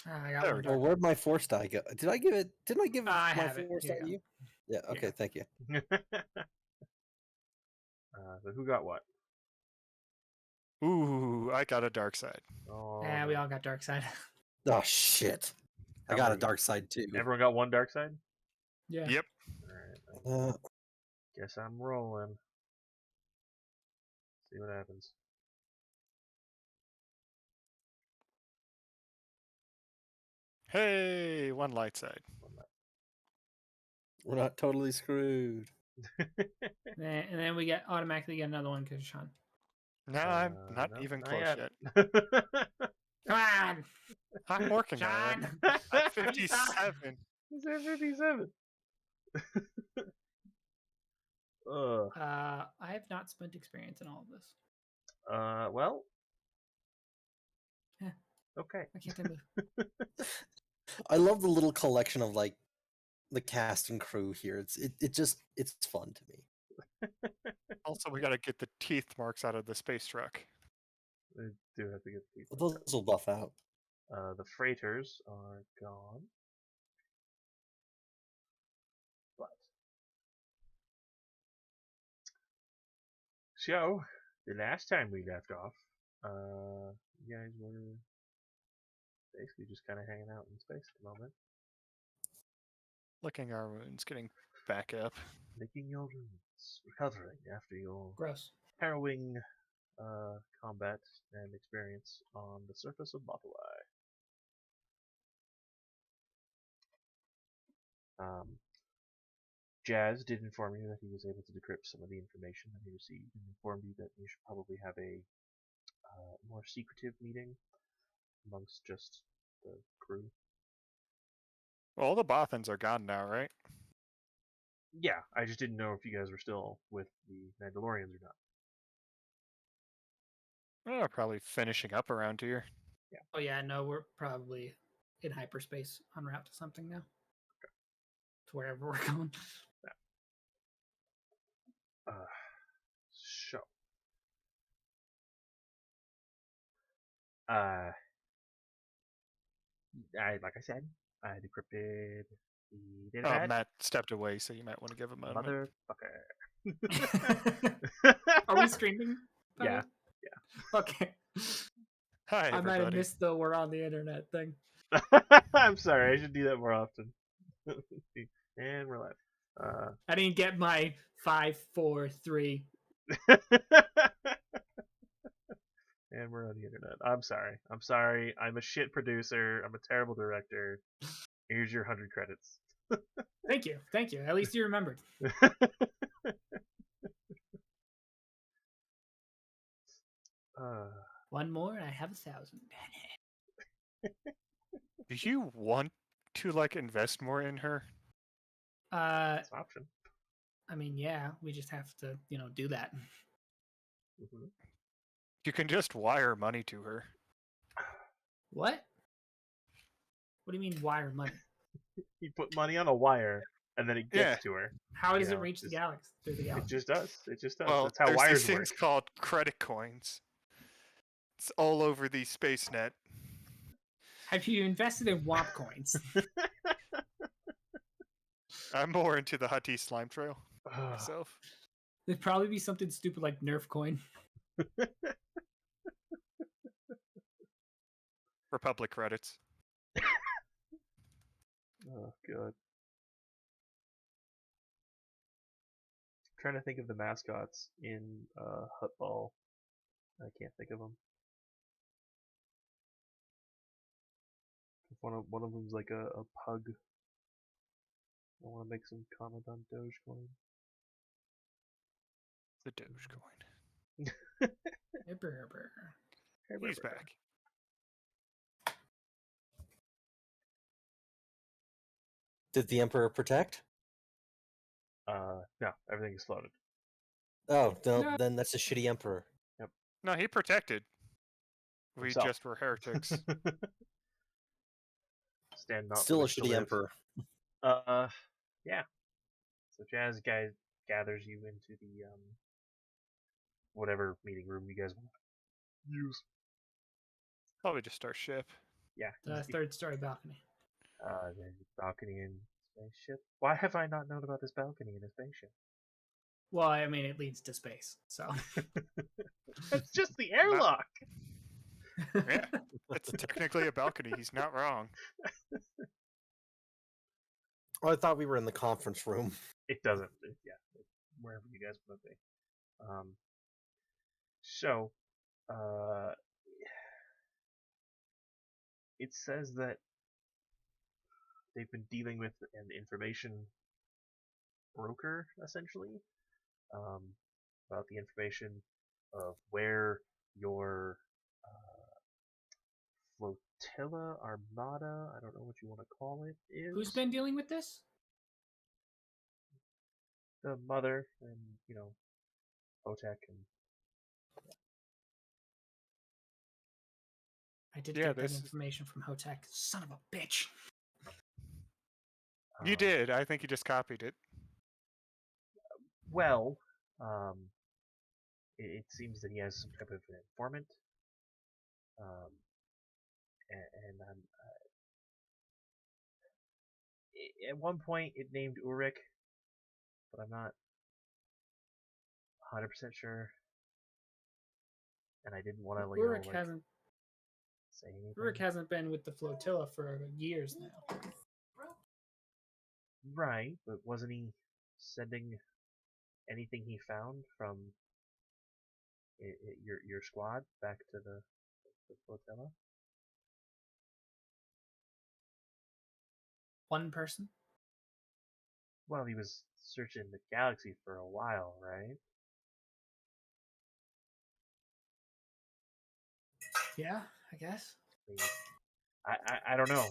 I got There one we go. dark. Well, where'd my force die go? Did I give it? Didn't I give I my have it. force Here die to you you? Yeah. Here you Okay. go. Thank you. So who got what? Ooh, I got a dark side. Oh, Yeah, we all got dark side. Oh shit! I got a dark side too. Everyone got one dark side? Yeah. Yep. Alright, Uh, guess I'm rolling. See what happens. Hey, one light side. we're not totally screwed. And then we automatically get another one because Sean. No, I'm not No, even not close yet. Come on, I'm working on it. Sean. I'm 57. He's at 57. Ugh. I have not spent experience in all of this. Well. Yeah. Okay. I can't move. I love the little collection of like the cast and crew here. It's fun to me. Also, we got to get the teeth marks out of the space truck. I do have to get the people. Those will buff out. The freighters are gone. But. So, the last time we left off, you guys were basically just kind of hanging out in space at the moment. Licking our wounds, getting back up. Licking your wounds, recovering after your Gross. harrowing combat and experience on the surface of Bottle Eye. Jazz did inform you that he was able to decrypt some of the information that he received and informed you that you should probably have a more secretive meeting amongst just the crew. Well, all the Bothans are gone now, right? Yeah, I just didn't know if you guys were still with the Mandalorians or not. Well, probably finishing up around here. Yeah. Oh yeah, no, we're probably in hyperspace en route to something now. Okay. To wherever we're going. So. Like I said, I decrypted the data pad. Matt stepped away, so you might want to give him a moment. Motherfucker. Are we streaming? Yeah. Okay. Hi, I might have everybody. missed the we're on the internet thing. I'm sorry, I should do that more often. And we're live. I didn't get my 5, 4, 3. And we're on the internet. I'm sorry. I'm a shit producer. I'm a terrible director. Here's your 100 credits. Thank you. At least you remembered. One more, and I have 1,000. Do you want to invest more in her? That's an option. I mean, yeah, we just have to, do that. Mm-hmm. You can just wire money to her. What? What do you mean wire money? You put money on a wire, and then it gets to her. How does it reach the galaxy? It just does. Well, That's how there's wires these things work. called credit coins. It's all over the space net. Have you invested in WAP coins? I'm more into the Hati slime trail myself. There'd probably be something stupid like Nerf coin. Republic credits. Oh, God. I'm trying to think of the mascots in Hutball. I can't think of them. One of them's like a pug. I want to make some comment on Dogecoin. The Dogecoin. He's back. Did the Emperor protect? No, everything is floated. Oh, no, then that's a shitty Emperor. Yep. No, he protected. We Himself. just were heretics. Stand not Still a wish to shitty live. Emperor. Yeah. So Jazz guy gathers you into the whatever meeting room you guys want to use. Probably just our ship. Yeah. The third story balcony. There's a balcony in spaceship. Why have I not known about this balcony in a spaceship? Well, I mean, it leads to space, so. It's just the airlock. Yeah, it's technically a balcony. He's not wrong. Oh, I thought we were in the conference room. It doesn't. Yeah, wherever you guys want to be. So, it says that they've been dealing with an information broker, essentially, about the information of where your flotilla, armada, I don't know what you want to call it, is. Who's been dealing with this? The mother and, Otek and... I did Yeah, get that this is- information from Hotek. Son of a bitch. You did. I think you just copied it. Well, it seems that he has some type of an informant. And I'm... at one point, it named Ulrich, but I'm not 100% sure. And I didn't want to, Ulrich hasn't say anything. Ulrich hasn't been with the flotilla for years now. Right, but wasn't he sending anything he found from your squad back to the flotilla? One person? Well, he was searching the galaxy for a while, right? Yeah, I guess. I mean, I don't know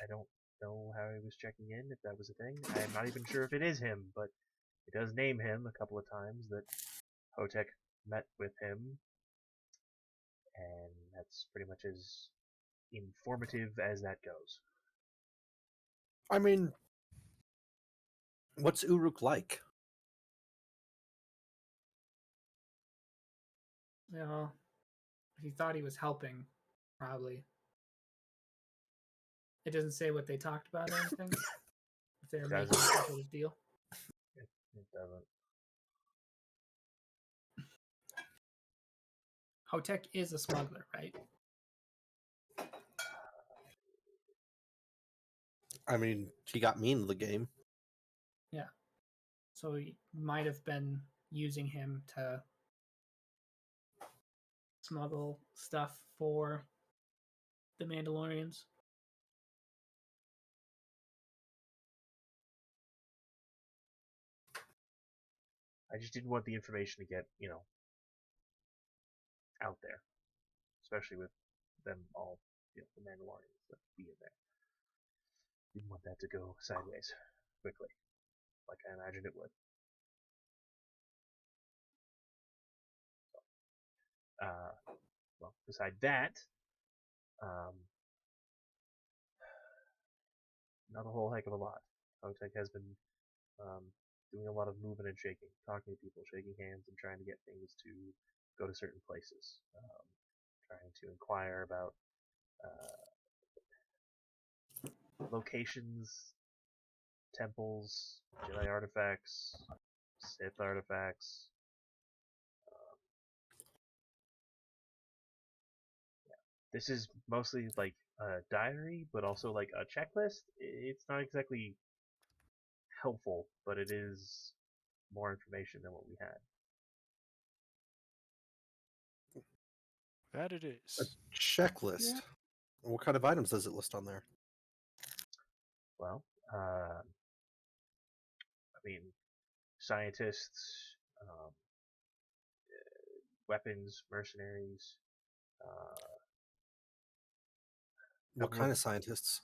I don't know how he was checking in, if that was a thing. I'm not even sure if it is him, but it does name him a couple of times that Hotek met with him, and that's pretty much as informative as that goes. I mean, what's Uruk like? You know, if he thought he was helping, probably. It doesn't say what they talked about or anything. If they were making Doesn't. some sort of deal. It doesn't. Hotek is a smuggler, right? I mean, he got me into the game. Yeah. So he might have been using him to smuggle stuff for the Mandalorians. I just didn't want the information to get, out there. Especially with them all, the Mandalorians that be in there. Didn't want that to go sideways quickly, like I imagined it would. Well, beside that, not a whole heck of a lot. Hotek has been doing a lot of moving and shaking, talking to people, shaking hands, and trying to get things to go to certain places. Trying to inquire about locations, temples, Jedi artifacts, Sith artifacts. This is mostly like a diary, but also like a checklist. It's not exactly helpful, but it is more information than what we had. That it A is. checklist. Yeah. What kind of items does it list on there? Well, I mean, scientists, weapons, mercenaries. What kind of scientists?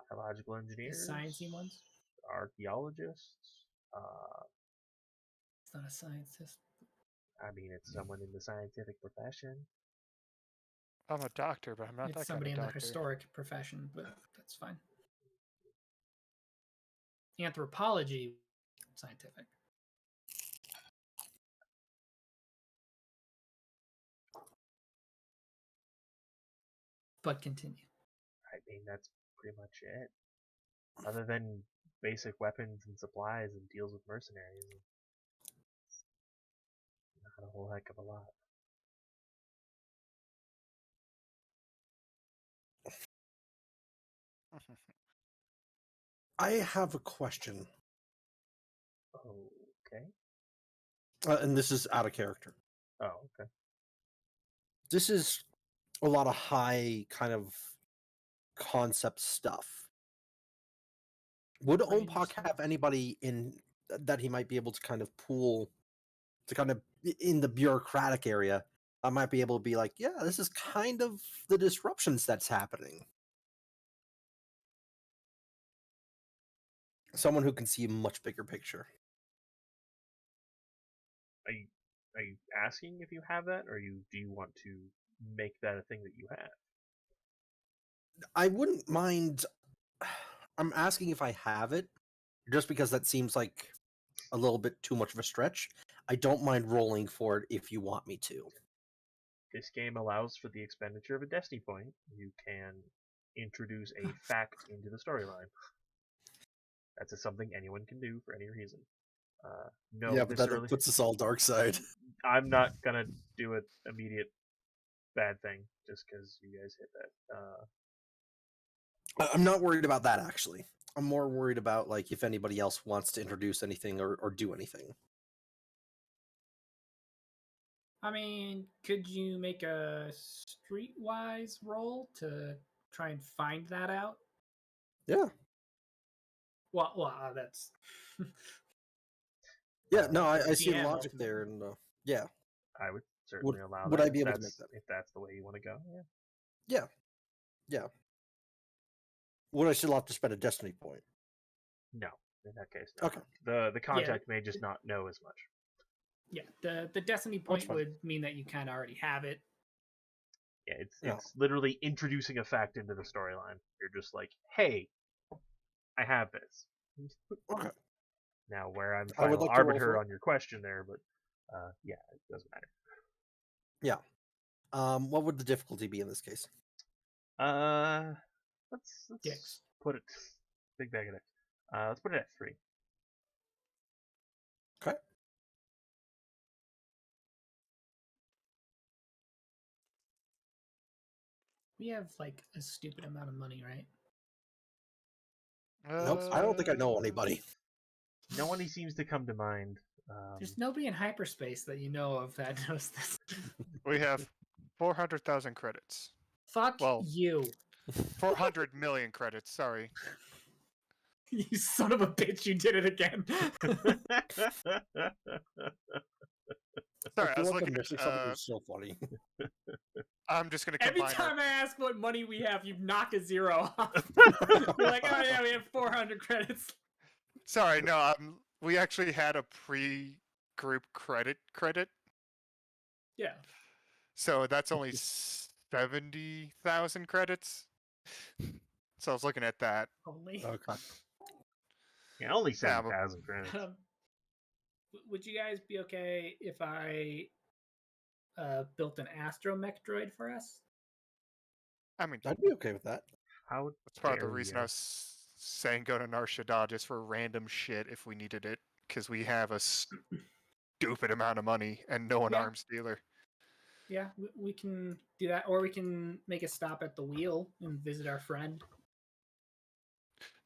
Biological The engineers, sciencey ones. archaeologists. It's not a scientist. I mean, it's someone in the scientific profession. I'm a doctor, but I'm not It's that kind somebody of in the doctor. historic profession, but that's fine. Anthropology, scientific. But continue. I mean, that's pretty much it. Other than basic weapons and supplies and deals with mercenaries, not a whole heck of a lot. I have a question, Okay. and this is out of character. Oh, okay. This is a lot of high kind of concept stuff. Would Range Ompak stuff. have anybody in that he might be able to kind of pool to kind of in the bureaucratic area? I might be able to be like, yeah, this is kind of the disruptions that's happening. Someone who can see a much bigger picture. Are you asking if you have that, or do you want to make that a thing that you have? I wouldn't mind. I'm asking if I have it, just because that seems like a little bit too much of a stretch. I don't mind rolling for it if you want me to. This game allows for the expenditure of a destiny point. You can introduce a fact into the storyline. That's something anyone can do for any reason. No, Yeah, but this that early, puts us all dark side. I'm not gonna do an immediate bad thing just because you guys hit that. I'm not worried about that, actually. I'm more worried about like if anybody else wants to introduce anything or do anything. I mean, could you make a streetwise roll to try and find that out? Yeah. Well, that's Yeah, no, up to I the see the DM logic there, ultimately. and yeah. I would certainly allow would that. I be able to make that? If that's the way you want to go? Yeah. Yeah. Yeah. Would I still have to spend a destiny point? No, in that case, no. Okay. The contact may just not know as much. Yeah, the destiny point would mean that you kind of already have it. Yeah, it's literally introducing a fact into the storyline. You're just like, hey, I have this. Okay. Now, where I'm I would final like to roll arbiter for it. on your question there, but yeah, it doesn't matter. Yeah. What would the difficulty be in this case? Let's Dicks. put it big bag of dicks. Let's put it at 3. Okay. We have like a stupid amount of money, right? Nope. I don't think I know anybody. No one seems to come to mind. There's nobody in hyperspace that you know of that knows this. We have 400,000 credits. Fuck Well, you. 400 million credits, sorry. You son of a bitch, you did it again. Sorry, I I was feel like looking I'm missing something at, that's so funny. I'm just going to Every combine time our, I ask what money we have, you knock a zero off. You're like, oh yeah, we have 400 credits. Sorry, no, we actually had a pre-group credit, Yeah. so that's only 70,000 credits. So I was looking at that. Only. Okay. Yeah, only Yeah, but 7,000 credits. Would you guys be okay if I built an astromech droid for us? I mean, I'd be okay with that. How that's part of the dare reason you. I was saying go to Nar-Shada just for random shit if we needed it, because we have a stupid amount of money and no one Yeah. arms dealer. Yeah, we can do that, or we can make a stop at the wheel and visit our friend.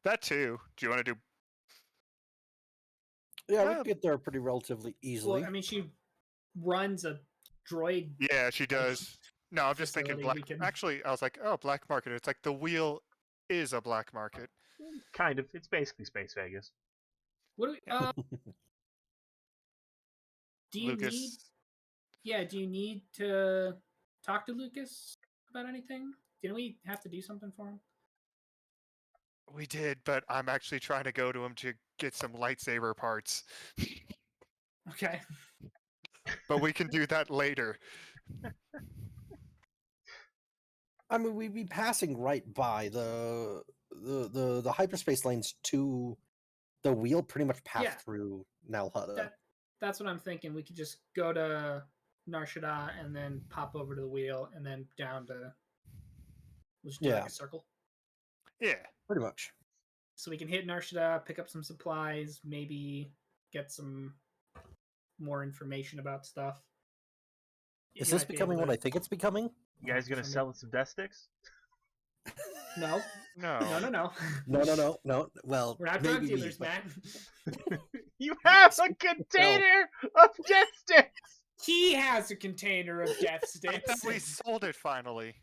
That too. Do you want to do? Yeah, we can get there pretty relatively easily. Well, I mean, she runs a droid. Yeah, she does. No, I'm just thinking facility black. we can- Actually, I was like, oh, black market. It's like the wheel is a black market. Kind of. It's basically Space Vegas. What do we? Do you Lucas. need? Yeah, do you need to talk to Lucas about anything? Didn't we have to do something for him? We did, but I'm actually trying to go to him to get some lightsaber parts. Okay. But we can do that later. I mean, we'd be passing right by the hyperspace lanes to the wheel. Pretty much pass Yeah. through Nar-Shada. That's what I'm thinking. We could just go to Nar-Shada and then pop over to the wheel and then down to We'll just do Yeah. like a circle. Yeah. Pretty much. So we can hit Nar-Shada, pick up some supplies, maybe get some more information about stuff. Is You this might be able becoming what to- I think it's becoming? You guys gonna sell it some death sticks? No. No. No. No. Well, We're not maybe drug dealers, me, Matt. You have a container of death sticks. He has a container of death I sticks. thought we sold it finally.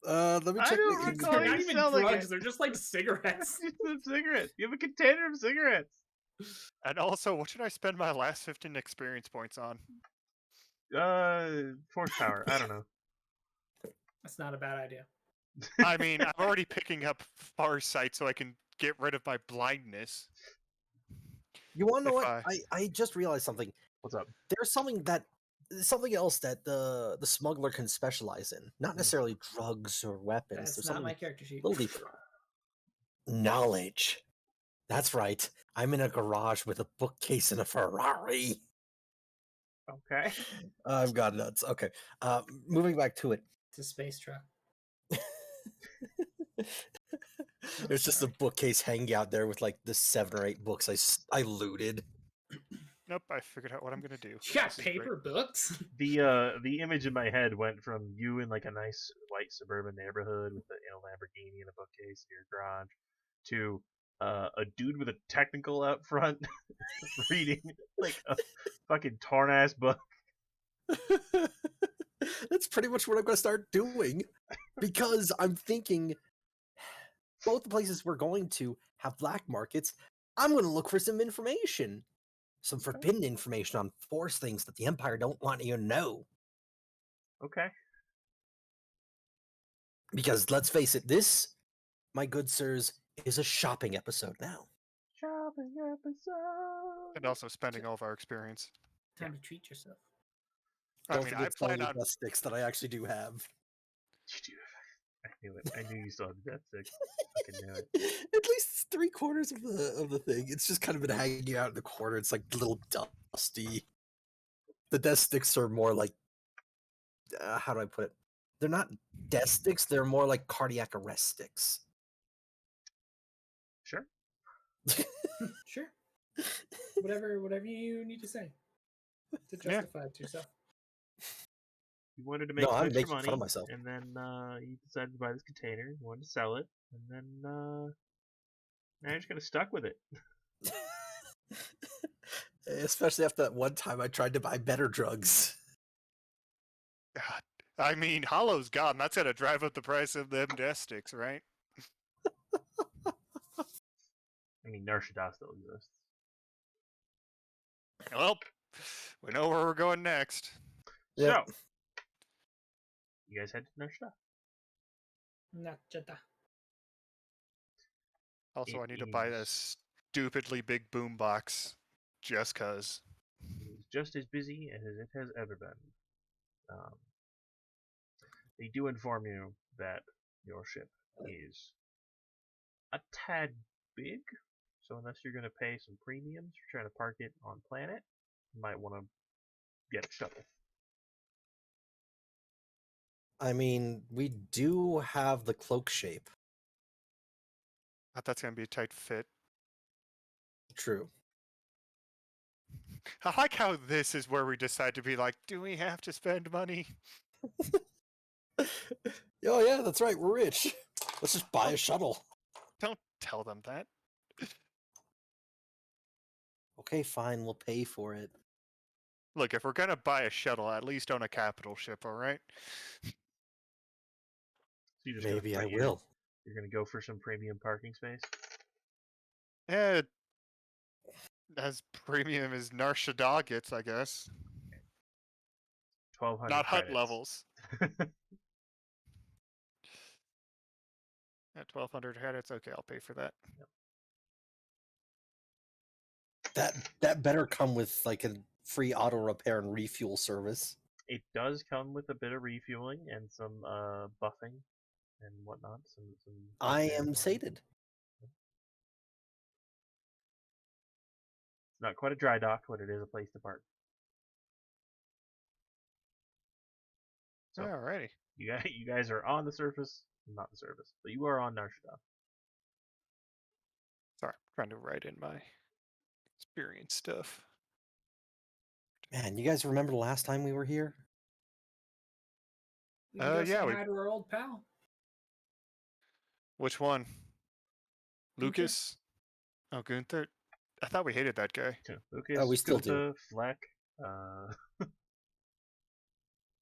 Let me I check don't the recall They're inventory. not you even selling drugs. it. They're just like cigarettes. Some cigarettes. You have a container of cigarettes. And also, what should I spend my last 15 experience points on? Force power. I don't know. That's not a bad idea. I mean, I'm already picking up Farsight so I can get rid of my blindness. You want to know If what? I just realized something. What's up? There's something else that the smuggler can specialize in. Not necessarily drugs or weapons. That's There's not something my character sheet. a little deeper. Knowledge. That's right. I'm in a garage with a bookcase and a Ferrari. Okay. I've got nuts. Okay. Moving back to it. It's a space truck. There's just a sorry. bookcase hanging out there with like the 7 or 8 books I looted. Nope, I figured out what I'm gonna do. You got This is great. paper books? The image in my head went from you in like a nice white suburban neighborhood with a Lamborghini and a bookcase in your garage to a dude with a technical out front reading like a fucking torn ass book. That's pretty much what I'm going to start doing because I'm thinking both the places we're going to have black markets. I'm going to look for some information, some forbidden information on Force things that the Empire don't want you to know. Okay. Because let's face it, this, my good sirs, is a shopping episode now. Shopping episode. And also spending all of our experience. Time to treat yourself. I Don't mean, I forget to sell plan the on. death sticks that I actually do have. You do. I knew it. I knew you still had the death stick. Fucking knew it. At least it's 3/4 of the thing. It's just kind of been hanging out in the corner. It's like a little dusty. The death sticks are more like how do I put it? They're not death sticks. They're more like cardiac arrest sticks. Sure. Sure. Whatever you need to say to justify it to yourself. You wanted to make No, some I'm extra making money, fun of myself. and then you decided to buy this container. You wanted to sell it, and then now you're just kind of stuck with it. Especially after that one time I tried to buy better drugs. God. I mean, Hollow's gone. That's gonna drive up the price of them death sticks, right? I mean, Nar-Shada still exists. Well, we know where we're going next. Yep. So, you guys head to Nar-Shada. Nar-Shada. Also, It I need to buy is- this stupidly big boombox just cause. It is just as busy as it has ever been. They do inform you that your ship is a tad big, so unless you're going to pay some premiums for trying to park it on planet, you might want to get a shuttle. I mean, we do have the cloak shape. That's gonna be a tight fit. True. I like how this is where we decide to be like, do we have to spend money? Oh yeah, that's right. We're rich. Let's just buy a shuttle. Don't tell them that. Okay, fine. We'll pay for it. Look, if we're gonna buy a shuttle, at least own a capital ship, all right? So you're just gonna Maybe I fight will. You're going to go for some premium parking space? Yeah, as premium as Nar-Shada gets, I guess. 1,200 Not hut credits. levels. At 1,200 credits, okay, I'll pay for that. That better come with like a free auto repair and refuel service. It does come with a bit of refueling and some buffing and whatnot. Some I repair am for it. sated. It's not quite a dry dock, but it is a place to park. So, Alrighty. You guys are on the surface, not the surface, but you are on Nar-Shada. Sorry, I'm trying to write in my experience stuff. Man, you guys remember the last time we were here? We can go say yeah, hi to our old pal. Which one? Gunther? Lucas? Oh, Gunther? I thought we hated that guy. Lucas, we still do. Gunther, Fleck.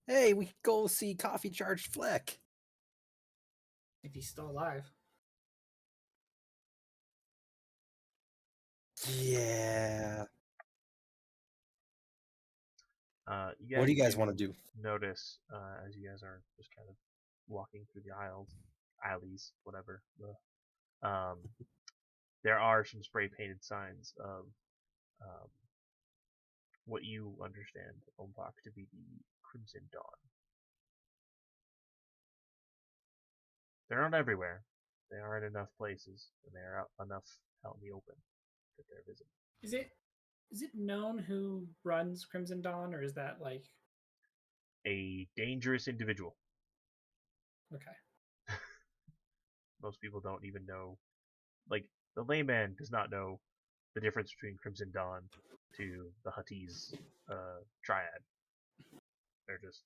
Hey, we could go see Coffee Charged Fleck. If he's still alive. Yeah. You What do you guys want to do? notice as you guys are just kind of walking through the alleys, whatever. There are some spray painted signs of what you understand Ombak to be the Crimson Dawn. They're not everywhere. They are in enough places, and they are out enough out in the open that they're visible. Is it known who runs Crimson Dawn, or is that like A dangerous individual. okay? Most people don't even know. Like, the layman does not know the difference between Crimson Dawn to the Huttese triad. They're just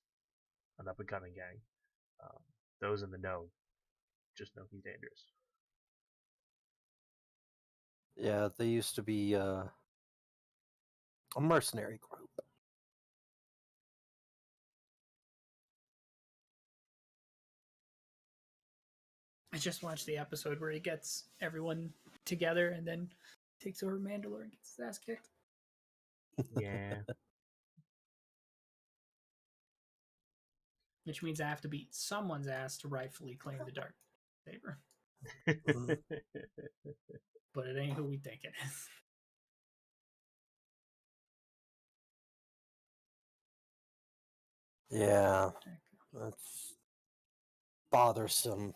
an up-and-coming gang. Those in the know just know he's dangerous. Yeah, they used to be a mercenary group. I just watched the episode where he gets everyone together and then takes over Mandalore and gets his ass kicked. Yeah. Which means I have to beat someone's ass to rightfully claim the dark saber. But it ain't who we think it is. Yeah, that's bothersome.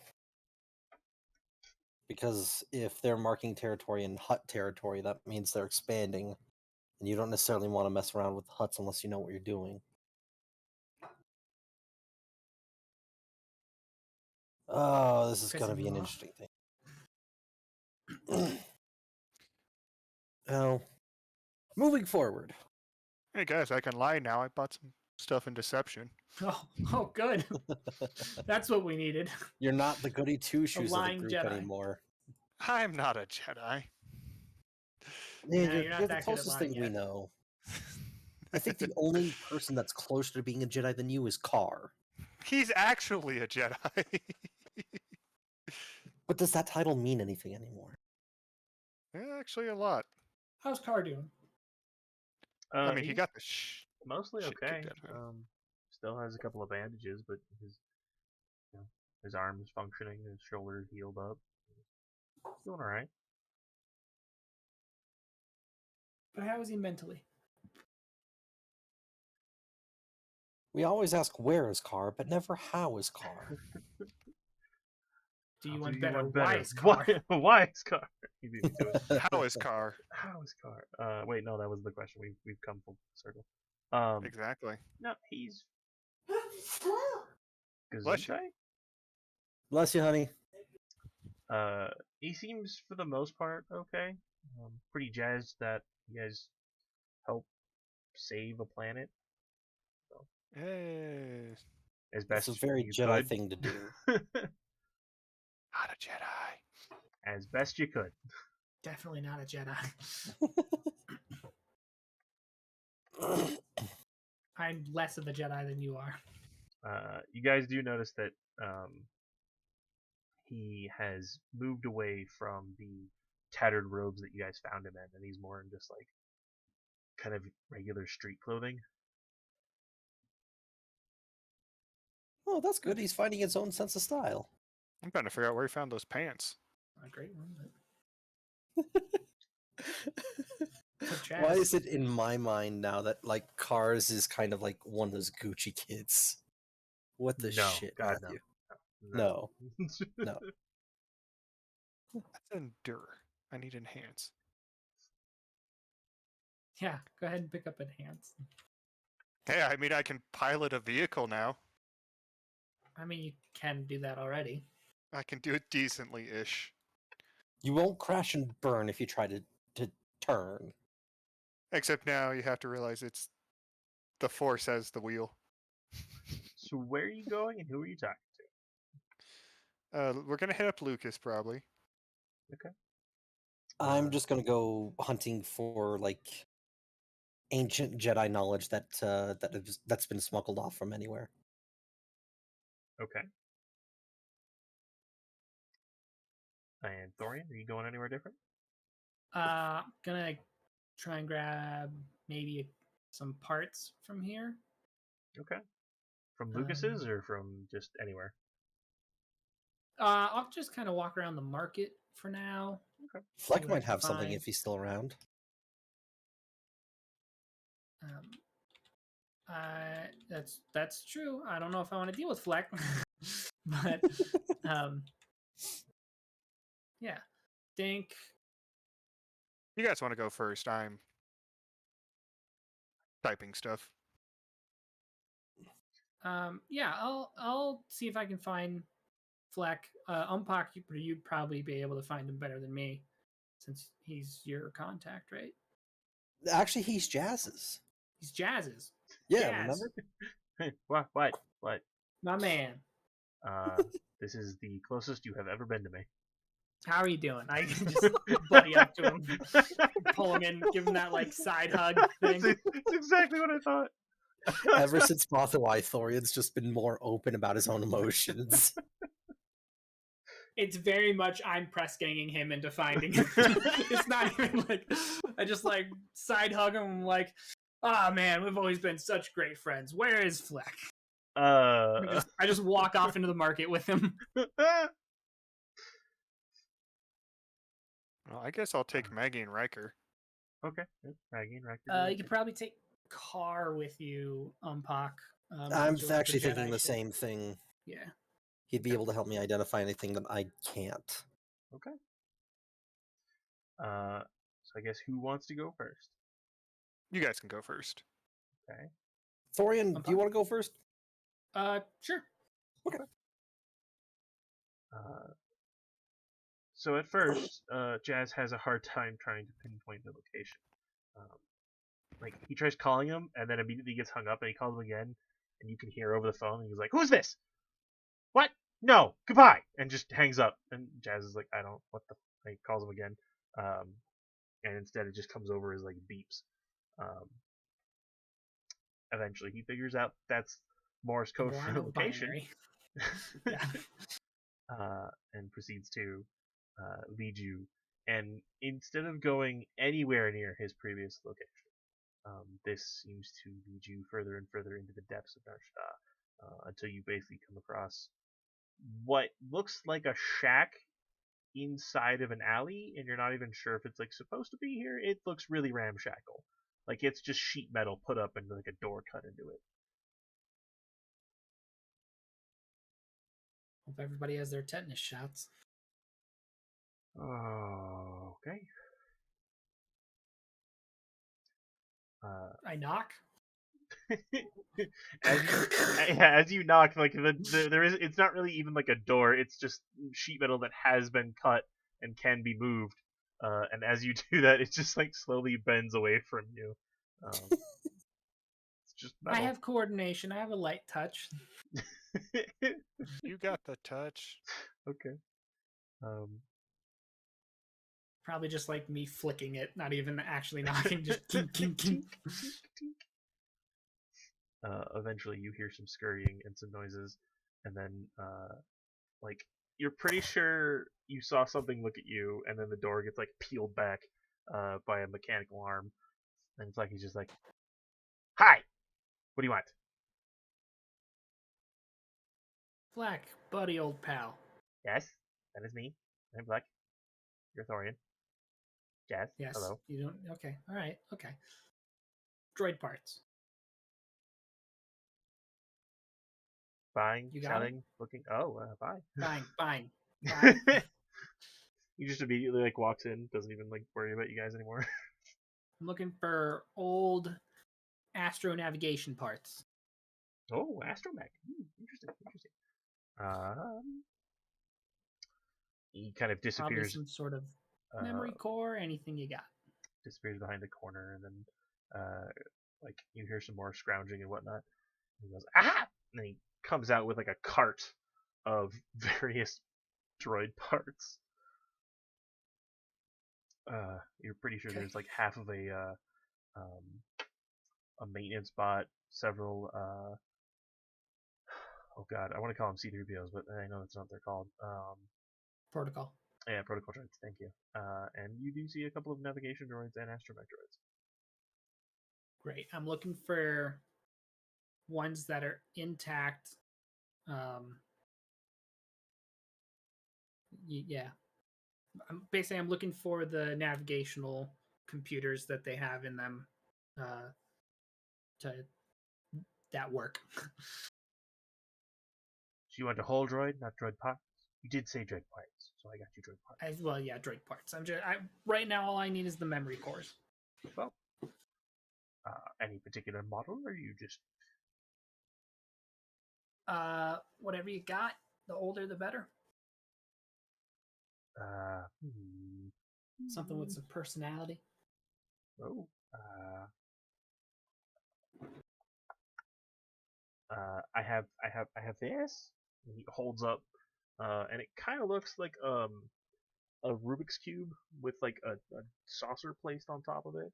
Because if they're marking territory in Hutt territory, that means they're expanding. And you don't necessarily want to mess around with Hutts unless you know what you're doing. Oh, this is going to be an interesting thing. Well, moving forward. Hey guys, I can lie now. I bought some stuff in Deception. Oh, good. That's what we needed. You're not the goody two-shoes of the lying group Jedi. anymore. I'm not a Jedi. Man, No, you're not you're the that good at closest thing lying we yet. know. I think the only person that's closer to being a Jedi than you is Carr. He's actually a Jedi. But does that title mean anything anymore? Yeah, actually, a lot. How's Carr doing? I mean, he He's got the mostly shit okay. kicked out of him. Still has a couple of bandages, but his arm is functioning, his shoulder healed up. He's doing all right. But how is he mentally? We always ask where is Carr, but never how is Carr. Do you want better? Why is Carr? Why is Carr? How is Carr? How is Carr? Wait, no, that was the question. We've come full circle. Exactly. No, he's. Bless you. Bless you, honey. He seems for the most part okay. Pretty jazzed that you guys help save a planet. So, Hey, as best It's a very you Jedi could. thing to do. not a Jedi. As best you could. Definitely not a Jedi. I'm less of a Jedi than you are. You guys do notice that he has moved away from the tattered robes that you guys found him in, and he's more in just like kind of regular street clothing. Oh, that's good. He's finding his own sense of style. I'm trying to figure out where he found those pants. A great one, Why is it in my mind now that like Cars is kind of like one of those Gucci kids? What the shit, God, Matthew? No. No. That's endure. I need enhance. Yeah, go ahead and pick up enhance. Hey, I mean, I can pilot a vehicle now. I mean, you can do that already. I can do it decently-ish. You won't crash and burn if you try to turn. Except now you have to realize it's the Force as the wheel. So where are you going and who are you talking We're gonna hit up Lucas, probably. to? Okay. I'm just gonna go hunting for like ancient Jedi knowledge that's been smuggled off from anywhere. Okay. And Thorian, are you going anywhere different? Gonna try and grab maybe some parts from here. Okay. From Lucas's or from just anywhere? I'll just kind of walk around the market for now. Okay. See Fleck what I might can have something find. if he's still around. That's true. I don't know if I want to deal with Fleck, but yeah. Think You guys want to go first? I'm typing stuff. yeah. I'll see if I can find Fleck. Umpak, you'd probably be able to find him better than me, since he's your contact, right? Actually, he's Jazz's. He's Jazz's. Yeah, Jazz, Hey, what? my man. This is the closest you have ever been to me. How are you doing? I can just buddy up to him, pull him in, give him that like side hug thing. That's exactly what I thought. Ever since Mothawai, Thorian's just been more open about his own emotions. It's very much I'm press ganging him into finding him. It's not even like I just like side hug him. I'm like, ah man, we've always been such great friends. Where is Fleck? I just walk off into the market with him. Well, I guess I'll take Maggie and Riker. Okay. Maggie and Riker. You could probably take Car with you, Umpak. I'm since you're actually the Jedi thinking the ship. same thing. Yeah. He'd be able to help me identify anything that I can't. Okay. So I guess who wants to go first? You guys can go first. Okay. Thorian, do you want to go first? Sure. So at first, Jazz has a hard time trying to pinpoint the location. Like he tries calling him, and then immediately gets hung up, and he calls him again, and you can hear over the phone, and he's like, "Who's this? What? No, goodbye," and just hangs up. And Jazz is like, "I don't. What the?" He calls him again, and instead it just comes over as like beeps. Eventually, he figures out that's Morse code Well, I for the know location. binary. Yeah. And proceeds to lead you. And instead of going anywhere near his previous location, this seems to lead you further and further into the depths of Nar-Shada until you basically come across what looks like a shack inside of an alley, and you're not even sure if it's like supposed to be here. It looks really ramshackle, like it's just sheet metal put up and like a door cut into it. Hope everybody has their tetanus shots. Oh, okay. I knock. as you knock, like there is, it's not really even like a door. It's just sheet metal that has been cut and can be moved. And as you do that, it just like slowly bends away from you. It's just metal. I have coordination. I have a light touch. You got the touch. Okay. Probably just like me flicking it, not even actually knocking, just kink, kink, kink. Eventually, you hear some scurrying and some noises, and then like you're pretty sure you saw something look at you, and then the door gets like peeled back by a mechanical arm, and it's like he's just like, "Hi, what do you want?" Fleck, buddy, old pal. Yes, that is me. I'm Black. You're Thorian. Jazz. Yes. Hello. You don't. Okay. All right. Okay. Droid parts. Buying, You got selling, looking. Oh, bye. Fine. He just immediately like walks in, doesn't even like worry about you guys anymore. I'm looking for old astro navigation parts. Oh, astromech. Interesting. He kind of Probably disappears. some sort of memory core, anything you got. Disappears behind the corner, and then like you hear some more scrounging and whatnot. And he goes, "Ah!" And then he comes out with like a cart of various droid parts. You're pretty sure Okay. there's like half of a maintenance bot, several oh god, I want to call them C3POs, but I know that's not what they're called. Protocol. Yeah, protocol droids. Thank you. And you do see a couple of navigation droids and astromech droids. Great. I'm looking for ones that are intact. Yeah. I'm looking for the navigational computers that they have in them to that work. So you want a whole droid, not droid parts? You did say droid parts, so I got you droid parts. Well, yeah, droid parts. Right now all I need is the memory cores. Well, any particular model, or you just Whatever you got, the older the better. Something with some personality. Oh, I have this. And he holds up, and it kind of looks like a Rubik's cube with like a saucer placed on top of it.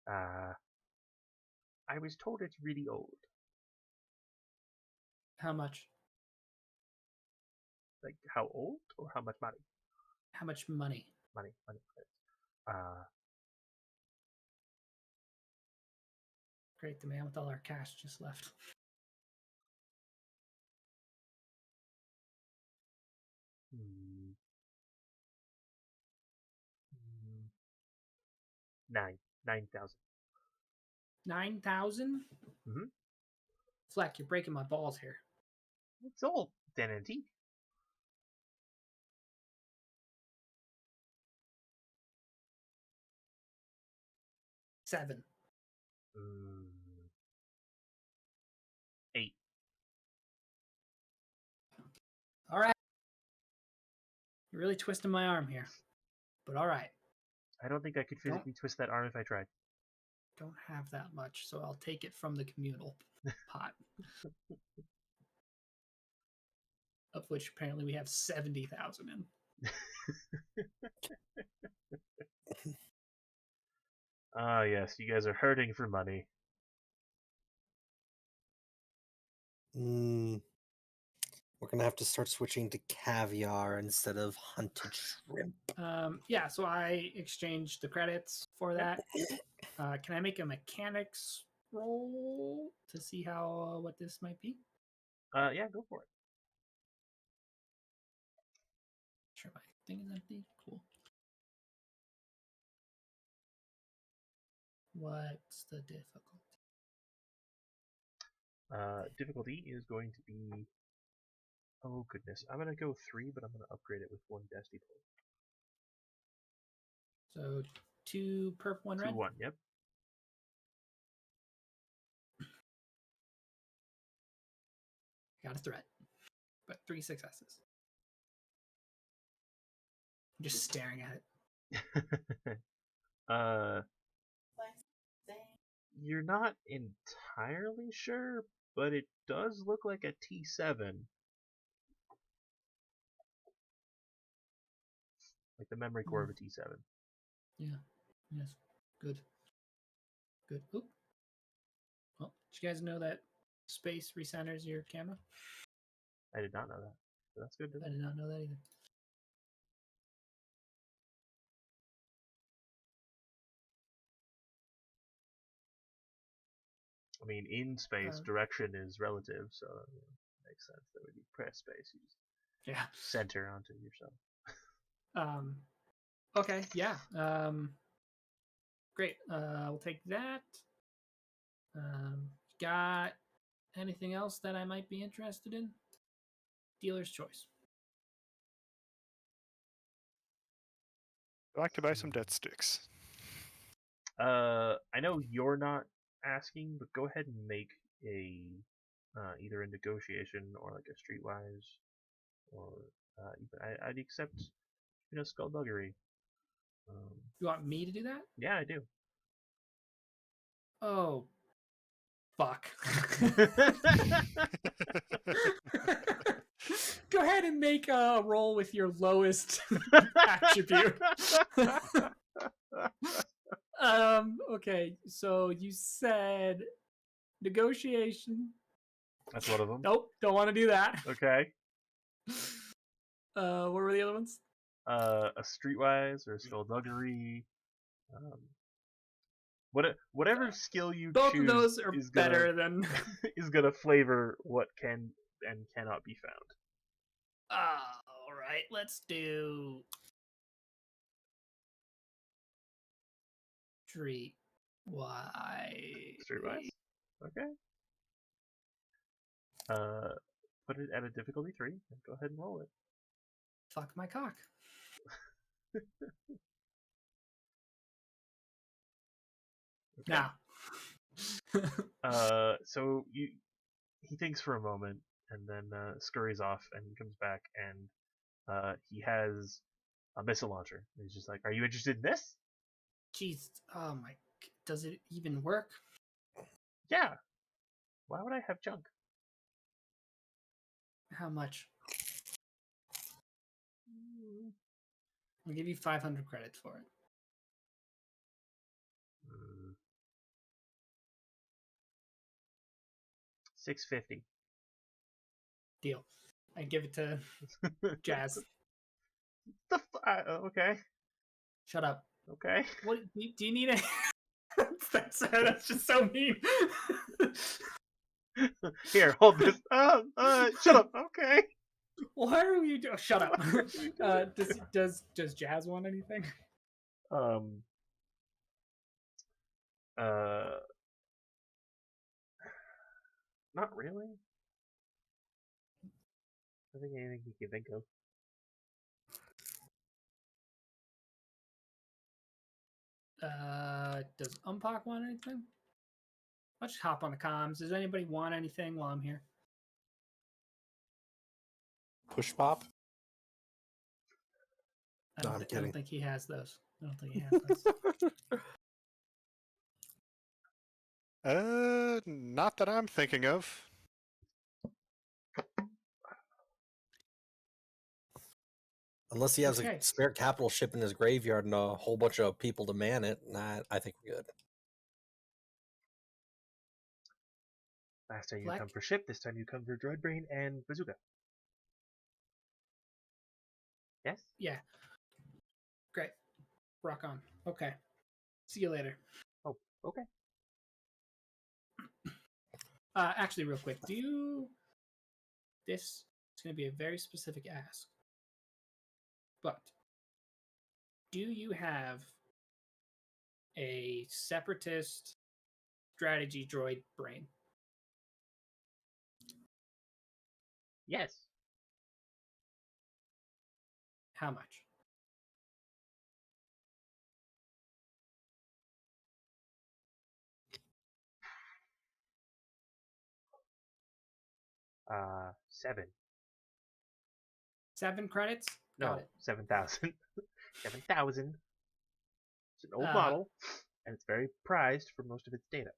I was told it's really old. How much? Like how old or how much money? How much money? Money. Great, the man with all our cash just left. Hmm. 9,000. 9,000? Mm-hmm. Fleck, you're breaking my balls here. It's old, then antique. 7. 8. All right. You're really twisting my arm here. But all right. I don't think I could physically twist that arm if I tried. Don't have that much, so I'll take it from the communal pot. Of which apparently we have 70,000 in. Ah, yes, you guys are hurting for money. We're gonna have to start switching to caviar instead of hunted shrimp. Yeah, so I exchanged the credits for that. Can I make a mechanics roll to see how what this might be? Yeah, go for it. Sure, my thing is empty. Cool. What's the difficulty? Difficulty is going to be... Oh, goodness. I'm going to go 3, but I'm going to upgrade it with 1 Destiny point. So 2 perp, 1 red? 2-1, yep. Got a threat. But 3 successes. I'm just staring at it. You're not entirely sure, but it does look like a T7. Like the memory core of a T7. Yeah. Yes. Good. Good. Oop. Well, did you guys know that space recenters your camera? I did not know that. But that's good to know. I did not know that either. I mean, in space, direction is relative, so it makes sense that when you press space, you just center onto yourself. Okay, yeah. Great. We'll take that. Got anything else that I might be interested in? Dealer's choice. I'd like to buy some death sticks. I know you're not asking, but go ahead and make a either in negotiation or like a streetwise, or even I'd accept skullduggery. You want me to do that? Yeah, I do. Oh, fuck. Go ahead and make a roll with your lowest attribute. Okay, so you said negotiation. That's one of them. Nope, don't want to do that. Okay. What were the other ones? A streetwise or a skullduggery. Whatever skill you Both choose of those are is better than. is gonna flavor what can and cannot be found. All right, let's do streetwise. Streetwise. Okay. Put it at a difficulty 3 and go ahead and roll it. Fuck my cock. Okay. Now. So he thinks for a moment and then scurries off and comes back and he has a missile launcher. And he's just like, "Are you interested in this?" Jeez, oh my, does it even work? Yeah. Why would I have junk? How much? I'll give you 500 credits for it. 650. Deal. I give it to Jazz. Okay. Shut up. Okay. What do you need? That's just so mean. Here, hold this. Shut up. Okay. Why are we doing? Shut up. Does Jazz want anything? Not really. I think anything you can think of. Does Umpak want anything? Let's just hop on the comms. Does anybody want anything while I'm here? Push pop. I No, I'm I kidding. don't think he has those. I don't think he has those. Not that I'm thinking of. Unless he has Okay. a spare capital ship in his graveyard and a whole bunch of people to man it, I think we're good. Last time you Fleck? come for ship, this time you come for droid brain and bazooka. Yes? Yeah. Great. Rock on. Okay. See you later. Oh, okay. Actually, real quick, this is going to be a very specific ask, but do you have a separatist strategy droid brain? Yes. How much? Uh, 7. 7 credits? Got No, it. 7,000. 7,000. It's an old Uh, model, and it's very prized for most of its data,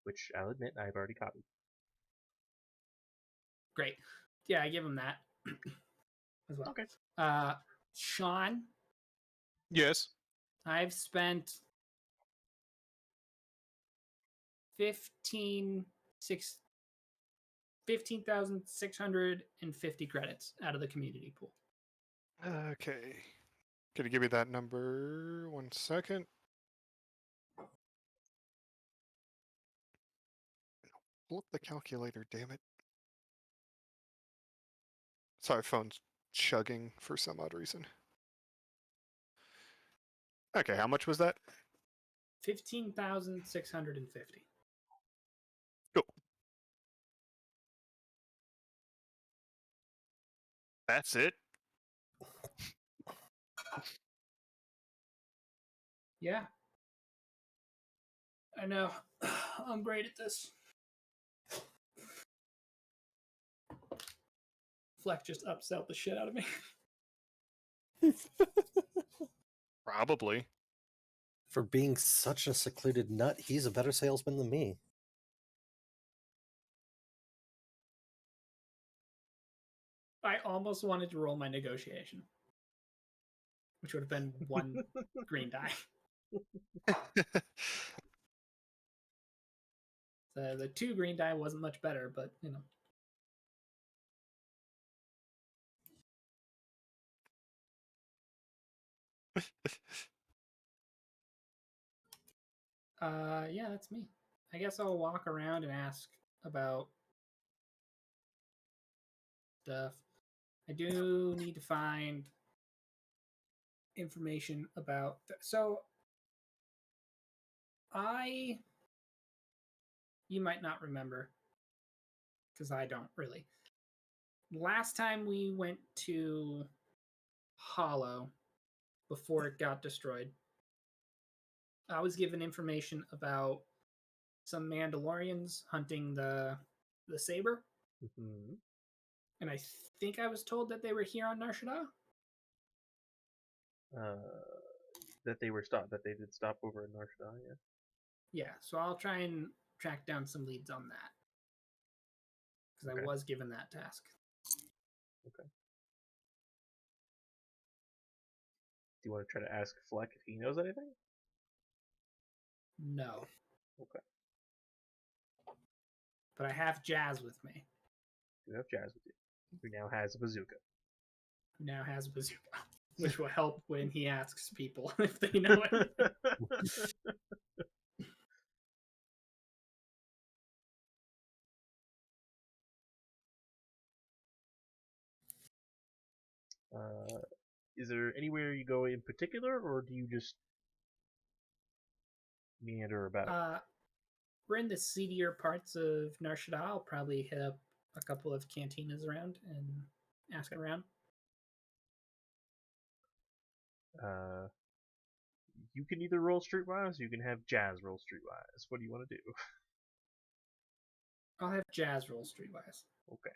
which I'll admit I've already copied. Great. Yeah, I give him that as well. Okay. Sean, Yes. I've spent 15,650 credits out of the community pool. Okay. Can you give me that number 1 second? Pull up the calculator, damn it. Sorry, phone's chugging for some odd reason. Okay, how much was that? 15,650. Cool. That's it? Yeah. I know. I'm great at this. Fleck just upsell the shit out of me. Probably. For being such a secluded nut, he's a better salesman than me. I almost wanted to roll my negotiation, which would have been 1 green die. The 2 green die wasn't much better, but you know. Yeah, that's me. I guess I'll walk around and ask about stuff. I do need to find information about. So, you might not remember, because I don't really. Last time we went to Hollow, before it got destroyed, I was given information about some Mandalorians hunting the saber, Mm-hmm. and I think I was told that they were here on Nar-Shada. That they did stop over in Nar-Shada, yeah. Yeah, so I'll try and track down some leads on that, because Okay. I was given that task. Okay. Do you want to try to ask Fleck if he knows anything? No, Okay. but I have Jazz with me, You have Jazz with you, who now has a bazooka. who now has a bazooka, which will help when he asks people if they know anything. Is there anywhere you go in particular, or do you just meander about? We're in the seedier parts of Nar-Shada. I'll probably hit up a couple of cantinas around and ask around. You can either roll streetwise, or you can have Jazz roll streetwise. What do you want to do? I'll have Jazz roll streetwise. Okay.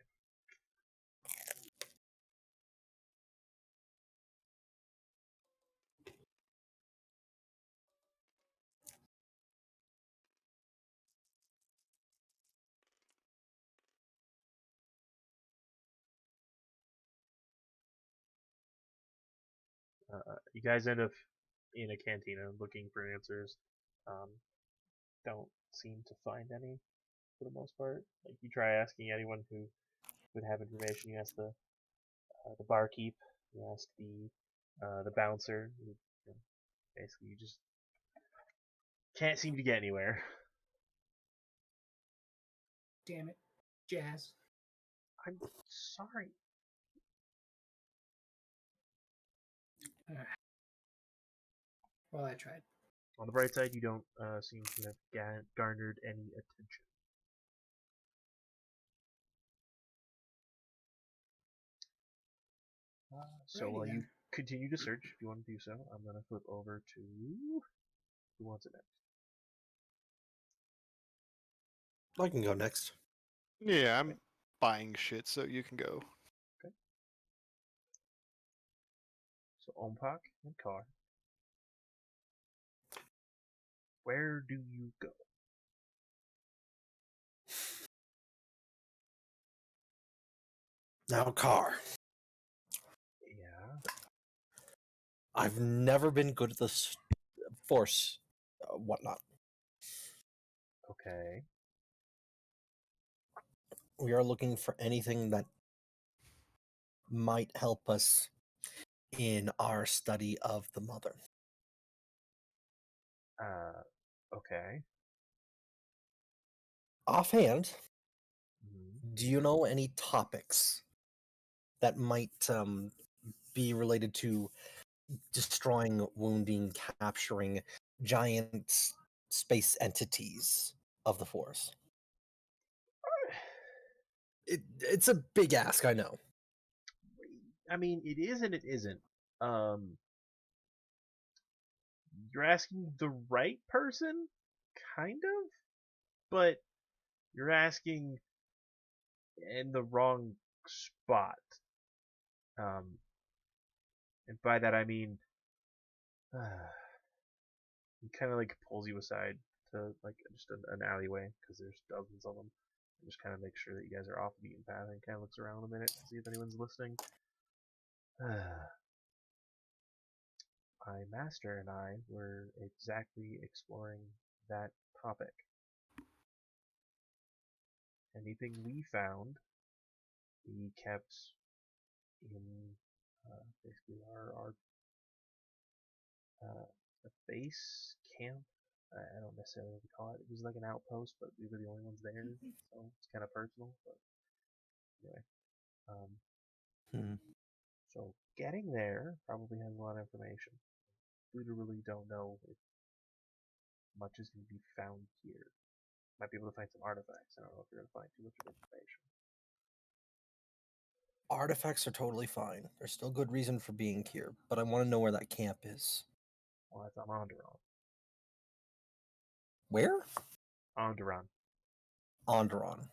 You guys end up in a cantina looking for answers. Don't seem to find any for the most part. Like you try asking anyone who would have information. You ask the barkeep. You ask the bouncer. Basically, you just can't seem to get anywhere. Damn it, Jazz. I'm sorry. Well, I tried. On the bright side, you don't seem to have garnered any attention. So while you continue to search, if you want to do so, I'm going to flip over to who wants it next. I can go next. Yeah, I'm buying shit, so you can go. Okay. So Ompak and Car. Where do you go? Now, Car. Yeah. I've never been good at this force whatnot. Okay. We are looking for anything that might help us in our study of the mother. Okay. Offhand, Mm-hmm. do you know any topics that might be related to destroying, wounding, capturing giant space entities of the Force? It's a big ask, I know. I mean, it is and it isn't. You're asking the right person, kind of, but you're asking in the wrong spot. And by that I mean, he kind of like pulls you aside to like just an alleyway because there's dozens of them. And just kind of make sure that you guys are off the beaten path and kind of looks around a minute to see if anyone's listening. My master and I were exactly exploring that topic. Anything we found, we kept in basically our base camp. I don't necessarily know what to call it. It was like an outpost, but we were the only ones there, so it's kind of personal. But anyway, so getting there probably has a lot of information. We really don't know if much is going to be found here. Might be able to find some artifacts. I don't know if you're going to find too much of information. Artifacts are totally fine. There's still good reason for being here, but I want to know where that camp is. Well, that's on Onderon. Where? Onderon. Onderon.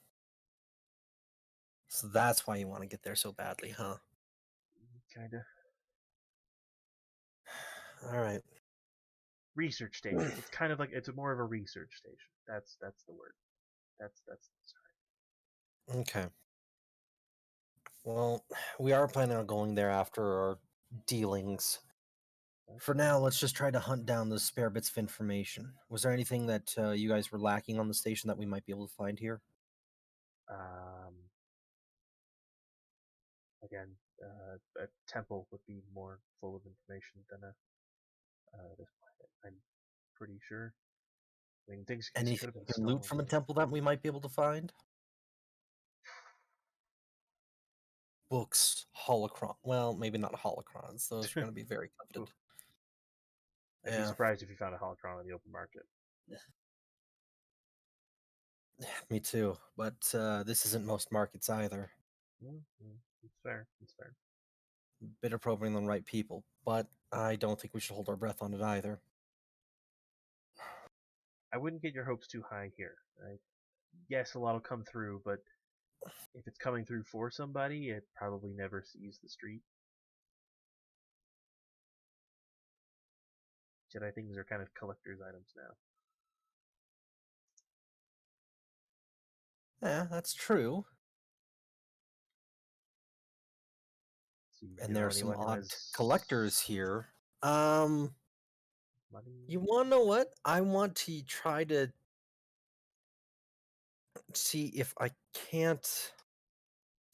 So that's why you want to get there so badly, huh? Kinda. All right. Research station. It's kind of like it's more of a research station. That's the word. That's sorry. Okay. Well, we are planning on going there after our dealings. For now, let's just try to hunt down the spare bits of information. Was there anything that you guys were lacking on the station that we might be able to find here? Again, a temple would be more full of information than this planet. I'm pretty sure. I mean, things could Anything have been you can loot stolen. from a temple that we might be able to find? Books, holocron. Well, maybe not holocrons. Those are going to be very coveted. I'd be surprised if you found a holocron on the open market. Me too. But this isn't most markets either. It's fair. It's fair. Bit of probing the right people, but I don't think we should hold our breath on it either. I wouldn't get your hopes too high here. Yes, a lot will come through, but if it's coming through for somebody, it probably never sees the street. Jedi things are kind of collector's items now. Yeah, that's true. So And there are some anyone who odd has collectors here. money? You want to know what? I want to try to see if I can't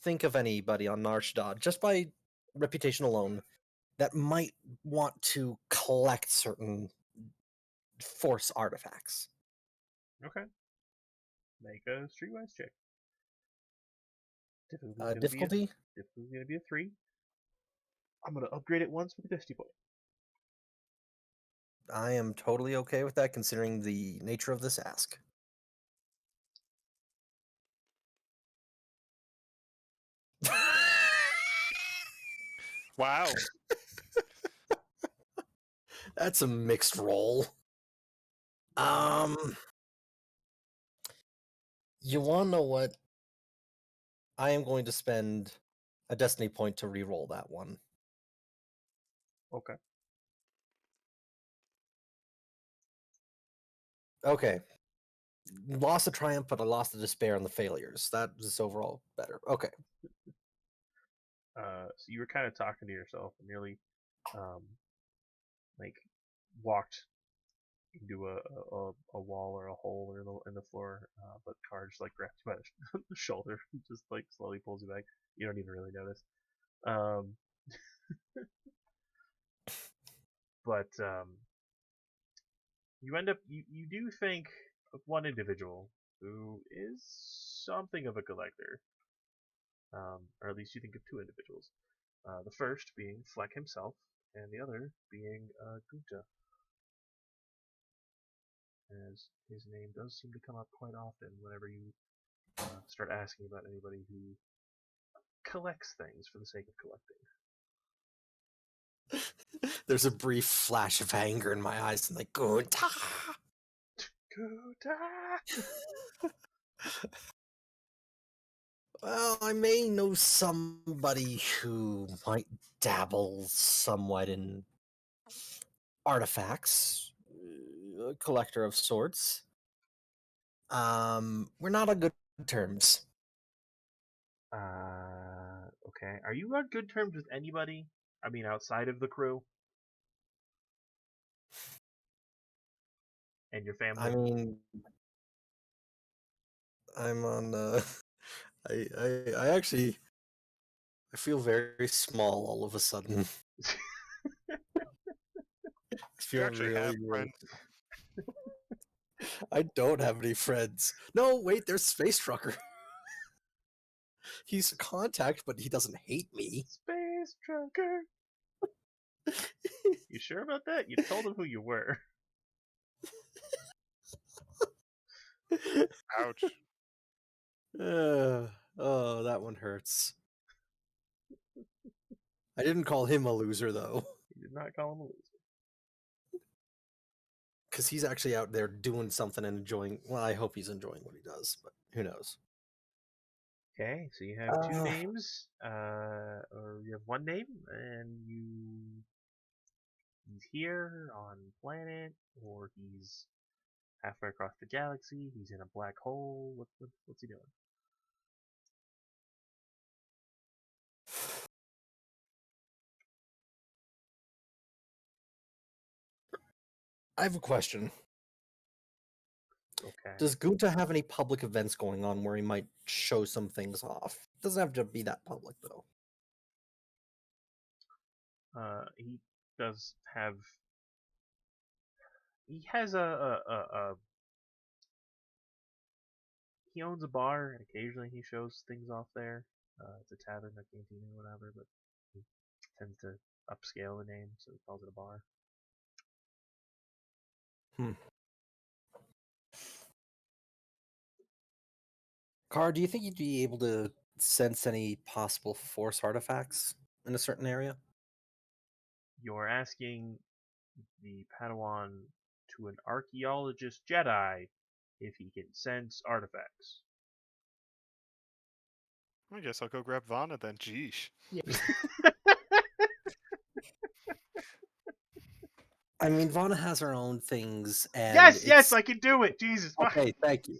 think of anybody on Nar-Shada, just by reputation alone, that might want to collect certain Force artifacts. Okay. Make a streetwise check. Difficulty? Difficulty's going to be a 3. I'm going to upgrade it once with a 50 point. I am totally okay with that, considering the nature of this ask. Wow. That's a mixed roll. You want to know what? I am going to spend a destiny point to re-roll that one. Okay. Okay. Lost the triumph, but I lost the despair and the failures. That is overall better. Okay. So you were kind of talking to yourself and nearly, like, walked into a wall or a hole in the floor, but Car just like grabs you by the shoulder, just like slowly pulls you back. You don't even really notice. But you end up you do think of one individual who is something of a collector, or at least you think of two individuals. The first being Fleck himself, and the other being Gunta, as his name does seem to come up quite often whenever you start asking about anybody who collects things for the sake of collecting. There's a brief flash of anger in my eyes, and like, Gunta! Gunta! Well, I may know somebody who might dabble somewhat in artifacts, a collector of sorts. We're not on good terms. Okay. Are you on good terms with anybody? I mean, outside of the crew and your family? I mean, I'm on. I actually I feel very small all of a sudden. I You feel actually have really, really. friends. I don't have any friends. No, wait, there's Space Trucker. He's a contact, but he doesn't hate me. Space Trucker. You sure about that? You told him who you were. Ouch. Oh, that one hurts. I didn't call him a loser though, You did not call him a loser. because he's actually out there doing something and enjoying. Well, I hope he's enjoying what he does, but who knows? Okay, so you have two Uh, names, or you have one name, and he's here on planet, or he's halfway across the galaxy. He's in a black hole. What's he doing? I have a question. Okay. Does Gunta have any public events going on where he might show some things off? Doesn't have to be that public though. He does have. He has a he owns a bar, and occasionally he shows things off there. It's a tavern, a canteen, or whatever, but he tends to upscale the name, so he calls it a bar. Car, do you think you'd be able to sense any possible force artifacts in a certain area? You're asking the Padawan to an archaeologist Jedi if he can sense artifacts. I guess I'll go grab Vana then. Jeesh. I mean, Vana has her own things, and Yes, I can do it. Jesus. okay. Thank you.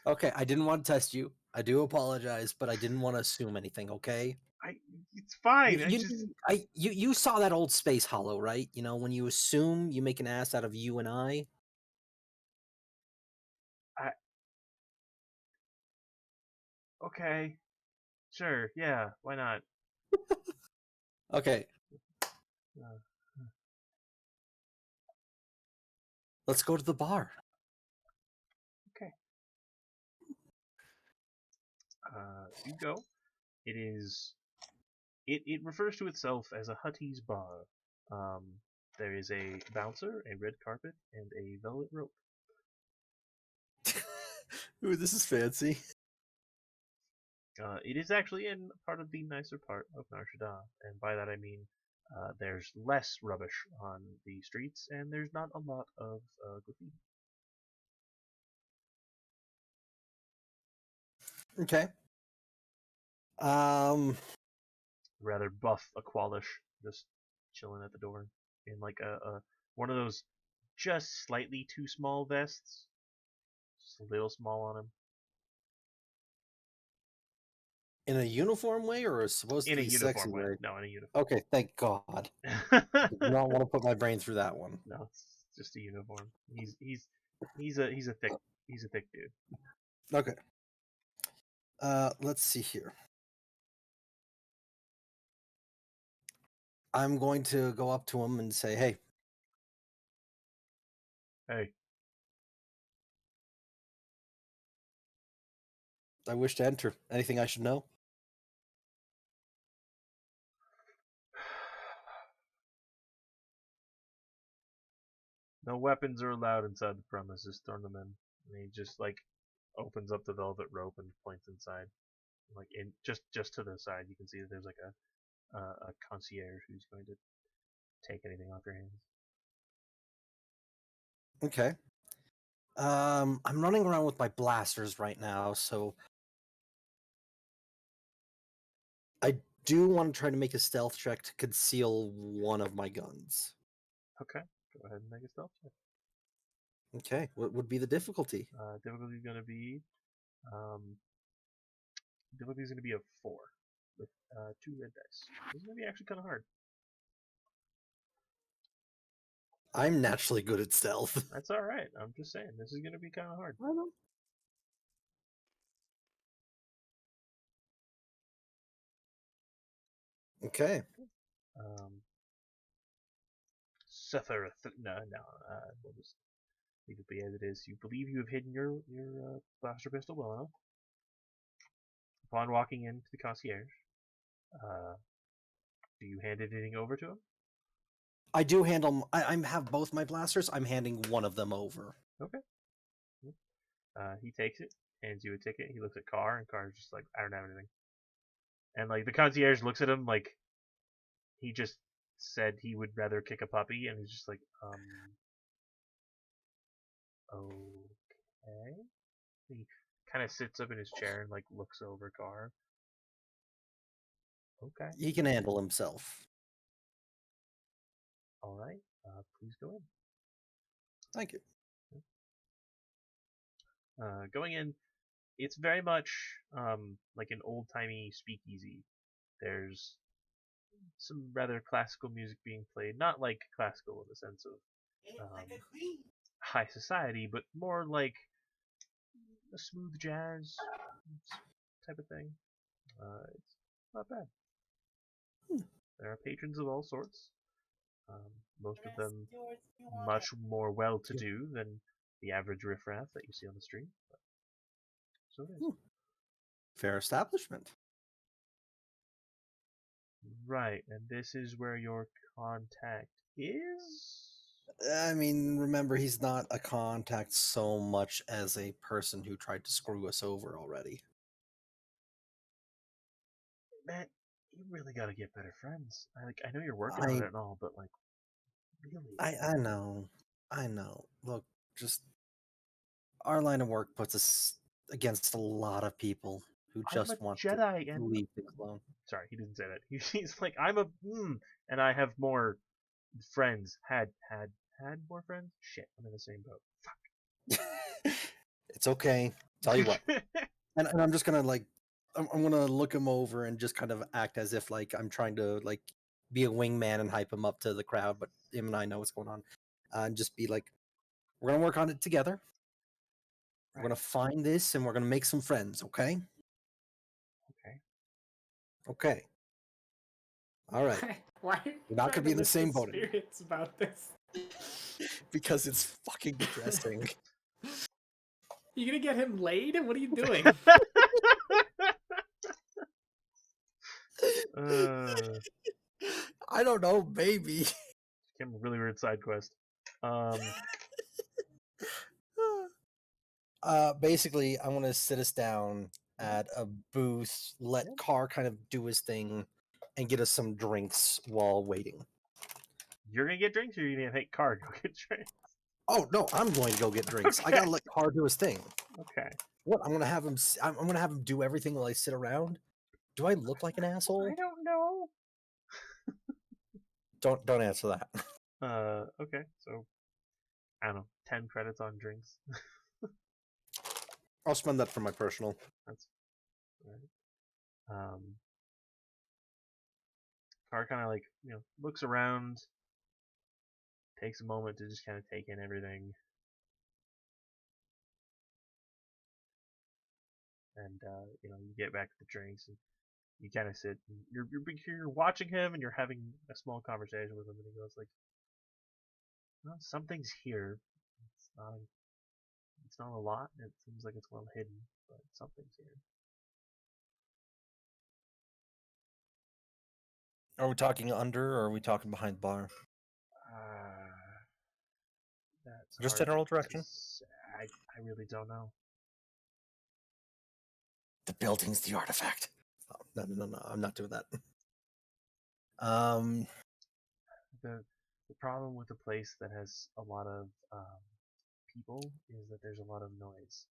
Okay, I didn't want to test you. I do apologize, but I didn't want to assume anything. Okay. It's fine. You saw that old space hollow, right? You know, when you assume, you make an ass out of you and I. Okay. Sure. Yeah. Why not? Okay, Uh, let's go to the bar. okay. You go. It is. It refers to itself as a Hutty's bar. Um, there is a bouncer, a red carpet, and a velvet rope. Ooh, this is fancy. It is actually in part of the nicer part of Nar-Shada, and by that I mean there's less rubbish on the streets, and there's not a lot of graffiti. Okay. Rather buff Aqualish just chilling at the door in like a one of those just slightly too small vests, just a little small on him. In a uniform way, or is supposed to In a be sexy uniform way. way? No, in a uniform. Okay, thank God. I did not want to put my brain through that one. No, it's just a uniform. He's a thick dude. Okay. Let's see here. I'm going to go up to him and say, "Hey, Hey, I wish to enter. Anything I should know?" no weapons are allowed inside the premises. Turn them in. And he just like opens up the velvet rope and points inside. Like in just to the side, you can see that there's like a concierge who's going to take anything off your hands. Okay. I'm running around with my blasters right now, so I do want to try to make a stealth check to conceal one of my guns. Okay, go ahead and make a stealth check. Okay, what would be the difficulty? Difficulty is going to be difficulty is going to be a 4 with 2 red dice. This is going to be actually kind of hard. I'm naturally good at stealth. That's all right. I'm just saying this is going to be kind of hard. I know. Okay. Suffer. We'll just leave it be as it is. You believe you have hidden your blaster pistol well enough. Upon walking into the concierge, do you hand anything over to him? I do handle. I have both my blasters. I'm handing one of them over. Okay. He takes it, hands you a ticket. He looks at Carr, and Carr's just like, I don't have anything. And like the concierge looks at him like he just said he would rather kick a puppy, and he's just like, okay. He kind of sits up in his chair and like looks over Carr. Okay. He can handle himself. All right. Please go in. Thank you. Going in, it's very much like an old-timey speakeasy. There's some rather classical music being played, not like classical in the sense of high society, but more like a smooth jazz type of thing. It's not bad. There are patrons of all sorts. Most of them much more well-to-do than the average riffraff that you see on the street. But so it is. Fair establishment. Right, and this is where your contact is? I mean, remember, he's not a contact so much as a person who tried to screw us over already. Man, you really gotta get better friends. I know you're working on it and all, but like, really? I know. Look, just our line of work puts us against a lot of people who just want Jedi to and leave things alone. sorry, he didn't say that. He's like, I'm a and I have more friends. Had more friends. Shit, I'm in the same boat. Fuck. It's okay. Tell you what, and I'm just gonna like, I'm gonna look him over and just kind of act as if like I'm trying to like be a wingman and hype him up to the crowd, but him and I know what's going on, and just be like, we're gonna work on it together. We're gonna find this and we're gonna make some friends, okay? Okay. All right. Why are you We're not gonna be in the same boat anymore. Spirits about this. Because it's fucking depressing. You gonna get him laid? What are you doing? I don't know, maybe. Became a really weird side quest. Basically, I want to sit us down at a booth, let Carr kind of do his thing, and get us some drinks while waiting. You're gonna get drinks, or you're gonna take Carr go get drinks? Oh no, I'm going to go get drinks. Okay. I gotta let Carr do his thing. Okay. What? I'm gonna have him. I'm gonna have him do everything while I sit around. Do I look like an asshole? I don't know. Don't answer that. Okay. So I don't know, 10 credits on drinks. I'll spend that for my personal. That's right. Carr kind of like looks around, takes a moment to just kind of take in everything, and you get back to the drinks and you kind of sit. And you're watching him and you're having a small conversation with him, and he goes like, "Well, something's here. It's not a lot. It seems like it's well hidden, but something's here." Are we talking under, or are we talking behind the bar? That's Just hard general to direction? say. I really don't know. The building's the artifact. Oh, no. I'm not doing that. The problem with a place that has a lot of people is that there's a lot of noise.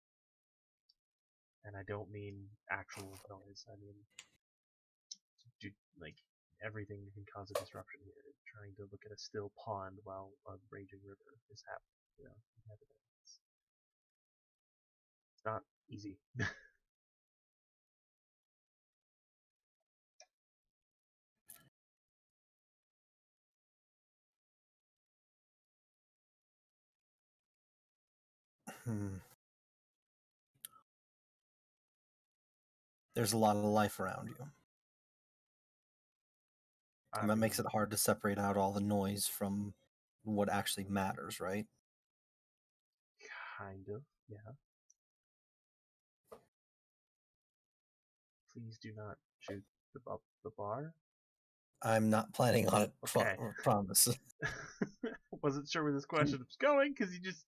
And I don't mean actual noise. I mean, like, everything can cause a disruption here. Trying to look at a still pond while a raging river is happening. You know, it's not easy. There's a lot of life around you. And that makes it hard to separate out all the noise from what actually matters, right? Kind of, yeah. Please do not shoot the bar. I'm not planning on it. Okay. Promise. Wasn't sure where this question was going because you just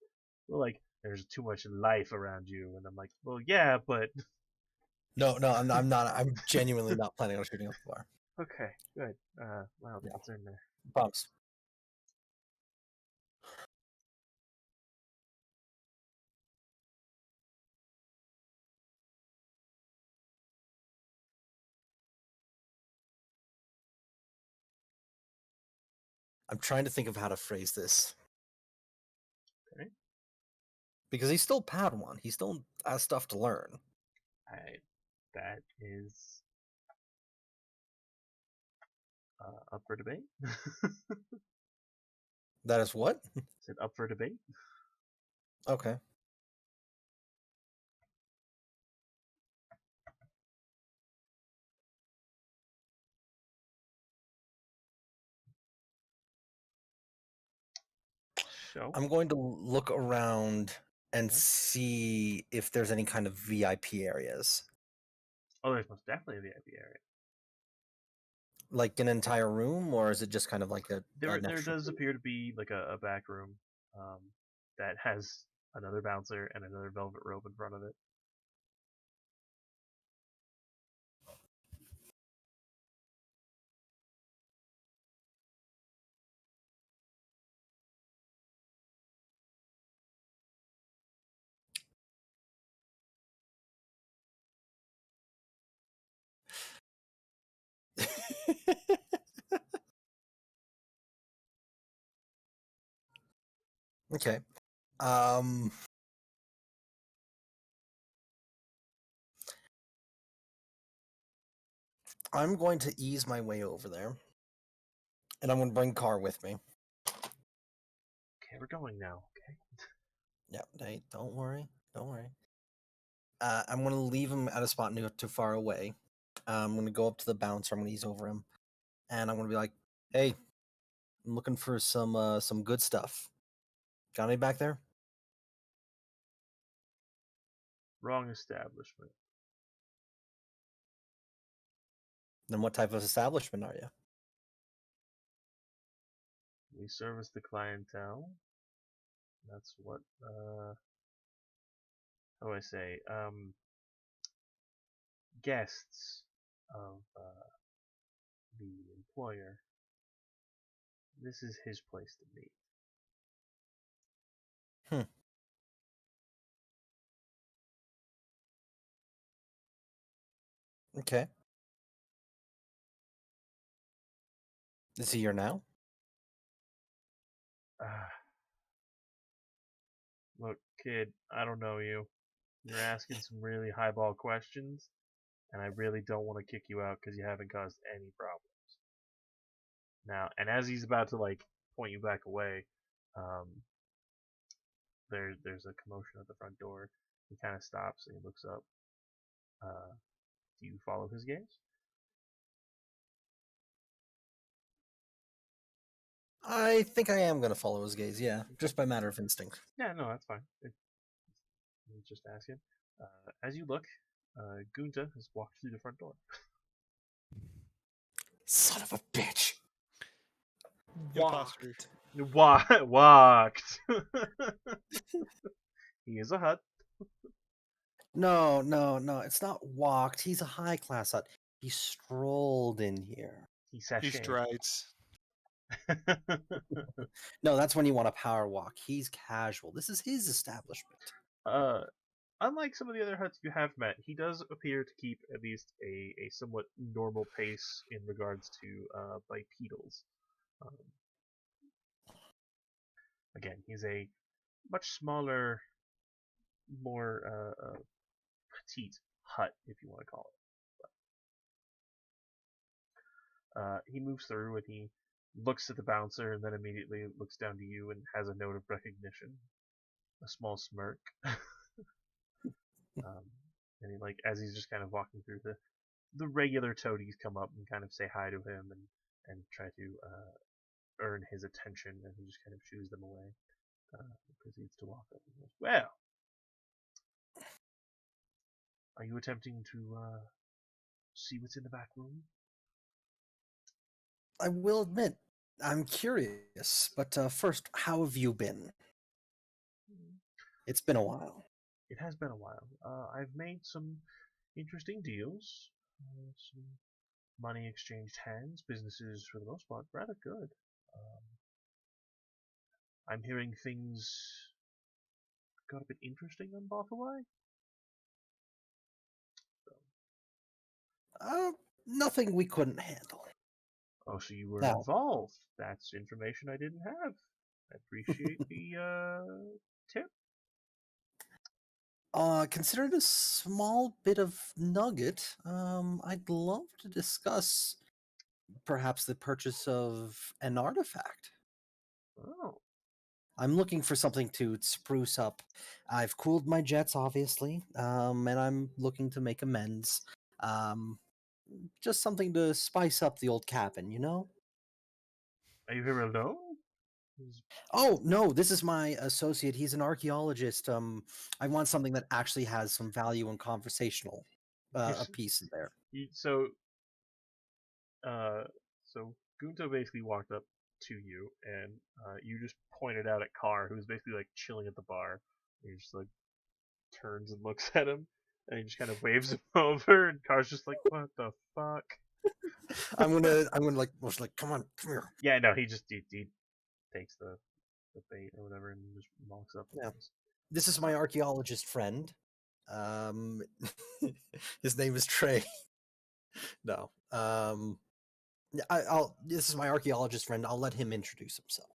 were like, "There's too much life around you," and I'm like, "Well, yeah, but." No, I'm not. I'm genuinely not planning on shooting up the bar. Okay, good. Wow, the concern there. Promise. I'm trying to think of how to phrase this. Okay. Because he's still Padawan. He still has stuff to learn. That is up for debate. That is what? Is it up for debate? Okay. So I'm going to look around and see if there's any kind of VIP areas. Oh, there's most definitely a VIP area. Like an entire room, or is it just kind of like a... There does appear to be like a back room that has another bouncer and another velvet rope in front of it. Okay. I'm going to ease my way over there. And I'm going to bring Car with me. Okay, we're going now, okay? Yeah, hey, don't worry. Don't worry. I'm going to leave him at a spot not too far away. I'm going to go up to the bouncer. I'm going to ease over him. And I'm going to be like, hey, I'm looking for some good stuff. Got any back there? Wrong establishment. Then what type of establishment are you? We service the clientele. That's what, how do I say, guests of the employer. This is his place to meet. Okay. Is he here now? Look, kid, I don't know you. You're asking some really highball questions, and I really don't want to kick you out because you haven't caused any problems. Now, and as he's about to like point you back away, there's a commotion at the front door. He kind of stops and he looks up. Do you follow his gaze? I think I am going to follow his gaze, yeah. Just by matter of instinct. Yeah, no, that's fine. Just asking. As you look, Gunta has walked through the front door. Son of a bitch! Imposters. Walked. He is a hut. No, it's not walked. He's a high class hut. He strolled in here. He He sashayed. strides. No, that's when you want to power walk. He's casual. This is his establishment. Unlike some of the other huts you have met, he does appear to keep at least a somewhat normal pace in regards to bipedals. Um, Again, he's a much smaller, more petite hut, if you want to call it. He moves through and he looks at the bouncer and then immediately looks down to you and has a note of recognition, a small smirk. And he, like, as he's just kind of walking through, the regular toadies come up and kind of say hi to him and try to earn his attention, and he just kind of shoos them away. Proceeds to walk up and goes, "Well, are you attempting to see what's in the back room?" I will admit, I'm curious, but first, how have you been? It's been a while. It has been a while. I've made some interesting deals. Some money exchanged hands. Businesses, for the most part, rather good. I'm hearing things got a bit interesting on Bothawai. Nothing we couldn't handle. Oh, so you were Now, involved. That's information I didn't have. I appreciate the tip. consider it a small bit of nugget. I'd love to discuss perhaps the purchase of an artifact. Oh, I'm looking for something to spruce up. I've cooled my jets, obviously, and I'm looking to make amends. Um, just something to spice up the old cabin, you know? are you here alone? Oh, no, this is my associate. He's an archaeologist. I want something that actually has some value and conversational a piece in there. So, so Gunto basically walked up to you, and you just pointed out at Carr, who's basically like chilling at the bar. And he just like turns and looks at him, and he just kind of waves him over, and Carr's just like, "What the fuck?" I'm gonna like, was like, come on, come here. Yeah, no, he takes the bait or whatever and just walks up. Yeah. This is my archaeologist friend. Um, his name is Trey. No. I'll. This is my archaeologist friend. I'll let him introduce himself.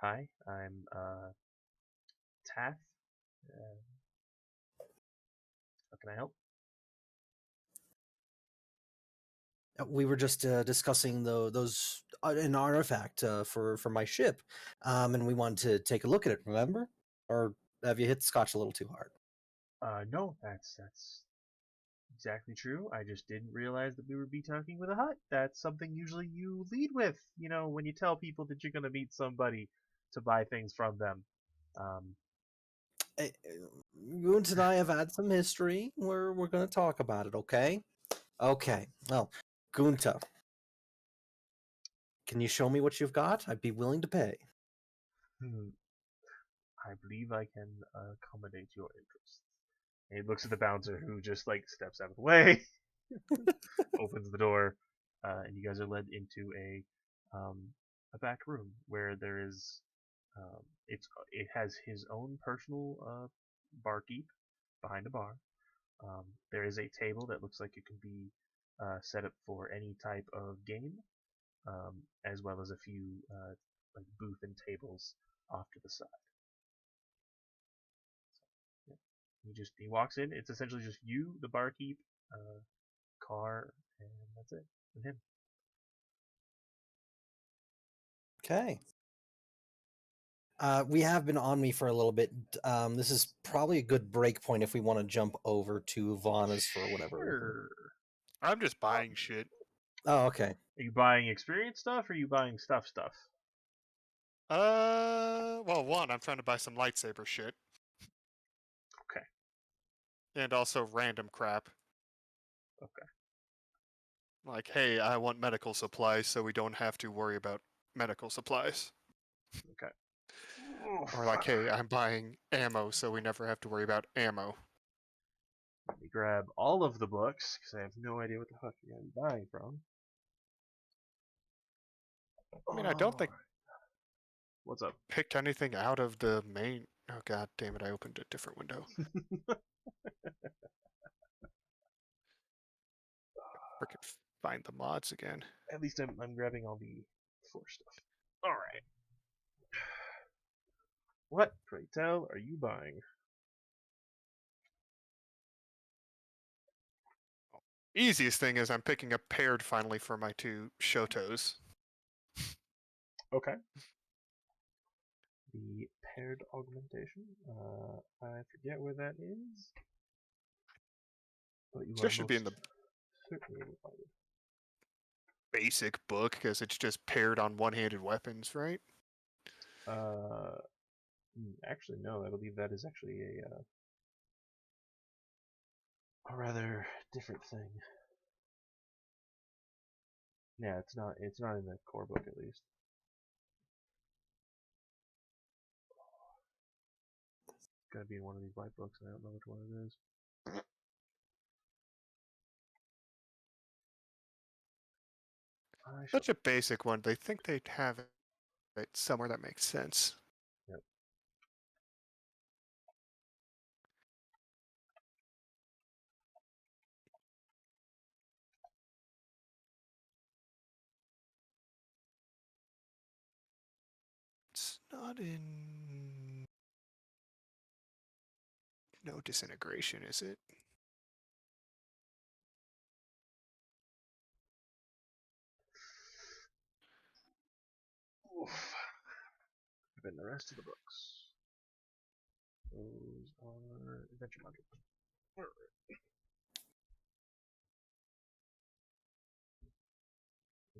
Hi, I'm Taff. How can I help? We were just discussing those an artifact for my ship, and we wanted to take a look at it. Remember, or have you hit scotch a little too hard? No, that's exactly true. I just didn't realize that we would be talking with a hut. That's something usually you lead with, you know, when you tell people that you're gonna meet somebody to buy things from them. Goons and I have had some history. We're going to talk about it. Okay. Okay. Well, Gunta, can you show me what you've got? I'd be willing to pay. I believe I can accommodate your interests. And he looks at the bouncer, who just like steps out of the way, opens the door, and you guys are led into a back room where there is it has his own personal barkeep behind a bar. There is a table that looks like it can be set up for any type of game, as well as a few like booth and tables off to the side. So, yeah. He walks in. It's essentially just you, the barkeep, Carr, and that's it, and him. Okay. We have been on me for a little bit. This is probably a good break point if we want to jump over to Vana's for whatever reason. Sure. I'm just buying shit. Oh, okay. Are you buying experience stuff, or are you buying stuff? Well, one, I'm trying to buy some lightsaber shit. Okay. And also random crap. Okay. Like, hey, I want medical supplies so we don't have to worry about medical supplies. Okay. Or like, hey, I'm buying ammo so we never have to worry about ammo. Let me grab all of the books, because I have no idea what the fuck you're going to be buying from. I mean, I don't think What's up? picked anything out of the main. Oh god damn it! I opened a different window. Frickin' find the mods again. At least I'm grabbing all the Force stuff. All right. What, pray tell, are you buying? Easiest thing is I'm picking up paired finally for my 2 Shotos. Okay. The paired augmentation. I forget where that is. But you are Just should be in most the certainly able to find it. basic book because it's just paired on one-handed weapons, right? Actually, no. I believe that is actually a rather different thing. Yeah, it's not. It's not in the core book, at least. It's gotta be in one of these white books, and I don't know which one it is. Such a basic one. They think they'd have it somewhere that makes sense. Yep. It's not in. No disintegration, is it? Oof. And the rest of the books. Those are adventure modules. Alright.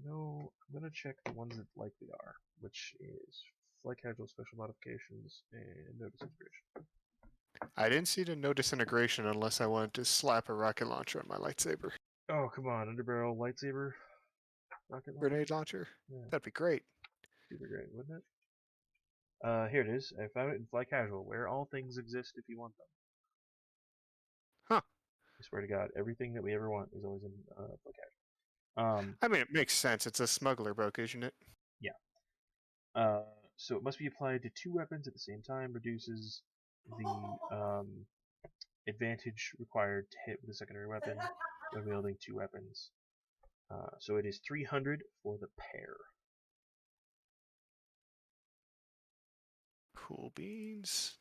No, I'm gonna check the ones that likely are, which is flight casual special modifications and no disintegration. I didn't see the no disintegration unless I wanted to slap a rocket launcher on my lightsaber. Oh, come on, underbarrel lightsaber rocket launcher? Grenade launcher? Yeah, That'd be great. super great, wouldn't it? Here it is. I found it in fly casual, where all things exist if you want them. Huh. I swear to God, everything that we ever want is always in fly casual. I mean, it makes sense. It's a smuggler book, isn't it? Yeah. So it must be applied to 2 weapons at the same time, reduces the advantage required to hit with a secondary weapon when wielding 2 weapons. So it is 300 for the pair. Cool beans.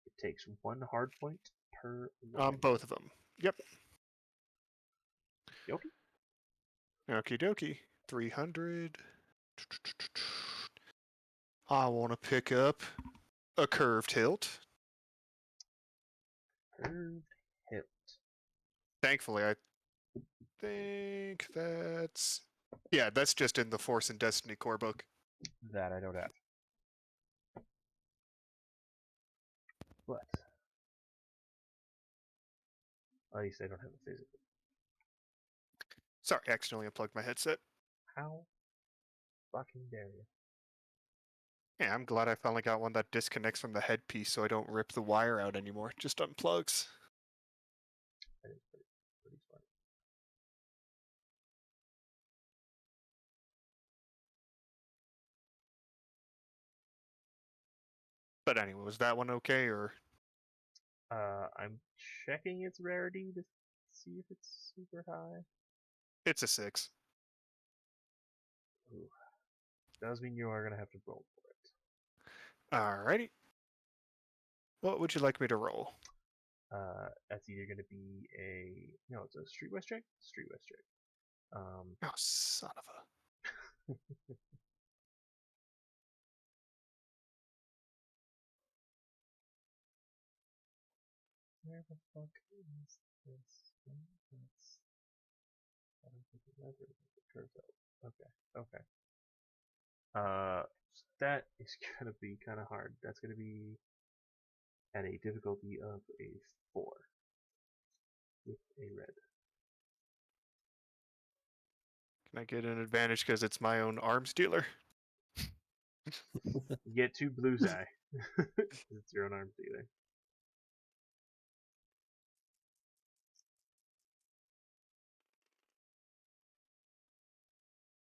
It takes 1 hard point per weapon. Both of them. Yep. Yoki? Okie dokie. 300. I want to pick up a curved hilt. Curved hilt. Thankfully, I think that's... Yeah, that's just in the Force and Destiny core book. That I don't have. But at least I don't have it physically. Sorry, I accidentally unplugged my headset. How fucking dare you? Yeah, I'm glad I finally got one that disconnects from the headpiece so I don't rip the wire out anymore. Just unplugs. That is pretty smart. But anyway, was that one okay, or... I'm checking its rarity to see if it's super high. It's a 6. Ooh. Does mean you are gonna have to roll for it. Alrighty. What would you like me to roll? That's either gonna be no, it's a streetwise check. Streetwise check. Oh, son of a... Where the fuck is this? That's I don't think it matters. It curves out. Okay. That is gonna be kind of hard. That's gonna be at a difficulty of a 4 with a red. Can I get an advantage because it's my own arms dealer? You get 2 blues eye. It's your own arms dealer.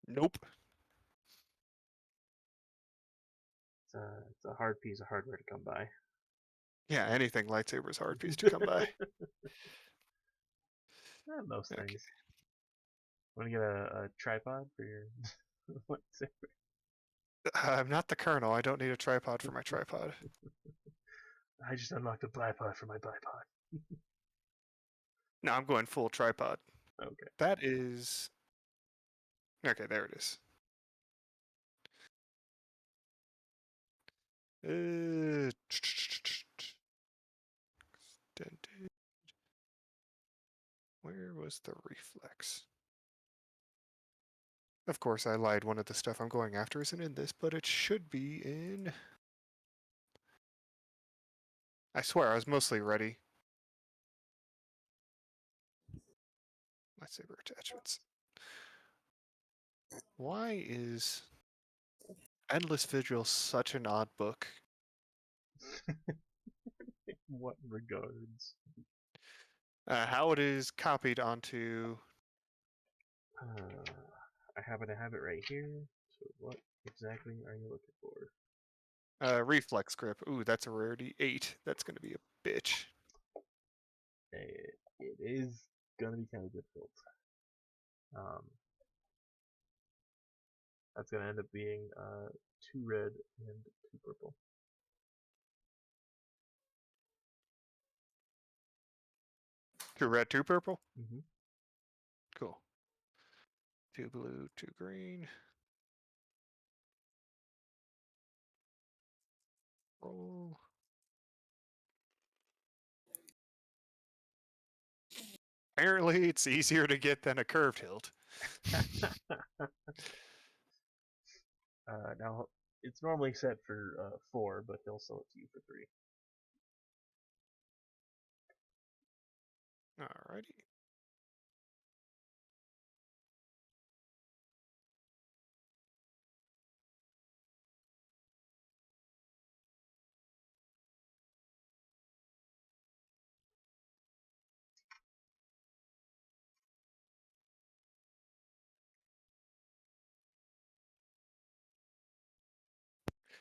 Nope. It's a hard piece of hardware to come by. Yeah, anything lightsaber is a hard piece to come by. Most Okay. things. Want to get a tripod for your lightsaber? I'm not the colonel. I don't need a tripod for my tripod. I just unlocked a bipod for my bipod. No, I'm going full tripod. Okay. That is... Okay, there it is. Extended. Where was the reflex? Of course, I lied. One of the stuff I'm going after isn't in this, but it should be in... I swear, I was mostly ready. Lightsaber attachments. Why is Endless Vigil such an odd book? What regards? How it is copied onto... I happen to have it right here. So what exactly are you looking for? reflex grip. Ooh, that's a rarity. 8. That's going to be a bitch. It is gonna be kind of difficult. That's gonna end up being 2 red and 2 purple. 2 red, 2 purple? Mm-hmm. Cool. 2 blue, 2 green. Roll. Apparently, it's easier to get than a curved hilt. Now it's normally set for 4, but he'll sell it to you for 3. Alrighty.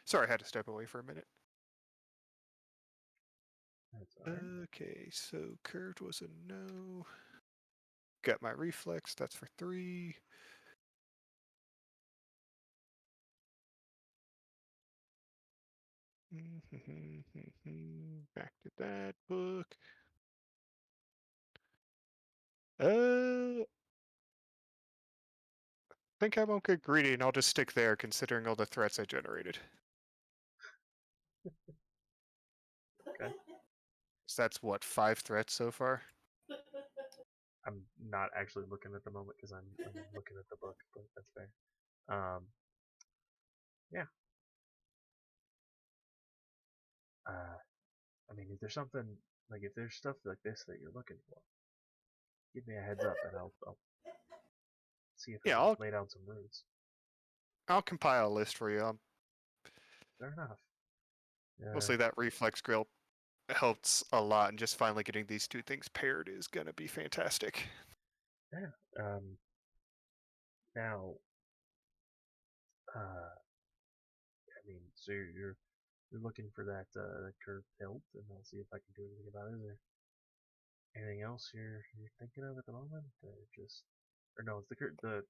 Sorry, I had to step away for a minute. That's alright. Okay, so curved was a no. Got my reflex, that's for 3. Back to that book. I think I won't get greedy and I'll just stick there considering all the threats I generated. Okay. So that's what, 5 threats so far? I'm not actually looking at the moment because I'm looking at the book, but that's fair. Yeah. I mean, if there's something like if there's stuff like this that you're looking for, give me a heads up and I'll see if I can lay down some routes. I'll compile a list for you. Fair enough. Mostly that reflex grill helps a lot, and just finally getting these 2 things paired is gonna be fantastic. Yeah. Now, I mean, so you're looking for that curved hilt, and I'll see if I can do anything about it. Is there anything else you're thinking of at the moment, or no? It's the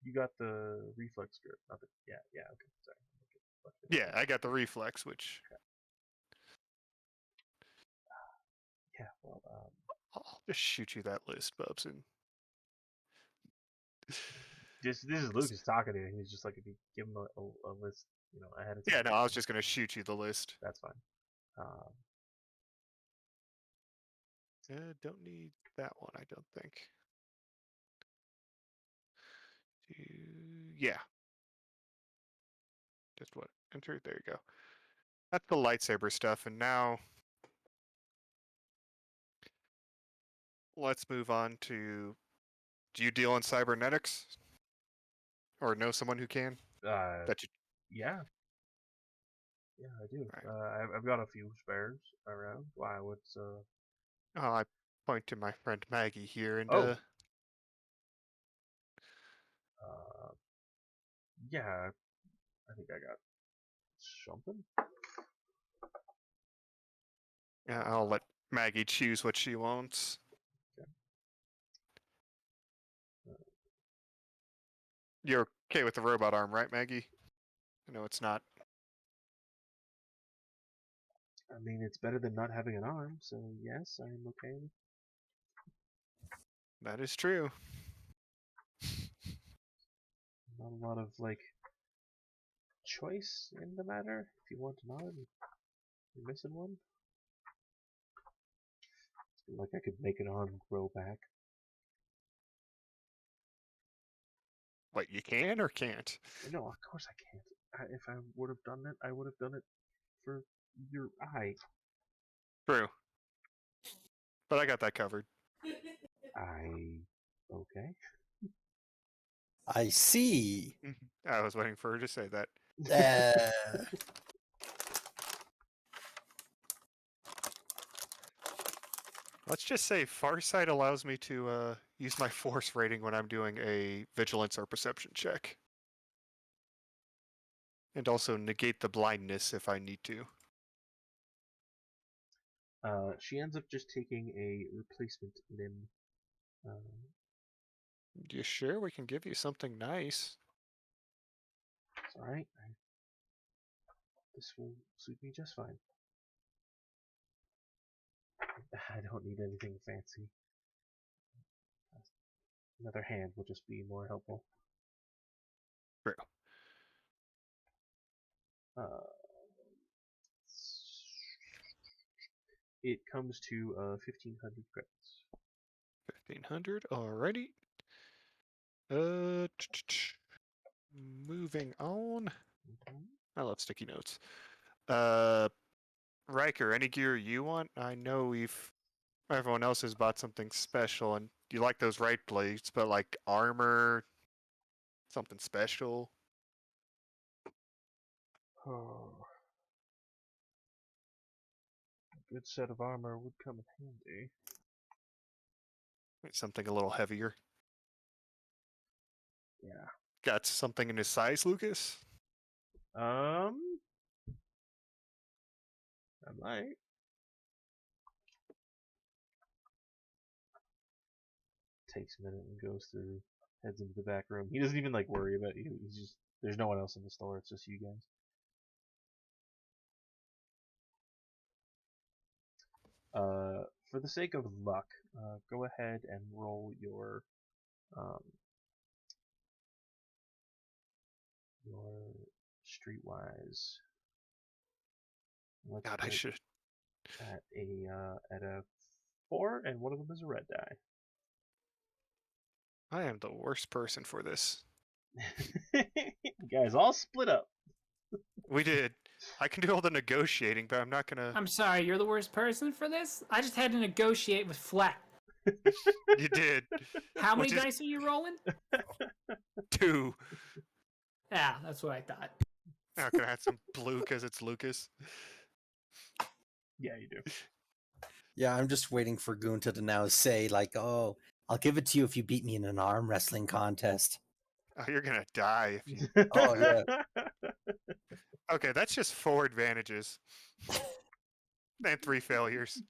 you got the reflex grip, not the yeah okay sorry. Yeah, I got the reflex, which yeah well I'll just shoot you that list, Bubs, and this is Lucas talking to you. He's just like, if you give him a list, ahead of time. yeah, no, I was just gonna shoot you the list. That's fine. Don't need that one, I don't think. Yeah. Just what? Enter. There you go. That's the lightsaber stuff, and now let's move on to. Do you deal in cybernetics, or know someone who can? That you. Yeah. Yeah, I do. Right. I've got a few spares around. Why? What's Oh, I point to my friend Maggie here, and yeah, I think I got something. Yeah, I'll let Maggie choose what she wants. You're okay with the robot arm, right, Maggie? No, it's not. I mean, it's better than not having an arm, so yes, I am okay. That is true. Not a lot of like choice in the matter. If you want an arm, you're missing one. Feel like I could make an arm grow back. Wait, you can or can't? No, of course I can't. If I would have done it, I would have done it for your eye. True. But I got that covered. Okay. I see. I was waiting for her to say that. Uh, Let's just say Farsight allows me to use my force rating when I'm doing a vigilance or perception check. And also negate the blindness if I need to. She ends up just taking a replacement limb. You sure we can give you something nice? It's alright. This will suit me just fine. I don't need anything fancy. Another hand will just be more helpful. True. It comes to 1,500 credits. 1,500, alrighty. Moving on. I love sticky notes. Riker, any gear you want? I know everyone else has bought something special, and you like those right plates, but like armor, something special. Oh. A good set of armor would come in handy. Something a little heavier. Yeah. Got something in his size, Lucas? I might. Takes a minute and goes through, heads into the back room. He doesn't even like worry about you. He's just, there's no one else in the store. It's just you guys. For the sake of luck, go ahead and roll your streetwise. Let's God, put I it should. at a 4, and one of them is a red die. I am the worst person for this. You guys all split up. We did. I can do all the negotiating, but I'm not gonna. I'm sorry, you're the worst person for this? I just had to negotiate with Flat. You did. How many Which is dice are you rolling? 2. Yeah, that's what I thought. Now can I have some blue because it's Lucas? Yeah, you do. yeah, I'm just waiting for Gunta to now say, like, oh, I'll give it to you if you beat me in an arm wrestling contest. Oh, you're gonna die if you. Oh, yeah. Okay, that's just 4 advantages and 3 failures.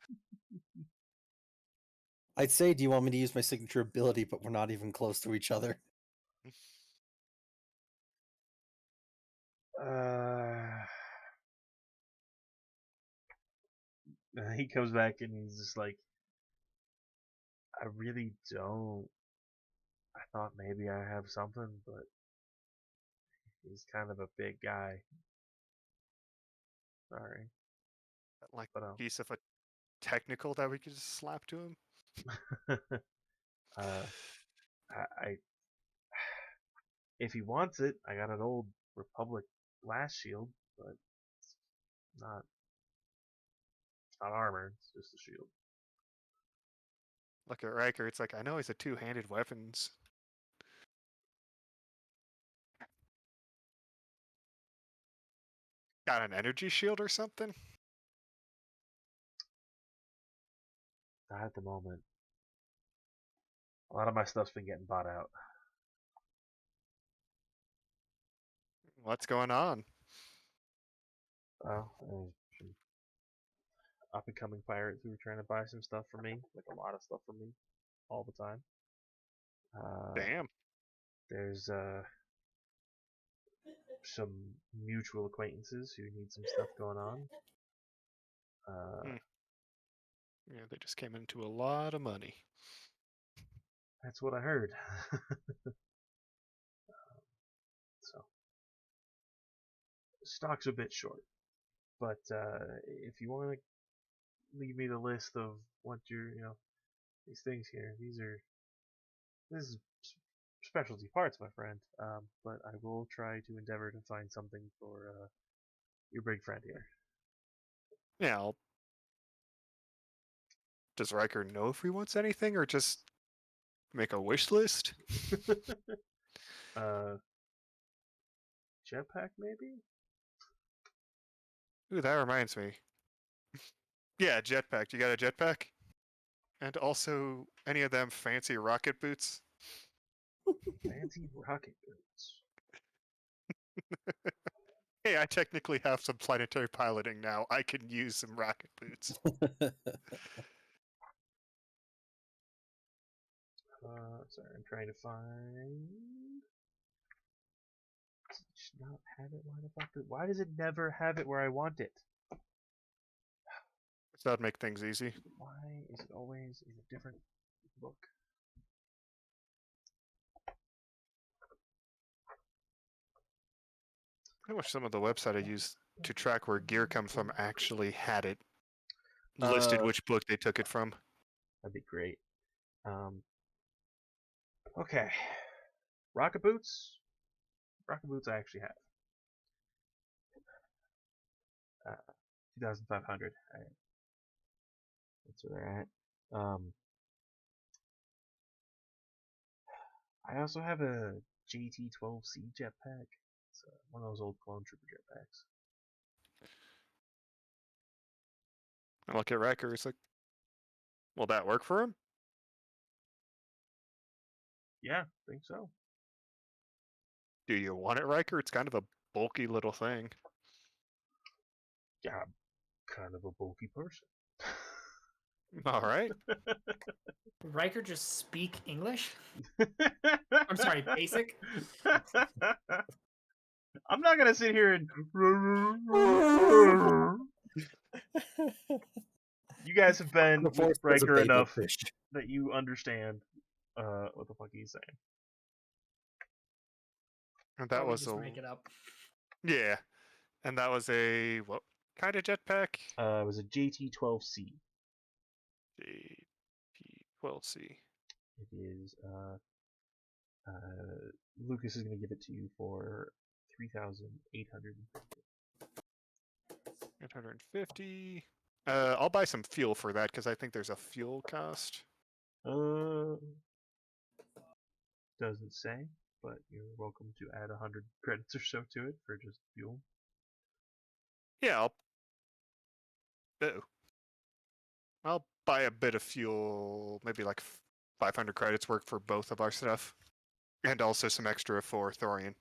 I'd say, do you want me to use my signature ability, but we're not even close to each other. He comes back and he's just like, I really don't. I thought maybe I have something, but he's kind of a big guy. Sorry. Like But a piece of a technical that we could just slap to him. I if he wants it, I got an old Republic blast shield, but it's not armor. It's just a shield. Look at Riker. It's like I know he's a 2-handed weapons. Got an energy shield or something? Not at the moment. A lot of my stuff's been getting bought out. What's going on? There's some up-and-coming pirates who were trying to buy some stuff from me, like a lot of stuff from me, all the time. Damn. There's some mutual acquaintances who need some stuff going on. Yeah, they just came into a lot of money. That's what I heard. So, stock's a bit short. But if you want to leave me the list of what these things here, this is specialty parts, my friend. But I will try to endeavor to find something for your big friend here. Yeah, does Riker know if he wants anything, or just make a wish list? Jetpack maybe? Ooh, that reminds me. Yeah, jetpack. You got a jetpack? And also, any of them fancy rocket boots? Fancy rocket boots. Hey, I technically have some planetary piloting now. I can use some rocket boots. Sorry, I'm trying to find. Does it just not have it lined up? Why does it never have it where I want it? So that'd make things easy. Why is it always in a different book? I wish some of the website I use to track where gear comes from actually had it listed which book they took it from. That'd be great. Okay. Rocket boots? Rocket boots I actually have. 2,500. That's where they're at. I also have a JT-12C jetpack. It's one of those old clone trooper jetpacks. I look at Riker, it's like, will that work for him? Yeah, I think so. Do you want it, Riker? It's kind of a bulky little thing. Yeah, I'm kind of a bulky person. All right. Riker just speak English? I'm sorry, basic? I'm not gonna sit here and. You guys have been with Riker enough that you understand what the fuck he's saying. And that was just make it up. Yeah, and that was a what kind of jetpack? It was a JT-12C. JT-12C. It is. Lucas is going to give it to you for 3,850. 850. I'll buy some fuel for that because I think there's a fuel cost. Doesn't say, but you're welcome to add 100 credits or so to it for just fuel. Yeah, I'll buy a bit of fuel, maybe like 500 credits worth for both of our stuff, and also some extra for Thorian.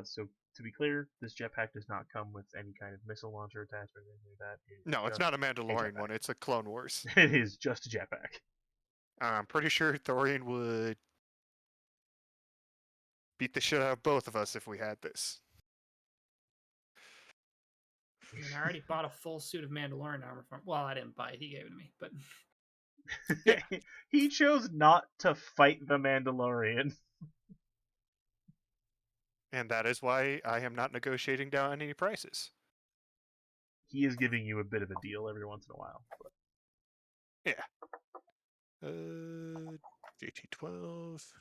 So to be clear, this jetpack does not come with any kind of missile launcher attachment or anything like that. No, it's not a Mandalorian one. It's a Clone Wars. It is just a jetpack. I'm pretty sure Thorian would beat the shit out of both of us if we had this. I mean, I already bought a full suit of Mandalorian armor from. Well, I didn't buy it; he gave it to me. But he chose not to fight the Mandalorian. And that is why I am not negotiating down any prices. He is giving you a bit of a deal every once in a while. But... Yeah. JT-12.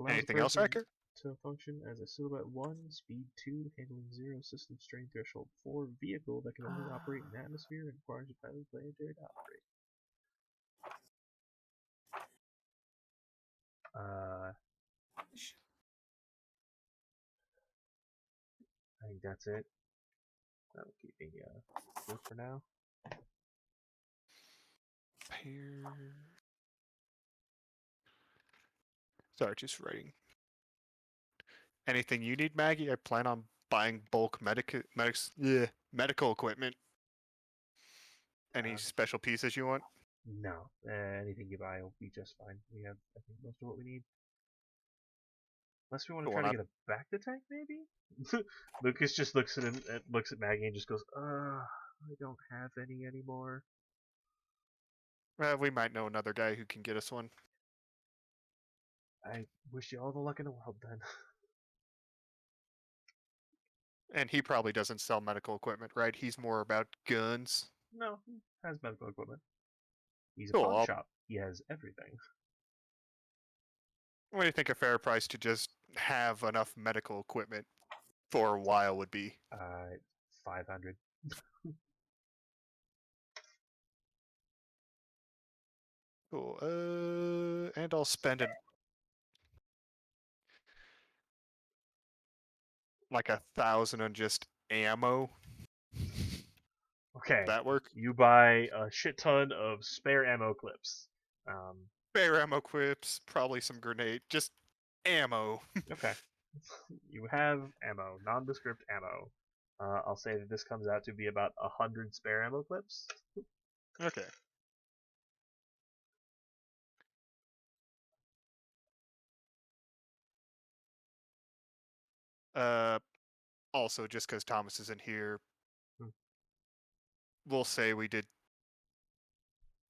Anything else, Riker? To function as a silhouette 1, speed 2, handling 0, system strain threshold 4, vehicle that can only operate in atmosphere and requires a pilot planetary to operate. I think that's it. That'll keep me good for now. Here. Sorry, just writing. Anything you need, Maggie? I plan on buying bulk medical equipment. Any special pieces you want? No, anything you buy will be just fine. We have, I think, most of what we need. Unless we want to Cool, try to get a back to tank, maybe? Lucas just looks at him, looks at Maggie, and just goes, I don't have any anymore. We might know another guy who can get us one. I wish you all the luck in the world, then. And he probably doesn't sell medical equipment, right? He's more about guns. No, he has medical equipment. He's a Cool. pawn shop. He has everything. What do you think a fair price to just have enough medical equipment for a while would be? 500. Cool. And I'll spend it like 1,000 on just ammo. Okay. That work? You buy a shit ton of spare ammo clips. Spare ammo quips, probably some grenade, just ammo. Okay. You have ammo, nondescript ammo. I'll say that this comes out to be about 100 spare ammo clips. Okay. Also, just because Thomas isn't here, we'll say we did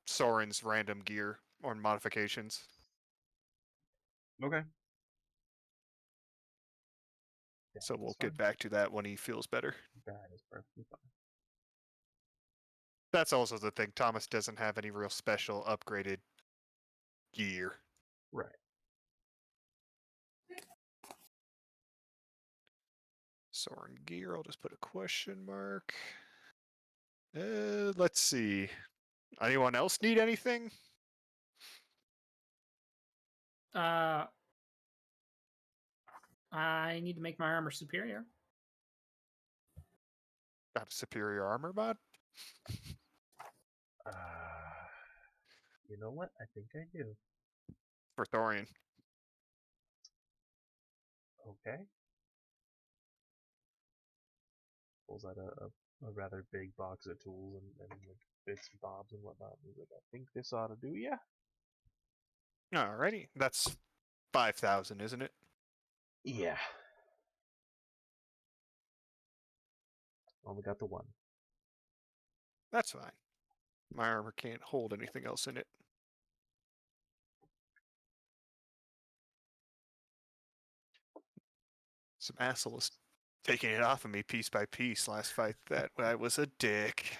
Soren's random gear or modifications. Okay. Yeah, So we'll that's get fine. back to that when he feels better. That is perfectly fine. That's also the thing. Thomas doesn't have any real special upgraded gear. Right. Soren gear, I'll just put a question mark. Let's see. Anyone else need anything? I need to make my armor superior. Got a superior armor mod? You know what? I think I do. For Thorian. Okay. Pulls out a rather big box of tools and like bits and bobs and whatnot. He's like, I think this ought to do ya. Alrighty. That's 5,000, isn't it? Yeah. Only got the one. That's fine. My armor can't hold anything else in it. Some asshole was taking it off of me piece by piece last fight. That I was a dick.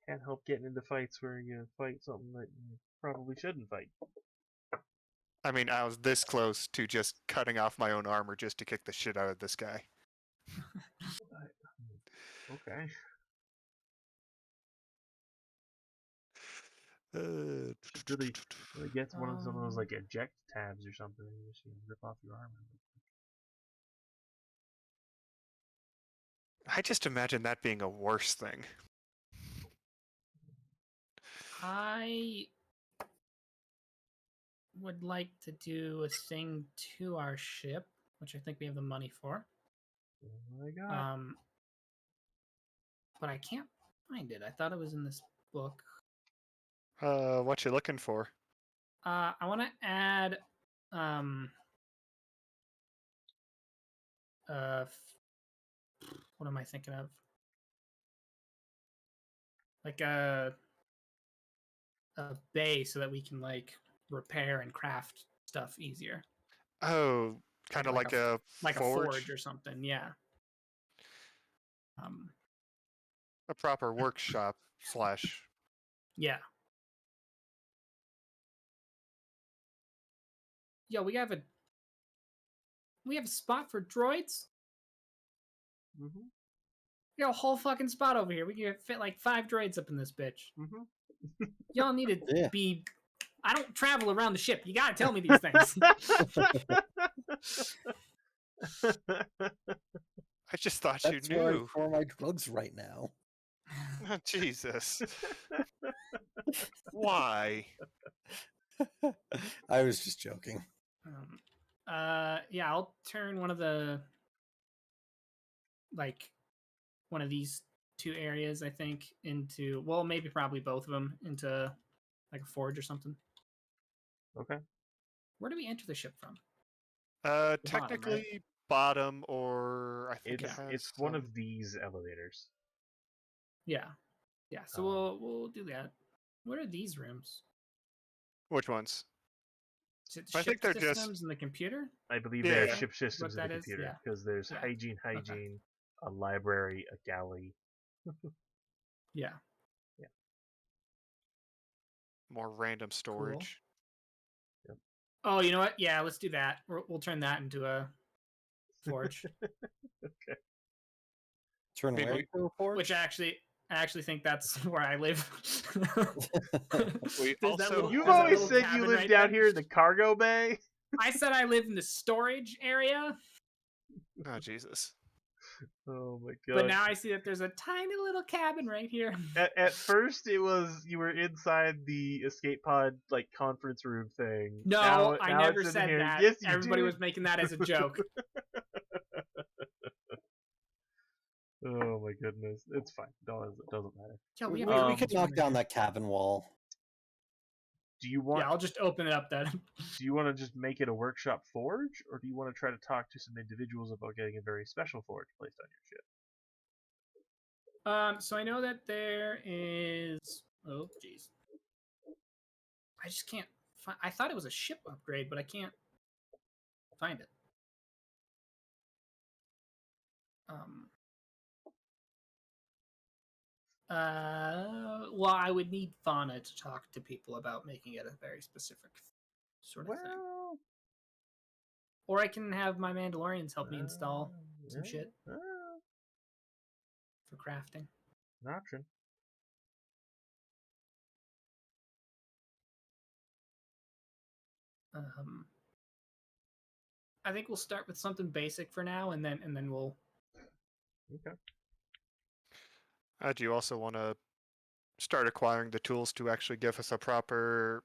Can't help getting into fights where you fight something that you probably shouldn't fight. I mean, I was this close to just cutting off my own armor just to kick the shit out of this guy. Okay. Really get one of some of those like eject tabs or something and just rip off your armor. I just imagine that being a worse thing. I would like to do a thing to our ship, which I think we have the money for. Oh my god. But I can't find it. I thought it was in this book. What you looking for? I want to add what am I thinking of? Like a bay so that we can like repair and craft stuff easier. Oh, kind of like a forge or something. Yeah. A proper workshop slash. Yeah. Yo, we have a spot for droids. Mm-hmm. We got a whole fucking spot over here. We can fit like 5 droids up in this bitch. Mm-hmm. Y'all need to be. I don't travel around the ship. You gotta tell me these things. I just thought That's you where I knew. store my drugs right now. Oh, Jesus. Why? I was just joking. Yeah, I'll turn one of the one of these two areas, I think, into maybe probably both of them into like a forge or something. Okay. Where do we enter the ship from? The bottom, Technically right? bottom, or I think It's it has one of these elevators. Yeah. So we'll do that. What are these rooms? Which ones? Is it the I ship think they're systems just and the computer? I believe they are Yeah. ship systems What and the that is? computer Yeah. because there's Yeah. hygiene, a library, a galley. Yeah. more random storage. Yep. Oh, you know what? Yeah, let's do that. We'll turn that into a forge. Okay. Turn Maybe where we- into a forge? Which I actually think that's where I live. We There's that also little- You've there's that always little said you cabin live right down there. here in the cargo bay. I said I live in the storage area, Oh Jesus. Oh my but god. now I see that there's a tiny little cabin right here. At first it was you were inside the escape pod like conference room thing. No, I now never it's in said here. that. Yes, you Everybody did. was making that as a joke. Oh my goodness. It's fine. It doesn't matter. Yeah, we We, have we cabins could from knock down here. that cabin wall. Do you want Yeah, I'll just open it up then. do you want to just make it a workshop forge, or do you want to try to talk to some individuals about getting a very special forge placed on your ship? So I know that there is. Oh, jeez. I just can't. I thought it was a ship upgrade, but I can't find it. Well, I would need Fauna to talk to people about making it a very specific sort of thing. Well, Or I can have my Mandalorians help me install some shit for crafting. an option. I think we'll start with something basic for now, and then we'll. Okay. Do you also want to start acquiring the tools to actually give us a proper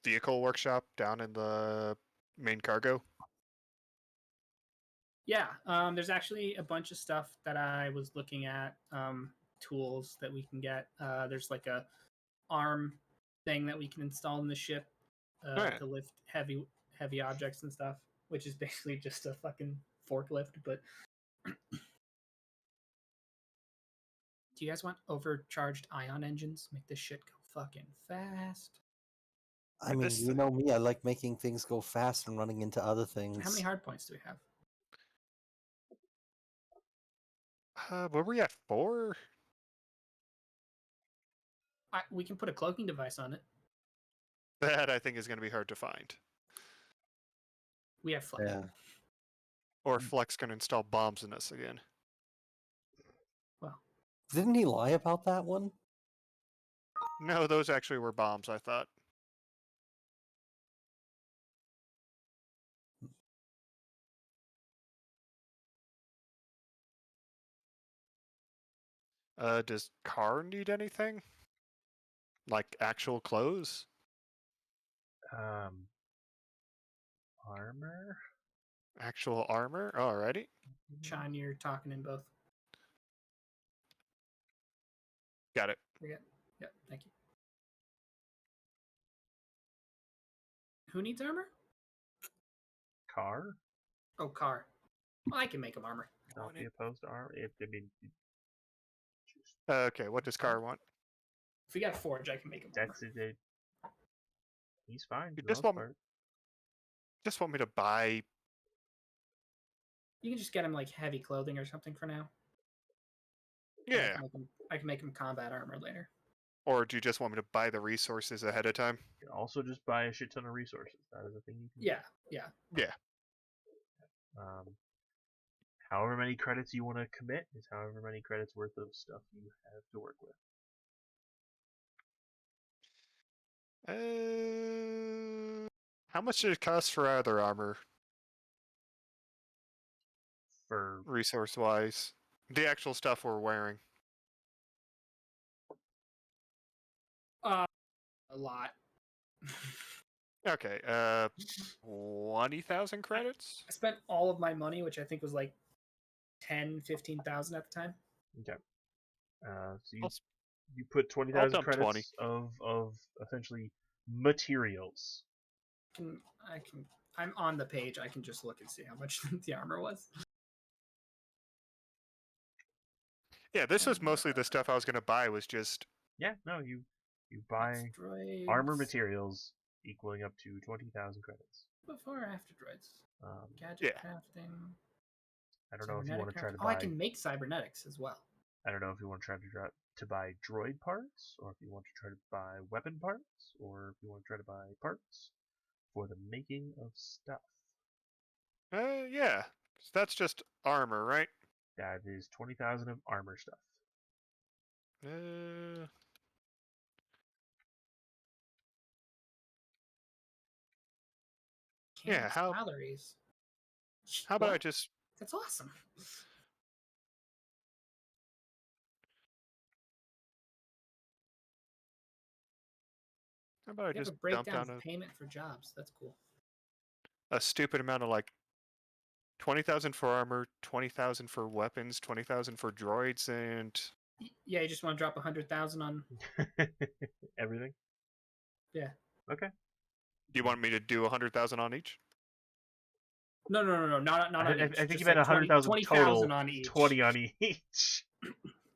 vehicle workshop down in the main cargo? Yeah, there's actually a bunch of stuff that I was looking at. Tools that we can get. There's like a arm thing that we can install in the ship Alright. to lift heavy objects and stuff, which is basically just a fucking forklift. But do you guys want overcharged ion engines? Make this shit go fucking fast. I mean, This- you know me, I like making things go fast and running into other things. How many hard points do we have? Were we at 4? We can put a cloaking device on it. That I think is going to be hard to find. We have flex. Yeah. Or Flex can install bombs in us again. Well, Didn't he lie about that one? No, those actually were bombs, I thought. Does Car need anything? Like actual clothes? Armor. Actual armor? Alrighty. Sean, you're talking in both. Got it. Yep, thank you. Who needs armor? Car. Oh, Car. Well, I can make him armor. Not be opposed to armor. Okay, what does Car want? If we got Forge, I can make him armor. That's it. He's fine. You For the just most want- part. Just want me to buy... You can just get him like heavy clothing or something for now. Yeah. I can make him combat armor later. Or do you just want me to buy the resources ahead of time? You can also just buy a shit ton of resources. That is a thing you can Yeah. Yeah. do. However many credits you want to commit is however many credits worth of stuff you have to work with. How much did it cost for other armor, For resource-wise? The actual stuff we're wearing. A lot. Okay, 20,000 credits? I spent all of my money, which I think was like 15,000 at the time. Okay. So I'll, you put 20,000 dump 20. credits of essentially materials. I'm on the page. I can just look and see how much the armor was. Yeah, this was mostly the stuff I was going to buy was just... Yeah, no, you buy Droids. armor materials equaling up to 20,000 credits. Before or after droids? Gadget Yeah. crafting. I don't know if you want to try to Oh, I buy. can make cybernetics as well. I don't know if you want to try to buy droid parts, or if you want to try to buy weapon parts, or if you want to try to buy parts for the making of stuff. Yeah. So that's just armor, right? That is 20,000 of armor stuff. Yeah, how Salaries. about I What? just... That's awesome. How about I You have just a dump breakdown down of payment for jobs. That's cool. a stupid amount of like 20,000 for armor, 20,000 for weapons, 20,000 for droids, and Yeah, you just want to drop 100,000 on. Everything? Yeah. Okay. do you want me to do 100,000 on each? No, not on each. I think Just you meant like 100,000 total. 20,000 on each. 20 on each.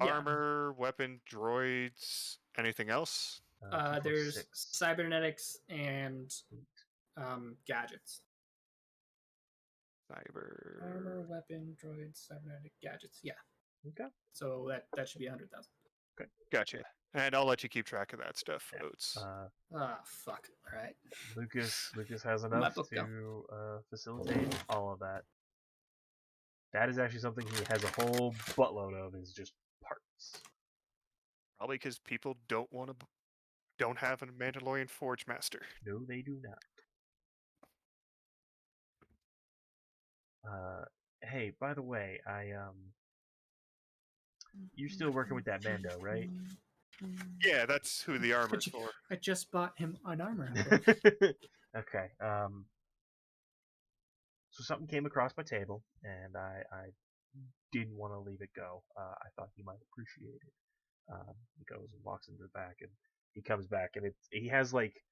Yeah. Armor, weapon, droids, anything else? There's 246. cybernetics and gadgets. Cyber. Armor, weapon, droids, cybernetic, gadgets. Yeah. Okay. So that should be 100,000. Okay. Gotcha. And I'll let you keep track of that stuff, Yeah. Oats. Ah, fuck. All right. Lucas has My enough book go. to facilitate all of that. That is actually something he has a whole buttload of, is just parts. Probably because people don't have a Mandalorian Forge Master. No, they do not. Hey, by the way, you're still working with that Mando, right? Yeah, that's who the armor's for. I just bought him an armor. Okay. So something came across my table, and I didn't want to leave it go. I thought he might appreciate it. He goes and walks into the back, and he comes back, and he has like,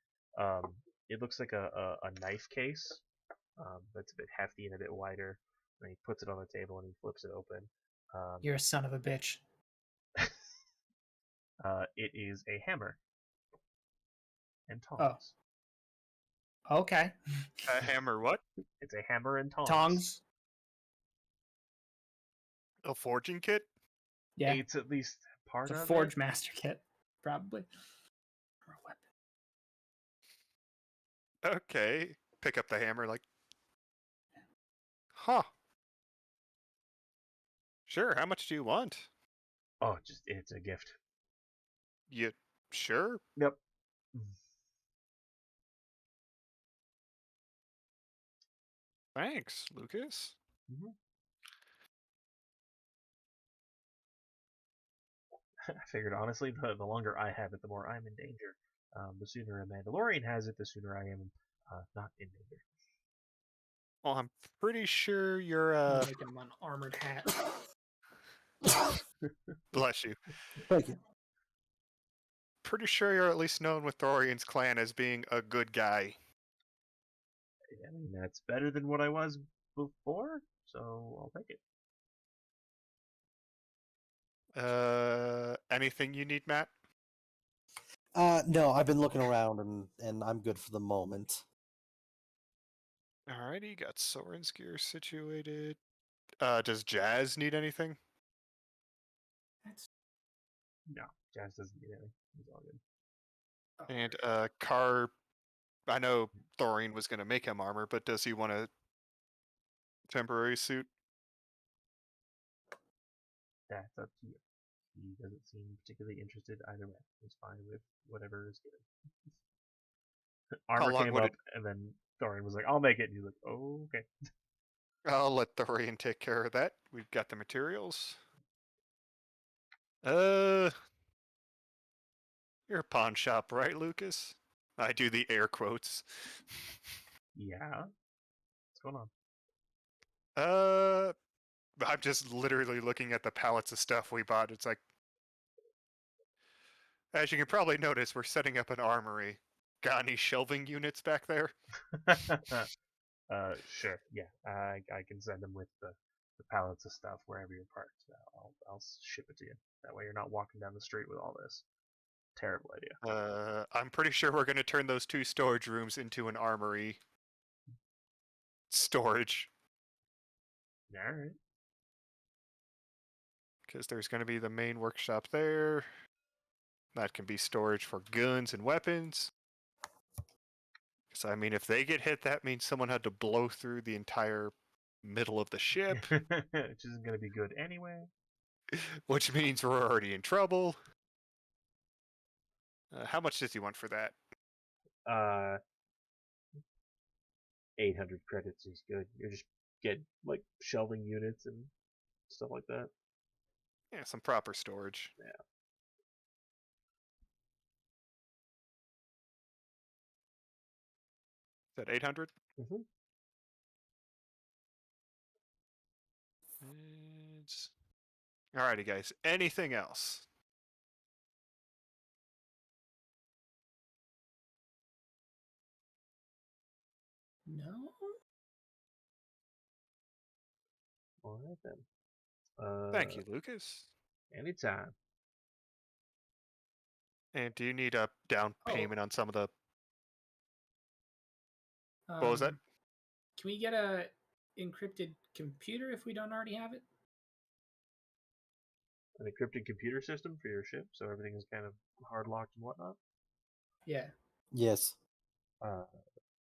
it looks like a knife case, that's a bit hefty and a bit wider. And he puts it on the table and he flips it open. You're a son of a bitch. It is a hammer and tongs. Oh. Okay. A hammer what? It's a hammer and tongs. Tongs. A forging kit? Yeah. It's at least part It's a of Forge it. Master kit, probably. Or a weapon. Okay. Pick up the hammer like... Huh. Sure, how much do you want? Oh, it's a gift. You sure? Yep. Thanks, Lucas. Mm-hmm. I figured, honestly, the longer I have it, the more I'm in danger. The sooner a Mandalorian has it, the sooner I am not in danger. Well, I'm pretty sure you're Making him an armored hat. bless you. Thank you. Pretty sure you're at least known with Thorian's clan as being a good guy. I mean, that's better than what I was before, so I'll take it. Anything you need, Matt? No, I've been looking around and I'm good for the moment. Alrighty, got Soren's gear situated. Does Jazz need anything? No, Jazz doesn't need anything. He's all good. And Car, I know Thorian was going to make him armor, but does he want a temporary suit? That's up to you. He doesn't seem particularly interested either way. He's fine with whatever is given. Armor came up, and then Thorian was like, I'll make it. And he's like, oh, okay. I'll let Thorian take care of that. We've got the materials. You're a pawn shop, right, Lucas? I do the air quotes. Yeah. What's going on? I'm just literally looking at the pallets of stuff we bought. It's like, as you can probably notice, we're setting up an armory. Got any shelving units back there? Sure. Yeah. I can send them with the pallets of stuff wherever you're parked. I'll ship it to you. That way you're not walking down the street with all this. Terrible idea. I'm pretty sure we're going to turn those 2 storage rooms into an armory. Storage. All right. Because there's going to be the main workshop there. That can be storage for guns and weapons. Because, I mean, if they get hit, that means someone had to blow through the entire middle of the ship. Which isn't going to be good anyway. Which means we're already in trouble. How much does he want for that? 800 credits is good. You just get like shelving units and stuff like that. Yeah, some proper storage. Yeah. Is that 800? Mm-hmm. Alrighty, guys. Anything else? No. All right then. Thank you, Lucas. Anytime. And do you need a down Oh. payment on some of the... What was that? Can we get a encrypted computer if we don't already have it? An encrypted computer system for your ship, so everything is kind of hard locked and whatnot. Yeah. Yes.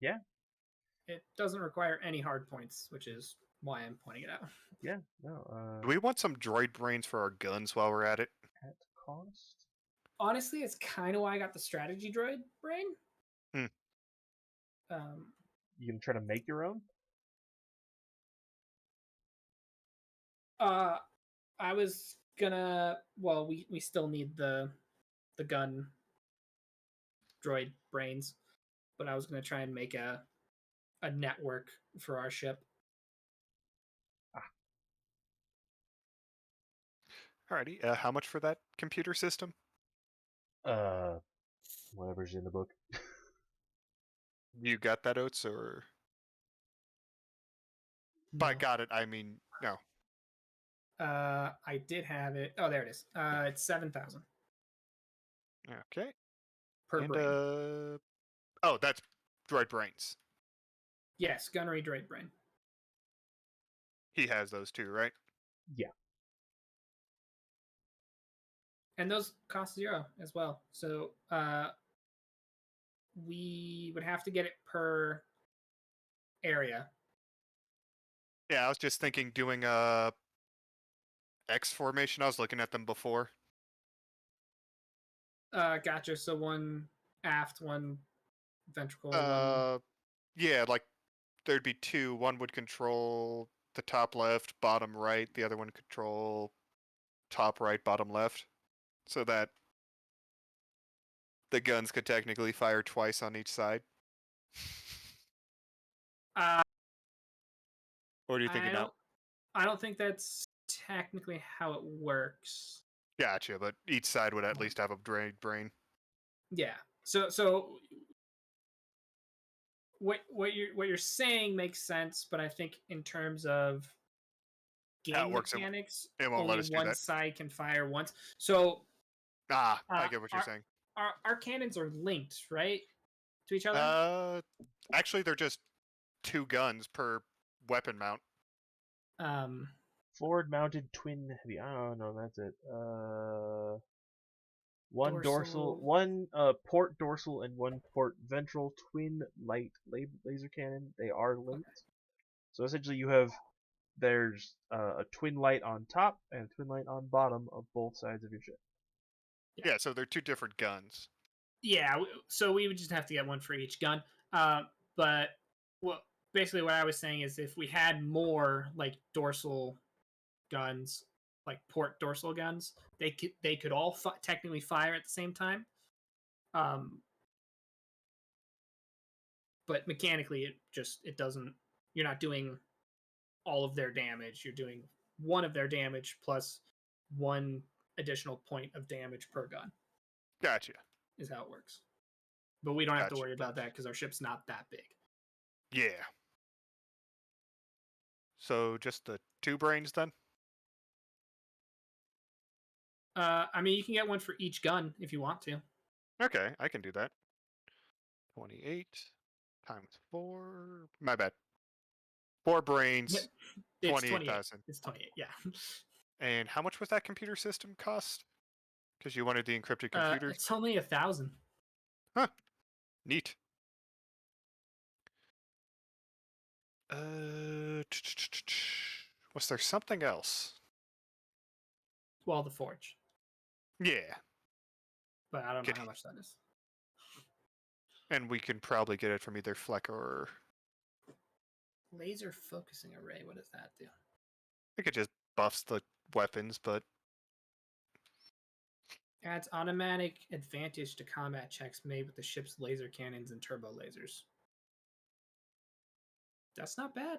Yeah. It doesn't require any hard points, which is why I'm pointing it out. Yeah. No. Do we want some droid brains for our guns while we're at it? At cost. Honestly, it's kind of why I got the strategy droid brain. You gonna try to make your own? I was gonna. Well, we still need the gun droid brains, but I was gonna try and make a network for our ship. Alrighty. How much for that computer system? Whatever's in the book. You got that, Oates, or... By got it, I mean, no. I did have it. Oh, there it is. It's 7,000 Okay. per And, brain. oh, that's droid brains. Yes, gunnery droid brain. He has those too, right? Yeah. And those cost 0 as well. So we would have to get it per area. Yeah, I was just thinking doing a X formation. I was looking at them before. Gotcha. So one aft, one ventricle. One... Yeah, like there'd be 2. One would control the top left, bottom right. The other one control top right, bottom left. So that the guns could technically fire twice on each side. What are you thinking now? I don't think that's technically how it works. Gotcha, but each side would at least have a droid brain. Yeah. So what you're saying makes sense, but I think in terms of game mechanics, it won't let us do one that. side can fire once. So I get what you're saying. Our cannons are linked, right, to each other? Actually, they're just 2 guns per weapon mount. Forward-mounted twin heavy. Oh no, that's it. One Dorsal. one port dorsal, and one port ventral twin light laser cannon. They are linked. Okay. So essentially, there's a twin light on top and a twin light on bottom of both sides of your ship. Yeah, so they're 2 different guns. Yeah, so we would just have to get one for each gun. But basically what I was saying is if we had more like dorsal guns, like port dorsal guns, they could all technically fire at the same time. but mechanically it doesn't. You're not doing all of their damage. You're doing one of their damage plus one additional point of damage per gun. Gotcha. Is how it works. But we don't have to Gotcha. worry about that because our ship's not that big. Yeah. So just the 2 brains then? I mean, you can get one for each gun if you want to. Okay, I can do that. 28 times 4. My bad. 4 brains, Yep. It's 28,000. It's 28, yeah. And how much was that computer system cost? Because you wanted the encrypted computers? It's only 1,000. Huh. Neat. Was there something else? Well, the forge, Yeah. but I don't know Get how it. much that is. And we can probably get it from either Fleck or... Laser focusing array. What does that do? I think it just buffs the weapons, but... Adds automatic advantage to combat checks made with the ship's laser cannons and turbo lasers. That's not bad.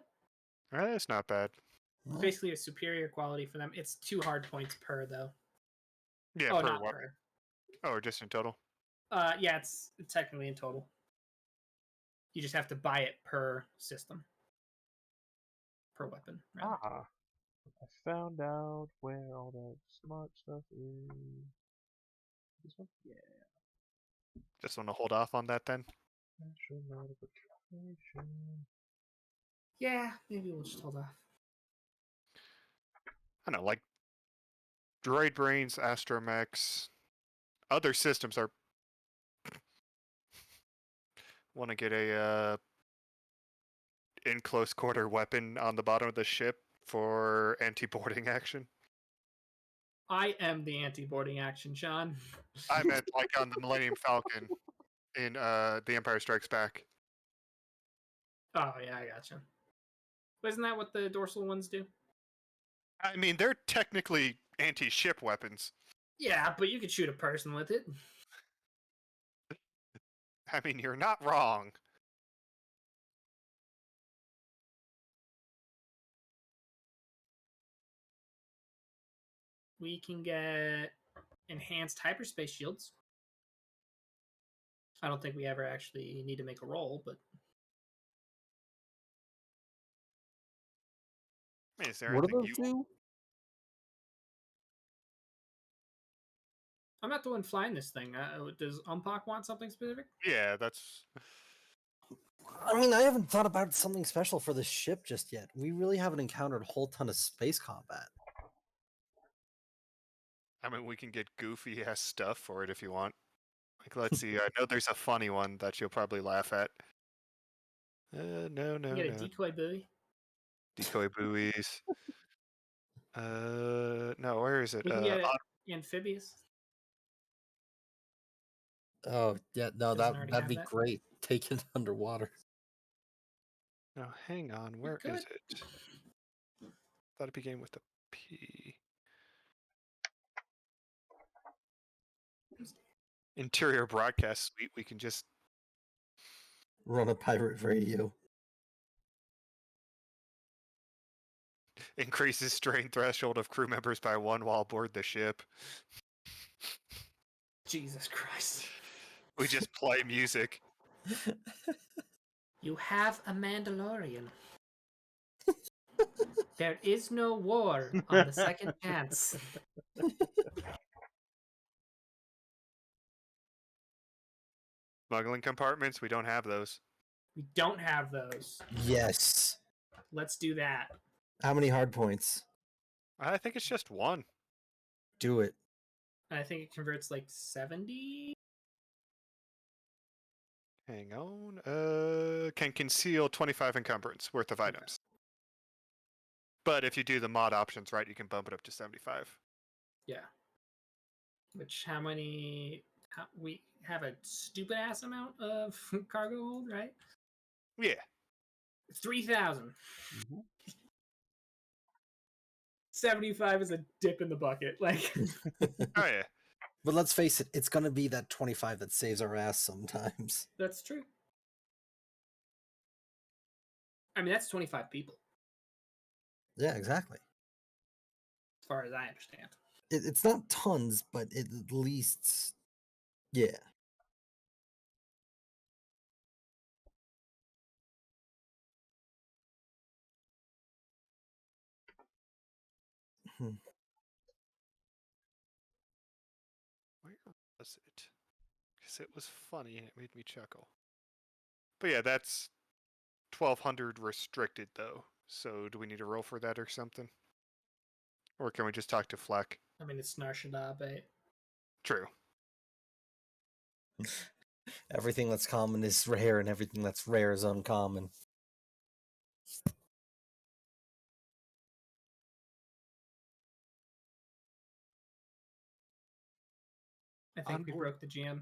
It's not bad. Well, Basically a superior quality for them. It's 2 hard points per, though. Yeah, Oh, per not weapon. per. Oh, or just in total? Yeah, it's technically in total. You just have to buy it per system. Per weapon, rather. Ah, I found out where all that smart stuff is. This one? Yeah. Just want to hold off on that then? Special notification. Yeah, maybe we'll just hold off. I don't know, like Droid Brains, Astromechs, other systems are... Want to get a in close quarter weapon on the bottom of the ship for anti-boarding action? I am the anti-boarding action, Sean. I meant like on the Millennium Falcon in The Empire Strikes Back. Oh, yeah, I gotcha. Isn't that what the dorsal ones do? I mean, they're technically anti-ship weapons. Yeah, but you could shoot a person with it. I mean, you're not wrong. We can get enhanced hyperspace shields. I don't think we ever actually need to make a roll, but I mean, is there what do anything those you... do? I'm not the one flying this thing. Does Umpak want something specific? Yeah, that's... I mean, I haven't thought about something special for the ship just yet. We really haven't encountered a whole ton of space combat. I mean, we can get goofy-ass stuff for it if you want. Like, let's see, I know there's a funny one that you'll probably laugh at. No, You get a decoy buoy. Decoy buoys. No, where is it? We can get amphibious. Oh yeah, no, Doesn't already that'd have be that? great. Take it underwater. No, hang on, where could. is it? Thought it began with a P. Interior broadcast suite, we can just... Run a pirate radio. Increases strain threshold of crew members by 1 while aboard the ship. Jesus Christ. We just play music. You have a Mandalorian. There is no war on the second chance. Smuggling compartments, we don't have those. We don't have those. Yes. Let's do that. How many hard points? I think it's just 1. Do it. I think it converts like 70. Hang on. Can conceal 25 encumbrance worth of items. But if you do the mod options right, you can bump it up to 75. Yeah. Which, how many... we have a stupid ass amount of cargo hold, right? Yeah. 3,000. Mm-hmm. 75 is a dip in the bucket. Like, Oh, yeah. But let's face it, it's gonna be that 25 that saves our ass sometimes. that's true. I mean, that's 25 people, Yeah, exactly. as far as I understand. It's not tons, but at least, yeah. Hmm. Where was it? Because it was funny and it made me chuckle. But yeah, that's 1,200 restricted though. So do we need to roll for that or something? Or can we just talk to Fleck? I mean, it's Nar-Shada, but True. Everything that's common is rare, and everything that's rare is uncommon. I think On we board. broke the GM.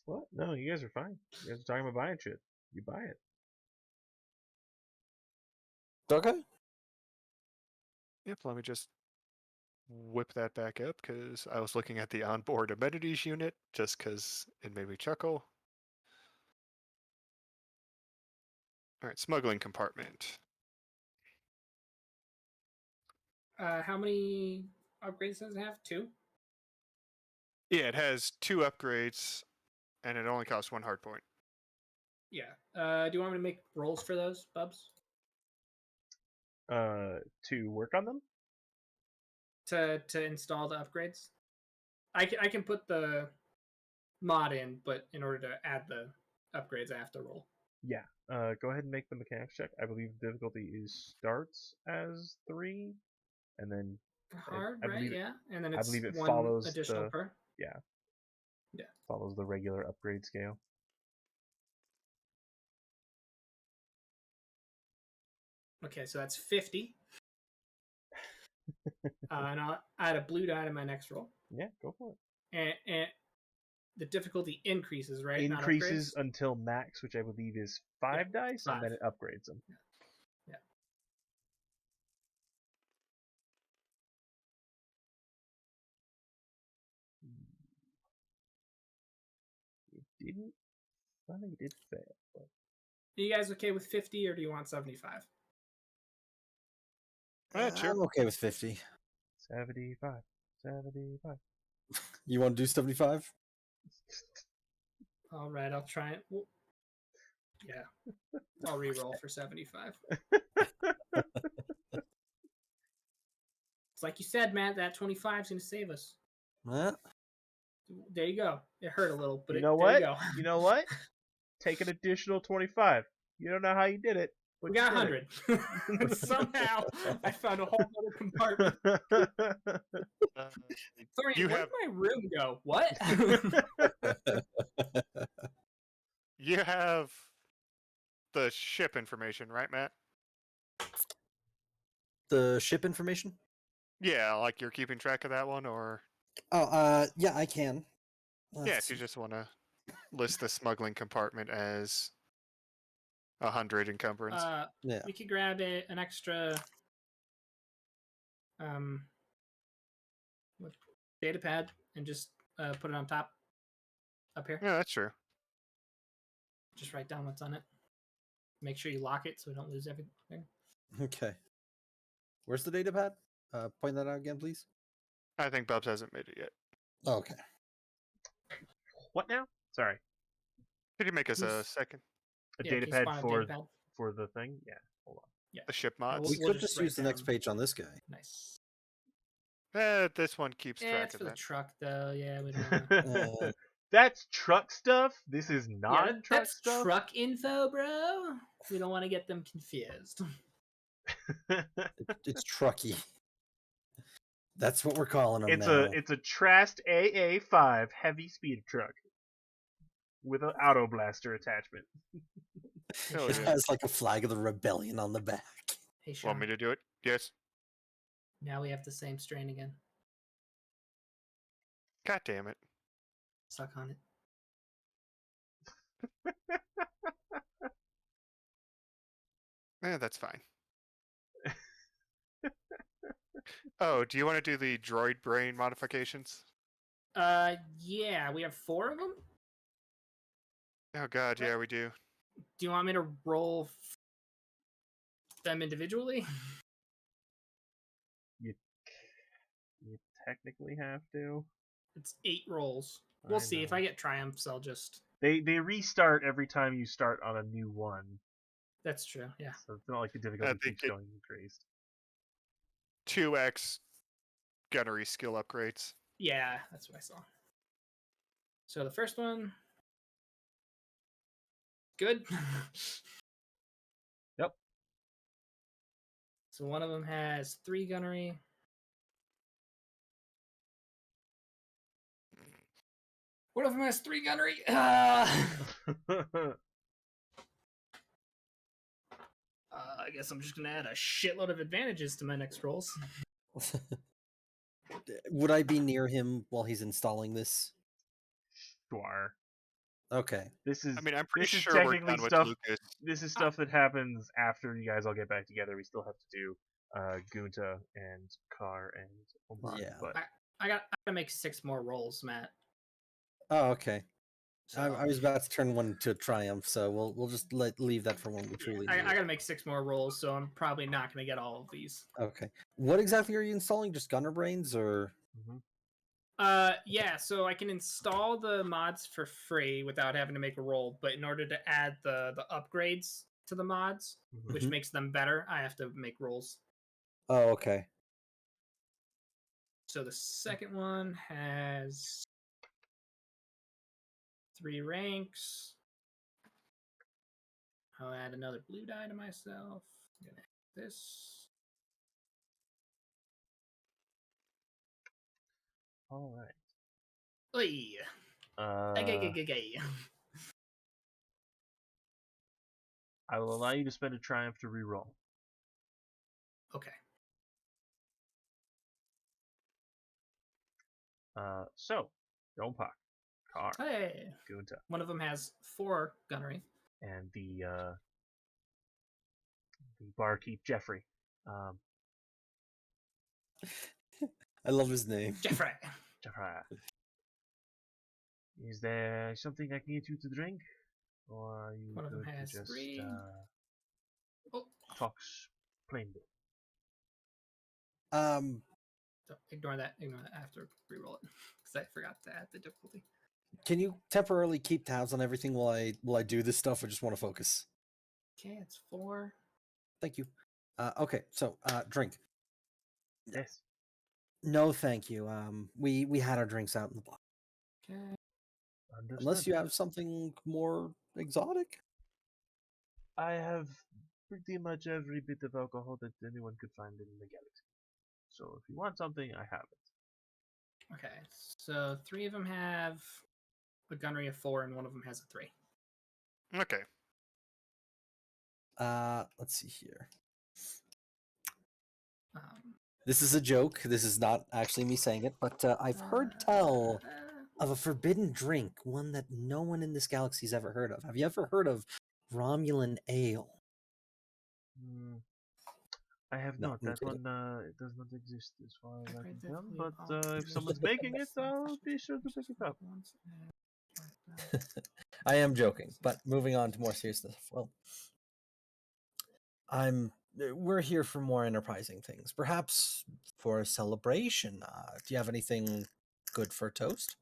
What? No, you guys are fine. You guys are talking about buying shit. You buy it. Okay. Yep, let me just whip that back up because I was looking at the onboard amenities unit just because it made me chuckle. Alright, smuggling compartment. How many upgrades does it have? 2? Yeah, it has 2 upgrades and it only costs 1 hard point. Yeah. Do you want me to make rolls for those, Bubs? To work on them? To install the upgrades? I can put the mod in, but in order to add the upgrades, I have to roll. Yeah. Go ahead and make the mechanics check. I believe the difficulty starts as 3, and then Hard, I right? believe Yeah. And then I it's believe it 1 follows additional the per. yeah Yeah. follows the regular upgrade scale. Okay, so that's 50. And I'll add a blue die to my next roll. Yeah, go for it. And the difficulty increases, right? Increases Not upgrades? until max, which I believe is 5 dice, 5. and then it upgrades them. Yeah. It didn't. I think it did fail. But... Are you guys okay with 50 or do you want 75? Sure. I'm okay with 50. 75. 75. You want to do 75? All right, I'll try it. Yeah. I'll re-roll for 75. It's like you said, Matt, that 25 is going to save us. There you go. It hurt a little, but You know there you what? go. You know what? Take an additional 25. You don't know how you did it, but We got you did 100. And somehow I found a whole other compartment. Sorry, You where have did my room go? What? you have the ship information, right, Matt? The ship information? Yeah, like you're keeping track of that one, or Oh, yeah, I can. yeah, Let's if you see. just want to list the smuggling compartment as 100 encumbrance. Yeah. We could grab an extra data pad and just put it on top up here. Yeah, that's true. Just write down what's on it. Make sure you lock it so we don't lose everything. Okay. Where's the data pad? Point that out again, please. I think Bubs hasn't made it yet. Okay. What now? Sorry. Could you make us a Who's- second? A Yeah, data can you pad spawn a for data pad? for the thing? Yeah. Hold on. Yeah. The ship We'll- mods? We we'll could just write use the next down- page on this guy. Nice. This one keeps Yeah, track it's of for the that. truck though. Yeah, we don't want. That's truck stuff. This is Yeah, non-truck that's stuff. truck info, bro. We don't want to get them confused. It's trucky. That's what we're calling them It's now. a Trast AA5 heavy speed truck with an auto blaster attachment. Hell It yeah. has like a flag of the rebellion on the back. Hey, Sean. Want me to do it? Yes. Now we have the same strain again. God damn it. Suck on it. That's fine. Oh, do you want to do the droid brain modifications? Yeah, we have 4 of them. Oh god, yeah, we do. Do you want me to roll them individually? You technically have to. It's 8 rolls. We'll see. If know. I get triumphs, I'll just. They restart every time you start on a new one, That's true. Yeah. so it's not like the difficulty think keeps going increased. 2x gunnery skill upgrades. Yeah, that's what I saw. So the first one, good. Yep. So one of them has 3 gunnery. One of them has 3 gunnery. I guess I'm just gonna add a shitload of advantages to my next rolls. Would I be near him while he's installing this? Sure. Okay. This is. I mean, I'm pretty this is sure we're technically done with stuff. Lucas. This is stuff that happens after you guys all get back together. We still have to do Gunta and Kar and Omar. Yeah. But I gotta make 6 more rolls, Matt. Oh, okay. So I was about to turn one to triumph, so we'll just leave that for when we truly I need it. gotta make 6 more rolls, so I'm probably not gonna get all of these. Okay. What exactly are you installing? Just gunner brains or? Yeah, so I can install the mods for free without having to make a roll, but in order to add the upgrades to the mods, which Mhm. makes them better, I have to make rolls. Oh, okay. So the second one has 3 ranks. I'll add another blue die to myself. I'm gonna add this. all right. Oy. Gay. I will allow you to spend a triumph to reroll. Okay. So, Dompak, Kar, Hey. Gunta, One of them has 4 gunnery. and the barkeep Jeffrey. I love his name. Jeffrey. Jeffrey. Is there something I can get you to drink, or are you One of them good has to just 3. Oh, talk plainly? ignore that. Ignore that. I have to reroll it because I forgot to add the difficulty. Can you temporarily keep tabs on everything while I do this stuff? I just want to focus. Okay, it's 4. Thank you. Okay, so drink. Yes. No, thank you. We had our drinks out in the bar. Okay. Understood. Unless you have something more exotic. I have pretty much every bit of alcohol that anyone could find in the galaxy. So if you want something, I have it. Okay, so 3 of them have a gunnery of 4, and one of them has a 3. Okay. Let's see here. Um, This is a joke. This is not actually me saying it, but I've heard tell of a forbidden drink, one that no one in this galaxy's ever heard of. Have you ever heard of Romulan Ale? I have No, not. I'm That kidding. one it does not exist as far as I Upgrade can tell. difficulty But of all if someone's making it, I'll be sure to pick it up. I am joking, but moving on to more serious stuff. Well, we're here for more enterprising things. Perhaps for a celebration. Do you have anything good for a toast?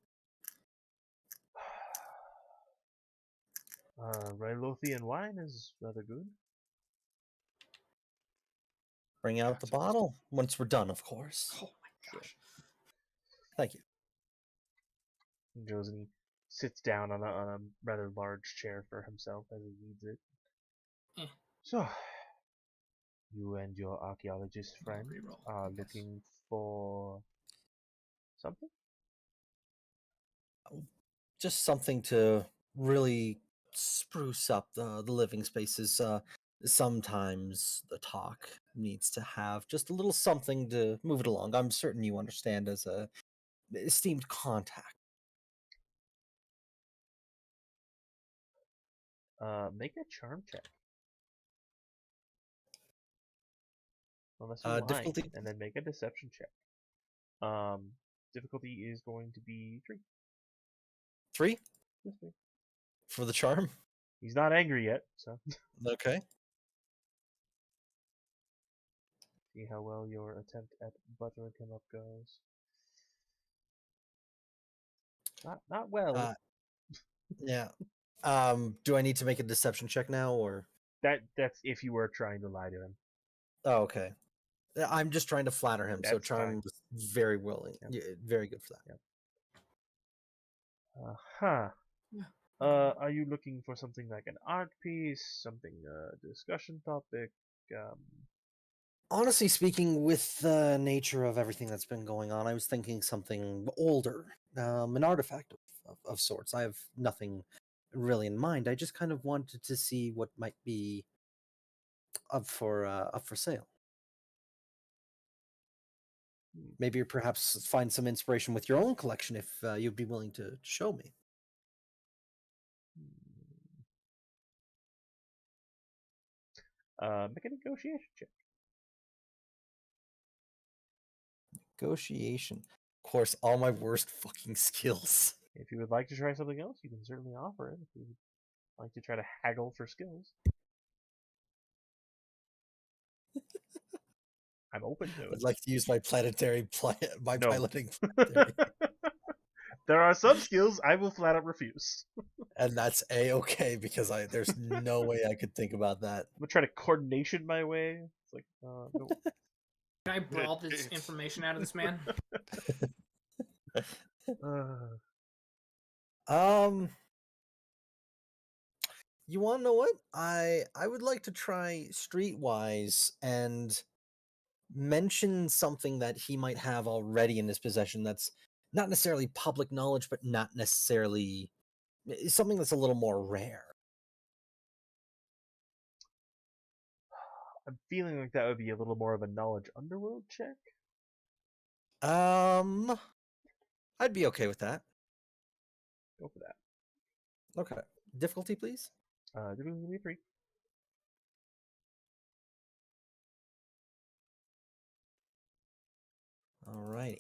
Rylothian wine is rather good. Bring out the bottle once we're done, of course. Oh my gosh. Thank you. He goes and he sits down on a rather large chair for himself as he reads it. Eh. So, you and your archaeologist friend reroll, are I guess. looking for something? Just something to really spruce up the living spaces. Sometimes the talk needs to have just a little something to move it along. I'm certain you understand as a esteemed contact. Make a charm check. Unless you lie, Difficulty and then make a deception check. Difficulty is going to be 3. 3 Yes, 3. for the charm. He's not angry yet, so. Okay. See how well your attempt at buttering him up goes. Not well. Yeah. Do I need to make a deception check now, or? That's if you were trying to lie to him. Oh, okay. I'm just trying to flatter him, so That's charm fine. was very willing. Yep. Yeah, very good for that. Yep. Huh. Are you looking for something like an art piece, something discussion topic? Honestly speaking, with the nature of everything that's been going on, I was thinking something older, an artifact of sorts. I have nothing really in mind. I just kind of wanted to see what might be up for sale. Maybe perhaps find some inspiration with your own collection if you'd be willing to show me. Make a negotiation check. Negotiation. Of course, all my worst fucking skills. If you would like to try something else, you can certainly offer it. If you would like to try to haggle for skills, I'm open to it. I'd like to use my my No. piloting planetary. There are some skills I will flat out refuse. And that's a-okay because there's no way I could think about that. I'm gonna try to coordination my way. It's like, no. Can I brawl this It's- information out of this man? You want to know what? I would like to try Streetwise and mention something that he might have already in his possession that's not necessarily public knowledge, but not necessarily something that's a little more rare. I'm feeling like that would be a little more of a knowledge underworld check. I'd be okay with that. Go for that. Okay. Difficulty, please? Difficulty 3. Alrighty.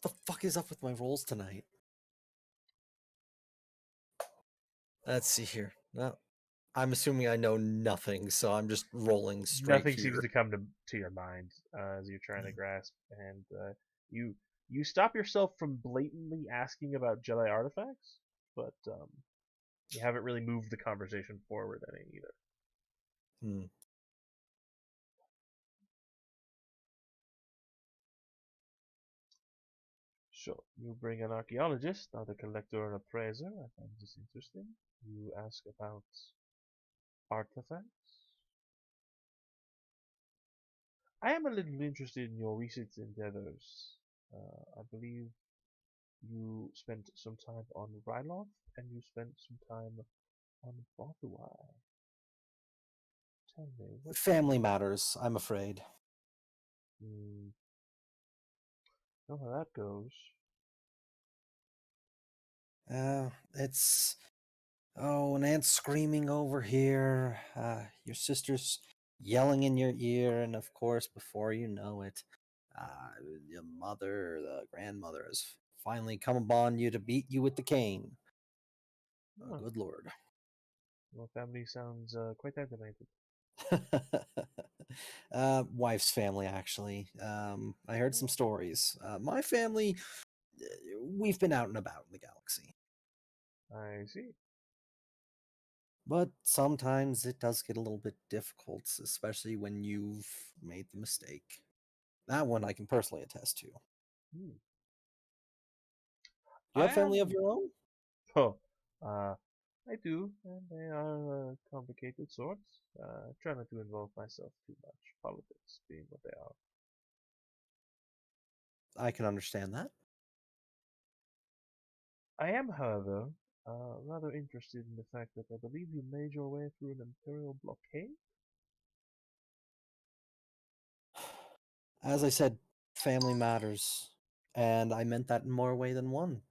What the fuck is up with my rolls tonight? Let's see here. No, I'm assuming I know nothing, so I'm just rolling straight Nothing here. seems to come to your mind as you're trying to grasp, and you stop yourself from blatantly asking about Jedi artifacts, but you haven't really moved the conversation forward any either. Hmm. So you bring an archaeologist, not a collector or appraiser. I find this interesting. You ask about artifacts. I am a little interested in your recent endeavors. I believe you spent some time on Ryloth, and you spent some time on Bothuai. Tell me, what... Family matters, I'm afraid. Know how that goes. It's... Oh, an aunt screaming over here, your sister's yelling in your ear, and of course, before you know it, your mother or the grandmother has finally come upon you to beat you with the cane. Huh. Good lord. Your family sounds quite animated. Wife's family, actually. I heard some stories. My family, we've been out and about in the galaxy. I see. But sometimes it does get a little bit difficult, especially when you've made the mistake. That one I can personally attest to. Do you have family of your own? Oh, I do, and they are complicated sorts. Try not to involve myself too much. Politics being what they are. I can understand that. I am, however, rather interested in the fact that I believe you made your way through an Imperial blockade? As I said, family matters. And I meant that in more way than one.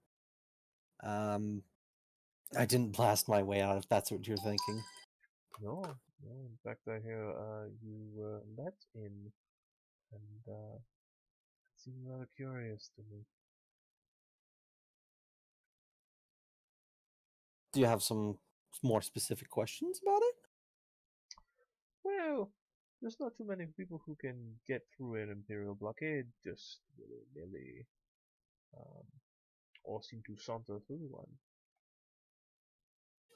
I didn't blast my way out, if that's what you're thinking. No, no. In fact, I hear you were let in, and it seemed rather curious to me. Do you have some more specific questions about it? Well, there's not too many people who can get through an Imperial blockade just willy-nilly, or seem to saunter through one.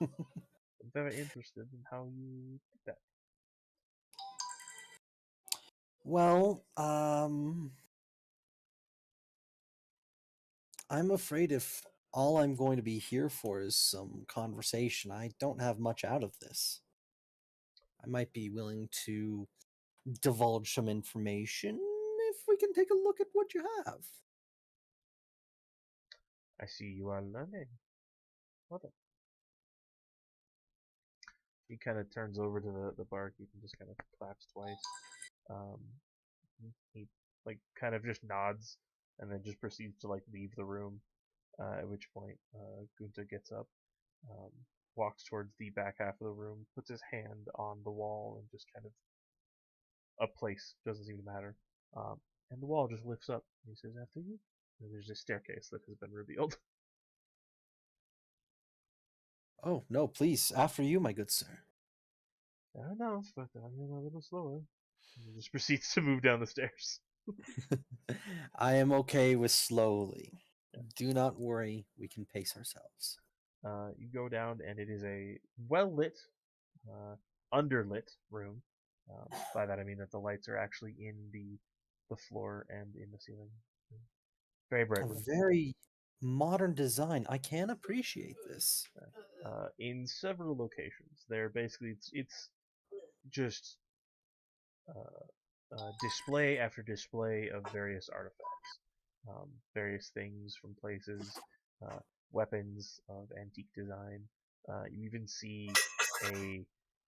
I'm very interested in how you did that. Well, I'm afraid if all I'm going to be here for is some conversation, I don't have much out of this. I might be willing to divulge some information if we can take a look at what you have. I see you are learning. What a... He kind of turns over to the barkeep and just kind of claps twice. Um, he like kind of just nods and then just proceeds to like leave the room. At which point, Gunta gets up, um, walks towards the back half of the room, puts his hand on the wall, and just kind of a place doesn't seem to matter. And the wall just lifts up. And he says, "After you." And there's a staircase that has been revealed. Oh, no, please, after you, my good sir. I know, but I'm a little slower. And he just proceeds to move down the stairs. I am okay with slowly. Do not worry, we can pace ourselves. You go down, and it is a well-lit, underlit room. By that I mean that the lights are actually in the floor and in the ceiling. Very bright A room. very modern design. I can appreciate this. In several locations. They're basically it's just display after display of various artifacts, various things from places, weapons of antique design. You even see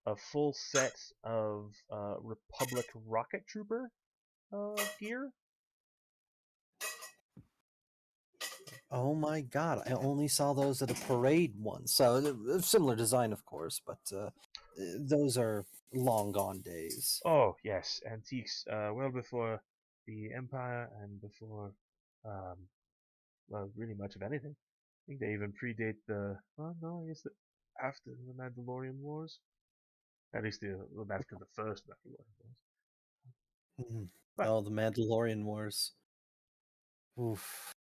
a full set of Republic rocket trooper gear. Oh my god, I only saw those at a parade once. So, similar design, of course, but those are long gone days. Oh yes, antiques. Well before the Empire and before, well, really much of anything. I think they even predate the. Well, no, I guess that after the Mandalorian Wars. At least after the first Mandalorian Wars. Mhm. But Oh, the Mandalorian Wars. Oof.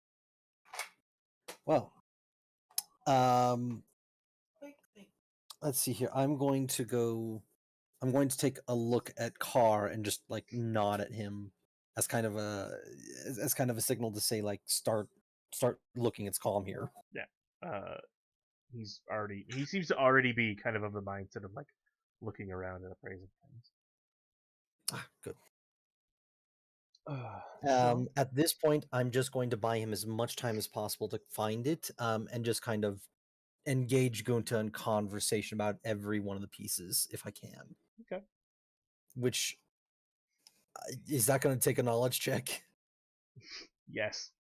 Well, um, let's see here. I'm going to take a look at Carr and just like nod at him as kind of a signal to say like start looking. It's calm here. yeah, he seems to already be kind of the mindset of like looking around and appraising things. Good. So At this point, I'm just going to buy him as much time as possible to find it, and just kind of engage Gunta in conversation about every one of the pieces if I can. okay, Which is that going to take a knowledge check? yes,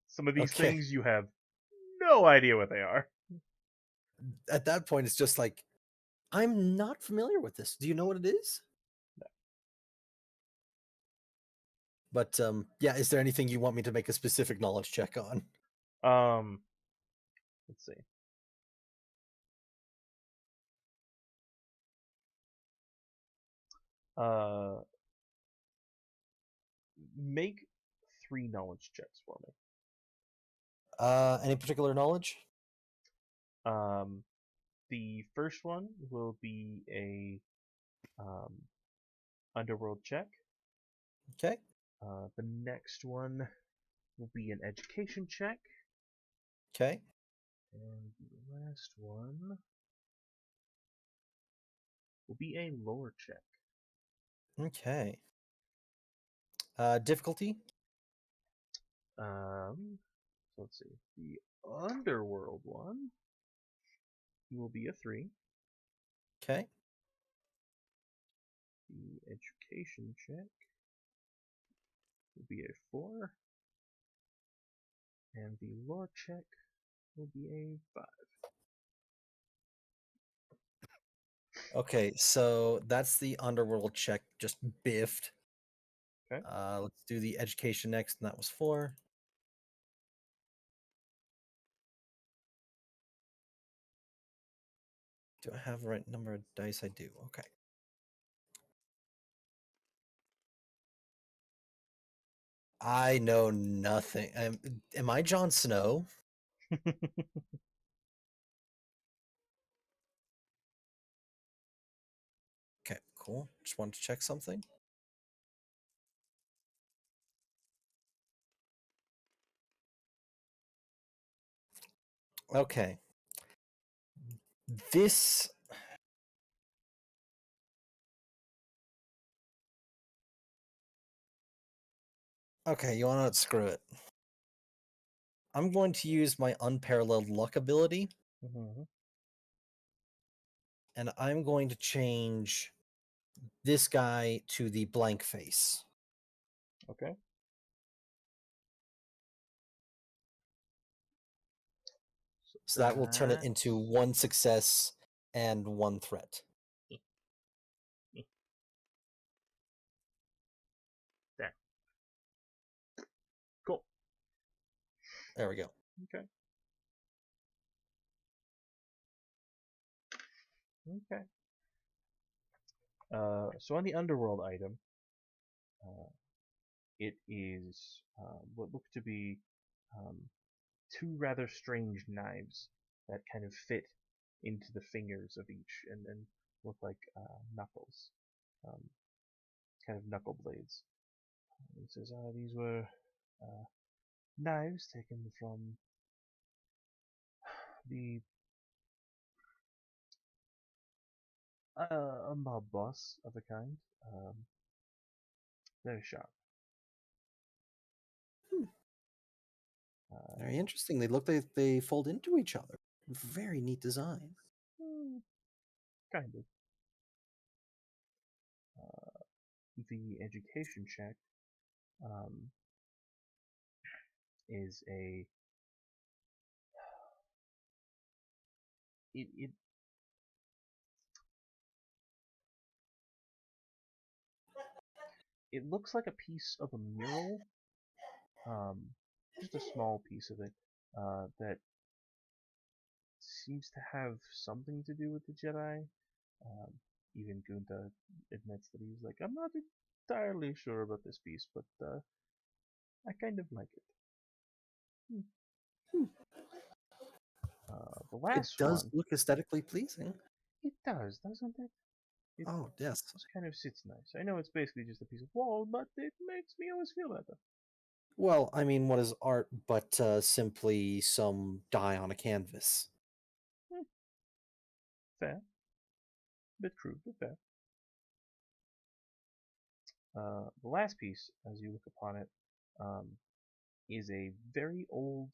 some of these Okay. things you have no idea what they are. At that point, it's just like I'm not familiar with this. Do you know what it is? No. But yeah, is there anything you want me to make a specific knowledge check on? Let's see. Make 3 knowledge checks for me. Any particular knowledge? The first one will be a underworld check. Okay. The next one will be an education check. Okay. And the last one will be a lore check. Okay. Difficulty? So let's see. The underworld one will be a 3. Okay. The education check will be a 4. And the lore check will be a 5. Okay, so that's the underworld check just biffed. Okay. Let's do the education next, and that was 4. Do I have the right number of dice? I do. Okay. I know nothing. Am I Jon Snow? Okay, cool. Just wanted to check something. Okay. This... Okay, you want to know what? Screw it. I'm going to use my unparalleled luck ability, and I'm going to change this guy to the blank face. Okay. So that will turn it into 1 success and 1 threat. There. Cool. There we go. Okay. Okay. So on the underworld item, it is what look to be 2 rather strange knives that kind of fit into the fingers of each and look like knuckles, kind of knuckle blades. It says these were knives taken from the a mob boss of a kind. Very sharp. Very interesting. They look like they fold into each other. Very neat design. Kind of. The education check is a it looks like a piece of a mural, just a small piece of it that seems to have something to do with the Jedi. Even Gunta admits that he's like, I'm not entirely sure about this piece, but I kind of like it. The last It does one, look aesthetically pleasing. it does, doesn't it? It Oh, yes. just kind of sits nice. I know it's basically just a piece of wall, but it makes me always feel better. Well, I mean, what is art but simply some dye on a canvas? Fair. Bit crude, but fair. The last piece, as you look upon it, is a very old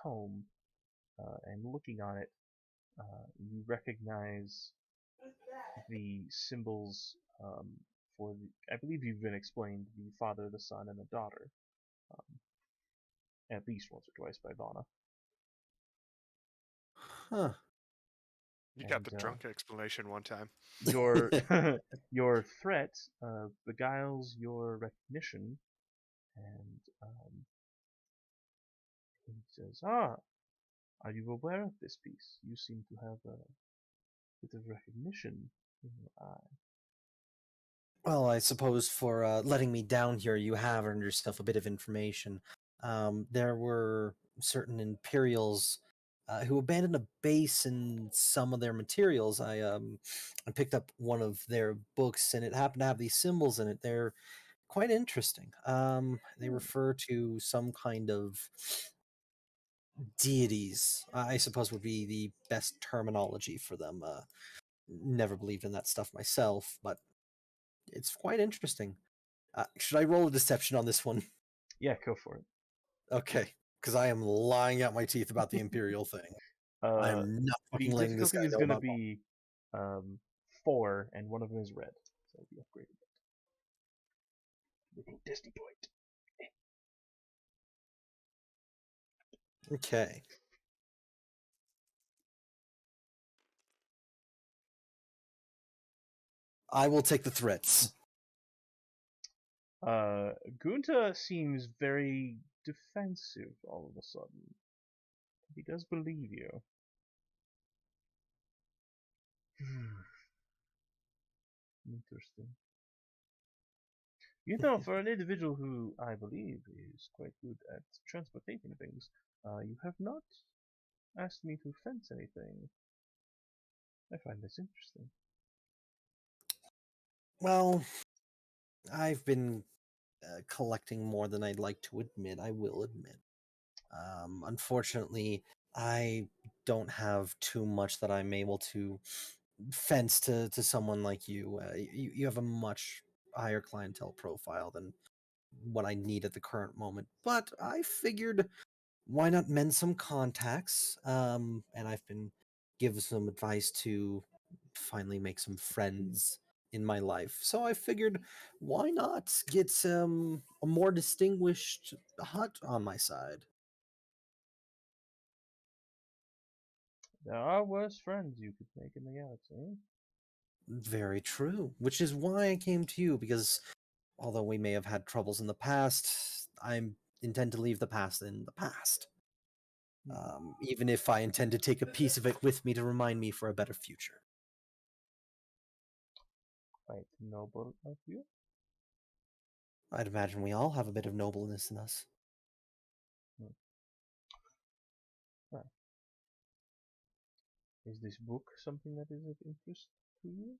tome, and looking on it, you recognize the symbols for the, I believe you've been explained, the father, the son, and the daughter, at least once or twice by Vana. Huh. You got the drunk explanation one time. Your your threat beguiles your recognition, and he says, are you aware of this piece? You seem to have a bit of recognition in your eye. Well, I suppose for letting me down here, you have earned yourself a bit of information. There were certain Imperials who abandoned a base and some of their materials. I picked up one of their books, and it happened to have these symbols in it. They're quite interesting. They refer to some kind of deities, I suppose would be the best terminology for them. Never believed in that stuff myself, but it's quite interesting. Should I roll a deception on this one? Yeah, go for it. Okay, because I am lying out my teeth about the Imperial thing. I am not The fucking letting this guy difficulty is know going to about be 4, and one of them is red, so it'll be upgraded. Little Disney point. Okay. I will take the threats. Gunta seems very defensive all of a sudden. He does believe you. Interesting. You know, for an individual who I believe is quite good at transporting things, you have not asked me to fence anything. I find this interesting. Well, I've been collecting more than I'd like to admit, I will admit. Unfortunately, I don't have too much that I'm able to fence to someone like you. You have a much higher clientele profile than what I need at the current moment. But I figured, why not mend some contacts? And I've been given some advice to finally make some friends in my life. So I figured, why not get a more distinguished hut on my side? There are worse friends you could make in the galaxy. Very true. Which is why I came to you, because although we may have had troubles in the past, I intend to leave the past in the past. Even if I intend to take a piece of it with me to remind me for a better future. Quite noble of you. I'd imagine we all have a bit of nobleness in us. Well, is this book something that is of interest to you?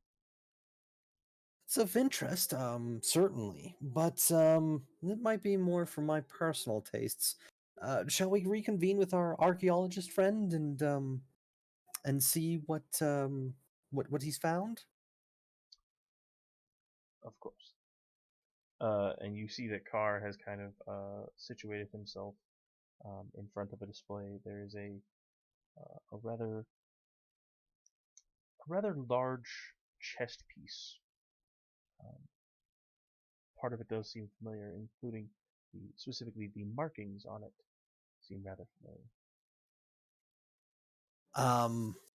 It's of interest, certainly, but it might be more for my personal tastes. Shall we reconvene with our archaeologist friend and see what he's found? Of course. And you see that Carr has kind of situated himself in front of a display. There is a rather large chest piece. Part of it does seem familiar, including specifically the markings on it seem rather familiar.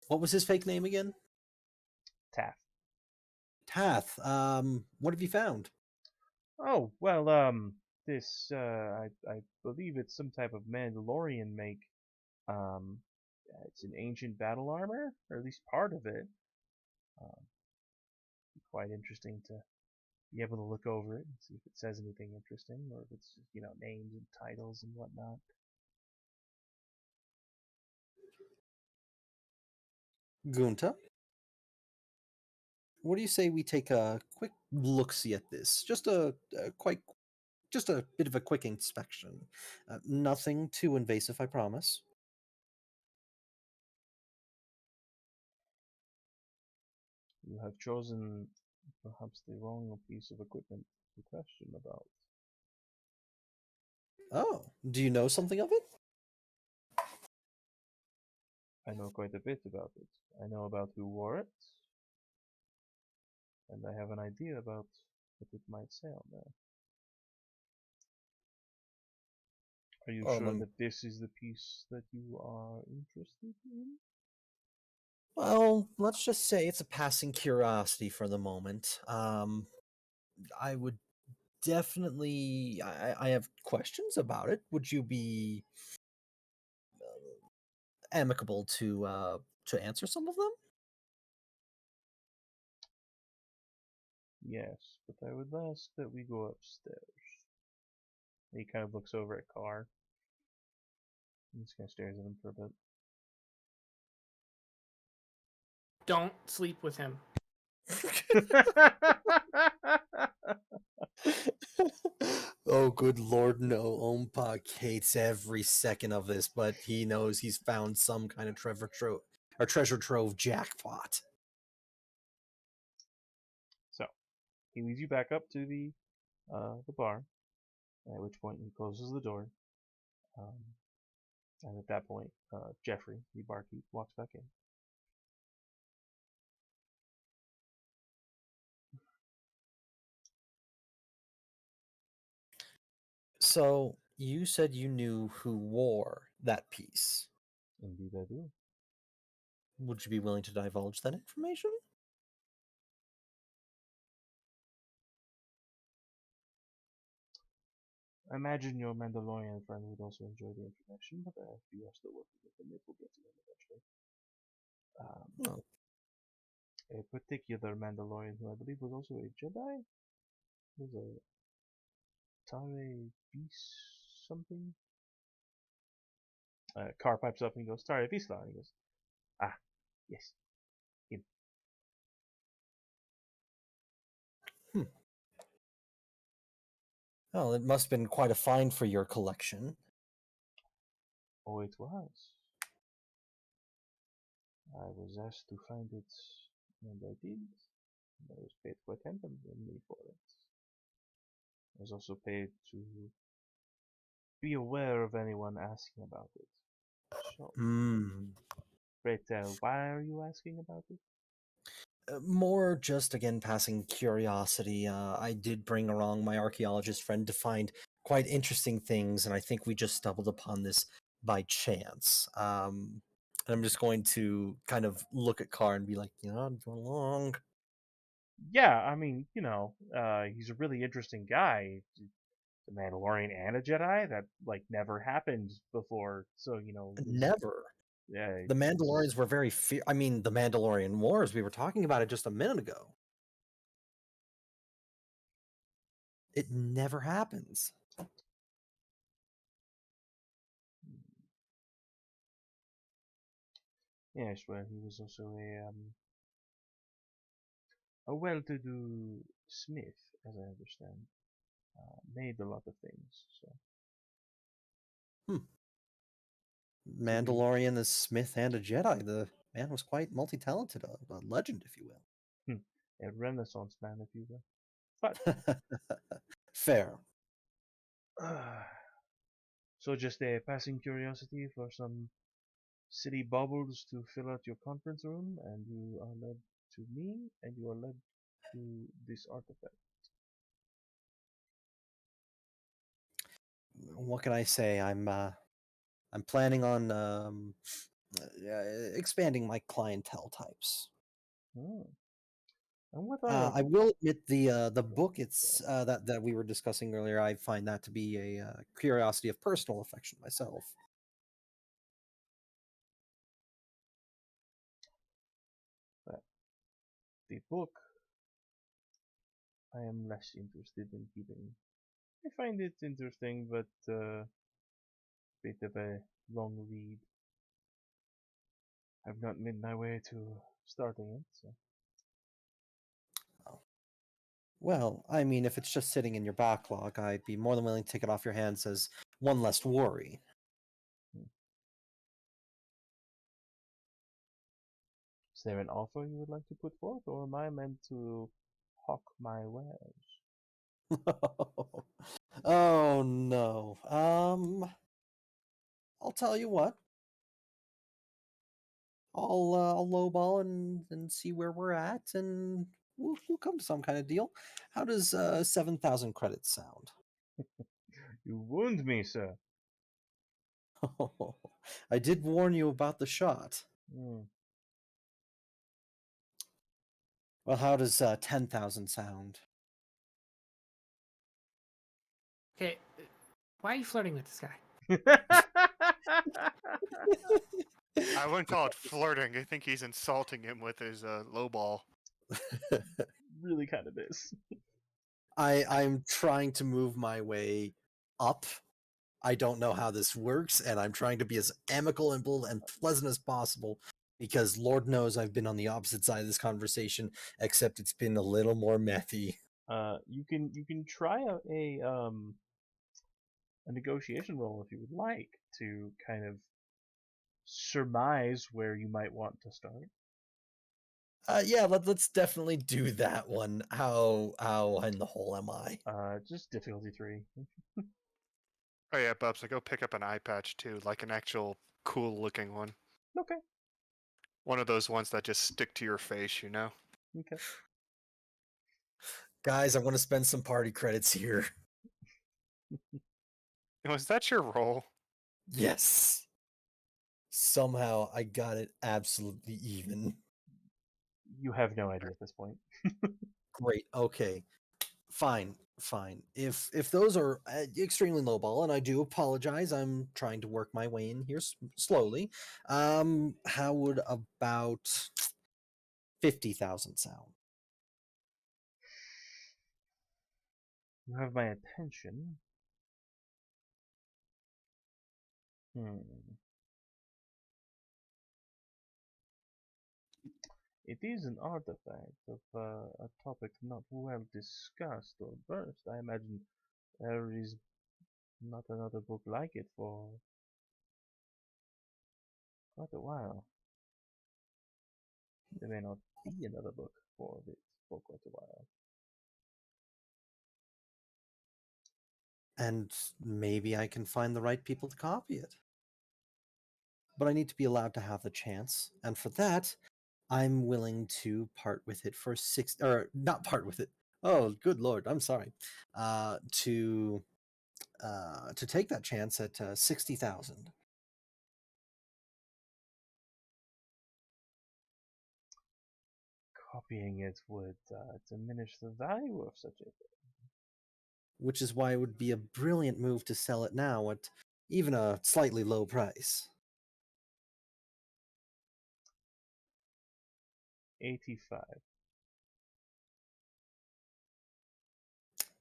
What was his fake name again? Taff. Tath. What have you found? Oh, well, this, I believe it's some type of Mandalorian make. Um, it's an ancient battle armor, or at least part of it. Quite interesting to be able to look over it and see if it says anything interesting, or if it's just, names and titles and whatnot. Gunta? What do you say we take a quick look-see at this? Just a bit of a quick inspection. Nothing too invasive, I promise. You have chosen perhaps the wrong piece of equipment to question about. Oh, do you know something of it? I know quite a bit about it. I know about who wore it, and I have an idea about what it might say on there. Are you sure that this is the piece that you are interested in? Well, let's just say it's a passing curiosity for the moment. I would definitely. I have questions about it. Would you be amicable to answer some of them? Yes, but I would ask that we go upstairs. He kind of looks over at Carr. And just kind of stares at him for a bit. Don't sleep with him. Oh, good lord, no. Ompak hates every second of this, but he knows he's found some kind of treasure trove jackpot. So, he leads you back up to the bar, at which point he closes the door. And at that point, Jeffrey, the barkeep, walks back in. So, you said you knew who wore that piece. Indeed, I do. Would you be willing to divulge that information? I imagine your Mandalorian friend would also enjoy the information, but if you are still working with him, it will get to him eventually. Oh. a particular Mandalorian who I believe was also a Jedi. Was a Tare Beast something. Car pipes up and he goes, Tare Vista. And he goes, ah, yes, him. Well, it must have been quite a find for your collection. Oh, it was. I was asked to find it, and I did. And I was paid quite handsomely for it. I was also paid to be aware of anyone asking about it. So, great. Why are you asking about it? More just, again, passing curiosity. I did bring along my archaeologist friend to find quite interesting things, and I think we just stumbled upon this by chance. And I'm just going to kind of look at Carr and be like, go along. Yeah, I mean, he's a really interesting guy. The Mandalorian and a Jedi? That, never happened before. So, Never. yeah. The Mandalorians were very I mean, the Mandalorian Wars, we were talking about it just a minute ago. It never happens. Yes, well, he was also a well-to-do smith, as I understand. Made a lot of things, so. Mandalorian, a Smith, and a Jedi. The man was quite multi-talented, a legend, if you will. A Renaissance man, if you will. But Fair. so just a passing curiosity for some city baubles to fill out your conference room, and you are led to me, and you are led to this artifact. What can I say? I'm planning on expanding my clientele types. Hmm. And what are I will admit the book that we were discussing earlier. I find that to be a curiosity of personal affection myself. the book? I am less interested in keeping. I find it interesting, but bit of a long read. I've not made my way to starting it, so. Well, I mean, if it's just sitting in your backlog, I'd be more than willing to take it off your hands as one less worry. Is there an offer you would like to put forth, or am I meant to hawk my wares? Oh no. I'll tell you what. I'll lowball and see where we're at, and we'll come to some kind of deal. How does 7,000 credits sound? You wound me, sir. I did warn you about the shot. Hmm. Well, how does 10,000 sound? Okay, why are you flirting with this guy? I wouldn't call it flirting. I think he's insulting him with his low ball. Really kind of is. I'm trying to move my way up. I don't know how this works, and I'm trying to be as amicable and pleasant as possible because Lord knows I've been on the opposite side of this conversation, except it's been a little more methy. You can try a negotiation roll if you would like to kind of surmise where you might want to start. Yeah, let's definitely do that one. How in the hole am I? Just difficulty 3. Oh yeah, Bubs, I go pick up an eye patch too, like an actual cool looking one. Okay. One of those ones that just stick to your face, you know? Okay. Guys, I want to spend some party credits here. Was that your role? Yes. Somehow I got it absolutely even. You have no idea at this point. Great. Okay. Fine. If those are extremely lowball, and I do apologize, I'm trying to work my way in here slowly. How would about 50,000 sound. You have my attention. It is an artifact of a topic not well discussed or burst. I imagine there is not another book like it for quite a while. There may not be another book for it for quite a while. And maybe I can find the right people to copy it. But I need to be allowed to have the chance, and for that, I'm willing to part with it for or not part with it. Oh, good lord, I'm sorry. To take that chance at 60,000. Copying it would diminish the value of such a thing. Which is why it would be a brilliant move to sell it now at even a slightly low price. 85.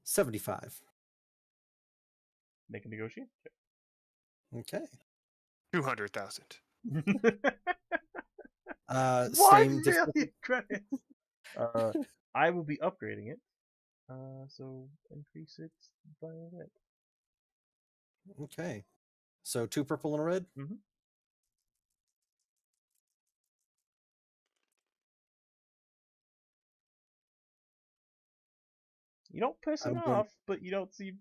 75. Make a negotiate. Okay. 200,000. Same 1 million credits. I will be upgrading it. So increase it by a red. Okay. So 2 purple and a red? Mm-hmm. You don't piss it off, but you don't see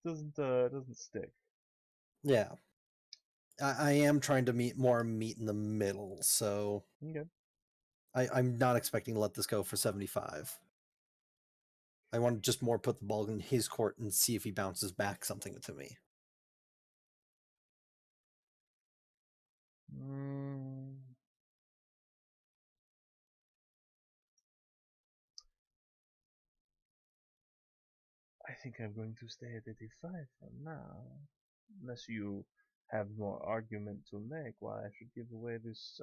doesn't stick. Yeah. I am trying to meet in the middle, so Okay. I'm not expecting to let this go for 75. I want to just more put the ball in his court and see if he bounces back something to me. I think I'm going to stay at 85 for now. Unless you have more argument to make why I should give away this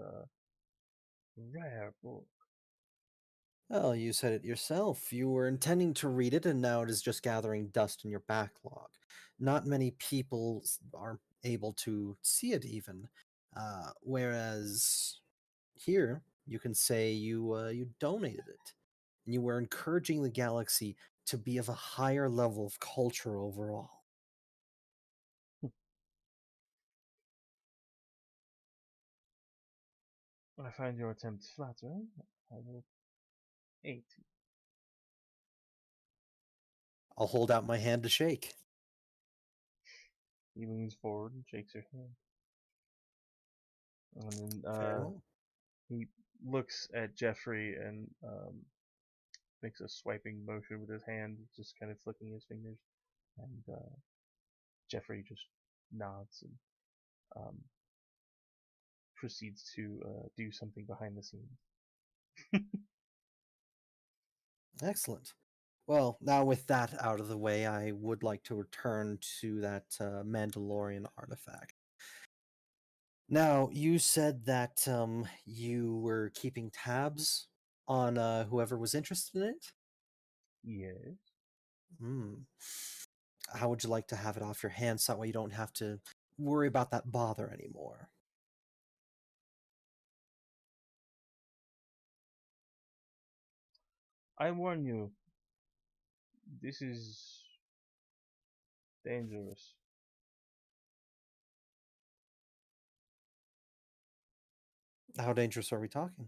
rare book. Well, you said it yourself. You were intending to read it, and now it is just gathering dust in your backlog. Not many people are able to see it, even. Whereas here, you can say you donated it, and you were encouraging the galaxy to be of a higher level of culture overall. I find your attempt flattering. I will 80. I'll hold out my hand to shake. He leans forward and shakes your hand. And Farewell. he looks at Jeffrey and makes a swiping motion with his hand, just kind of flicking his fingers. And Jeffrey just nods and proceeds to do something behind the scenes. Excellent. Well, now with that out of the way, I would like to return to that Mandalorian artifact. Now, you said that you were keeping tabs on whoever was interested in it? Yes. How would you like to have it off your hands so that way you don't have to worry about that bother anymore? I warn you, this is dangerous. How dangerous are we talking?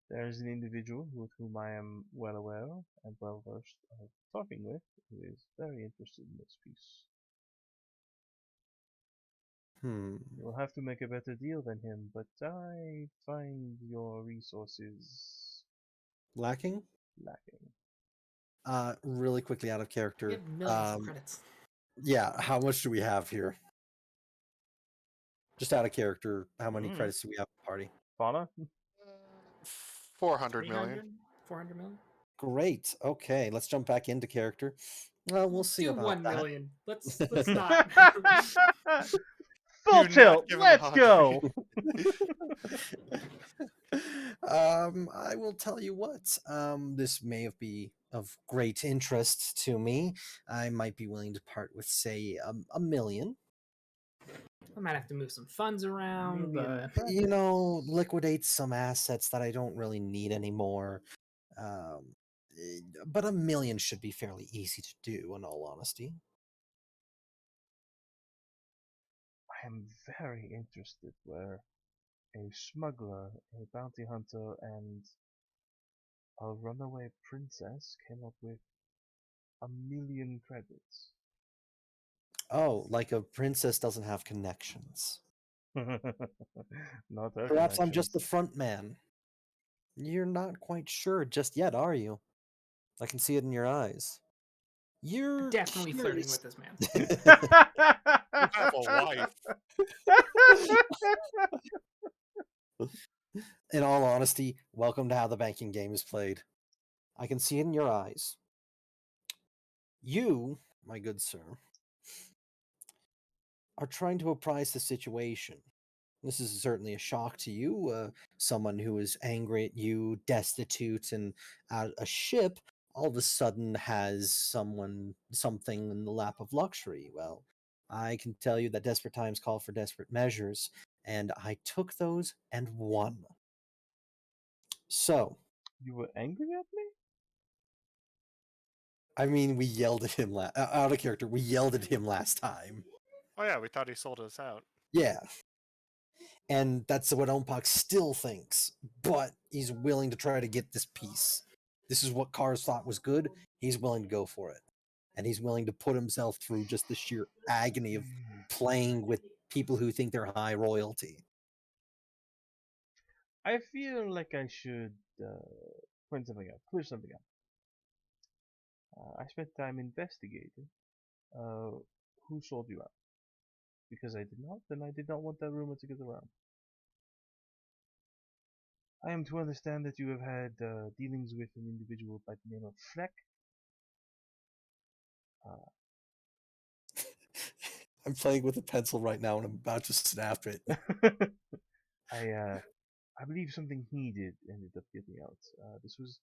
There is an individual with whom I am well aware and well versed of talking with, who is very interested in this piece. You'll have to make a better deal than him, but I find your resources Lacking? lacking. Really quickly out of We character. have millions of credits. Yeah, how much do we have here? Just out of character, how many credits do we have in the party? Fauna? 400 million. 400 million? Great. Okay, let's jump back into character. Well, we'll see Do about 1 that. million. Let's not. Full not tilt. give him a Let's hot go. I will tell you what. This may be of great interest to me. I might be willing to part with, say, a million. I might have to move some funds around, Million but You know, liquidate some assets that I don't really need anymore. Um, but a million should be fairly easy to do, in all honesty. I am very interested where a smuggler, a bounty hunter, and a runaway princess came up with 1,000,000 credits. Oh, like a princess doesn't have connections. Not her Perhaps I'm just connections. the front man. You're not quite sure just yet, are you? I can see it in your eyes. You're definitely flirting curious. with this man. You have a wife. In all honesty, welcome to how the banking game is played. I can see it in your eyes. You, my good sir, are trying to apprise the situation. This is certainly a shock to you, someone who is angry at you, destitute, and at a ship, all of a sudden has something in the lap of luxury. Well, I can tell you that desperate times call for desperate measures, and I took those and won. So, You were angry at me? I mean, we yelled at him out of character. We yelled at him last time. Oh yeah, we thought he sold us out. Yeah. And that's what Ompak still thinks, but he's willing to try to get this piece. This is what Cars thought was good. He's willing to go for it. And he's willing to put himself through just the sheer agony of playing with people who think they're high royalty. I feel like I should point something out, clear something up. I spent time investigating who sold you out. Because I did not, and I did not want that rumor to get around. I am to understand that you have had dealings with an individual by the name of Fleck. I'm playing with a pencil right now and I'm about to snap it. I believe something he did ended up getting out. This was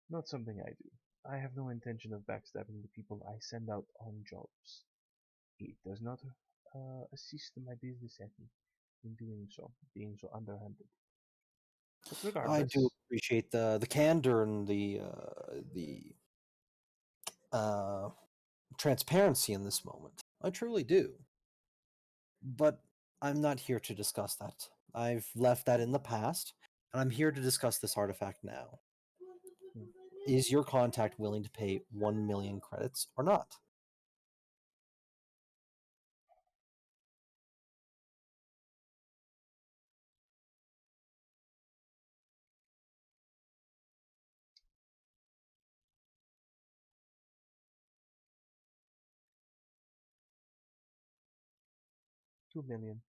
not something I do. I have no intention of backstabbing the people I send out on jobs. It does not assist my business ethic in doing so, being so underhanded. But I regardless, do appreciate the candor and the transparency in this moment. I truly do. But I'm not here to discuss that. I've left that in the past, and I'm here to discuss this artifact now. Hmm. Is your contact willing to pay 1 million credits or not? $2 million.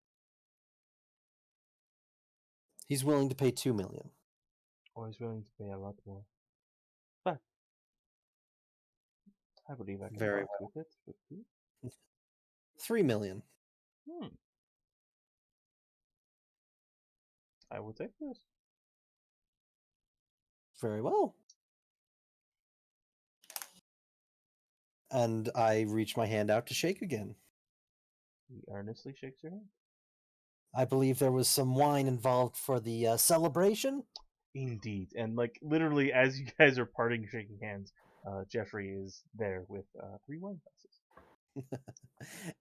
He's willing to pay 2 million. Or is willing to pay a lot more. But I believe I can Very part with it. With you. 3 million. I will take this. Very well. And I reach my hand out to shake again. He earnestly shakes your hand. I believe there was some wine involved for the celebration. Indeed. And like literally as you guys are parting shaking hands, Jeffrey is there with 3 wine glasses.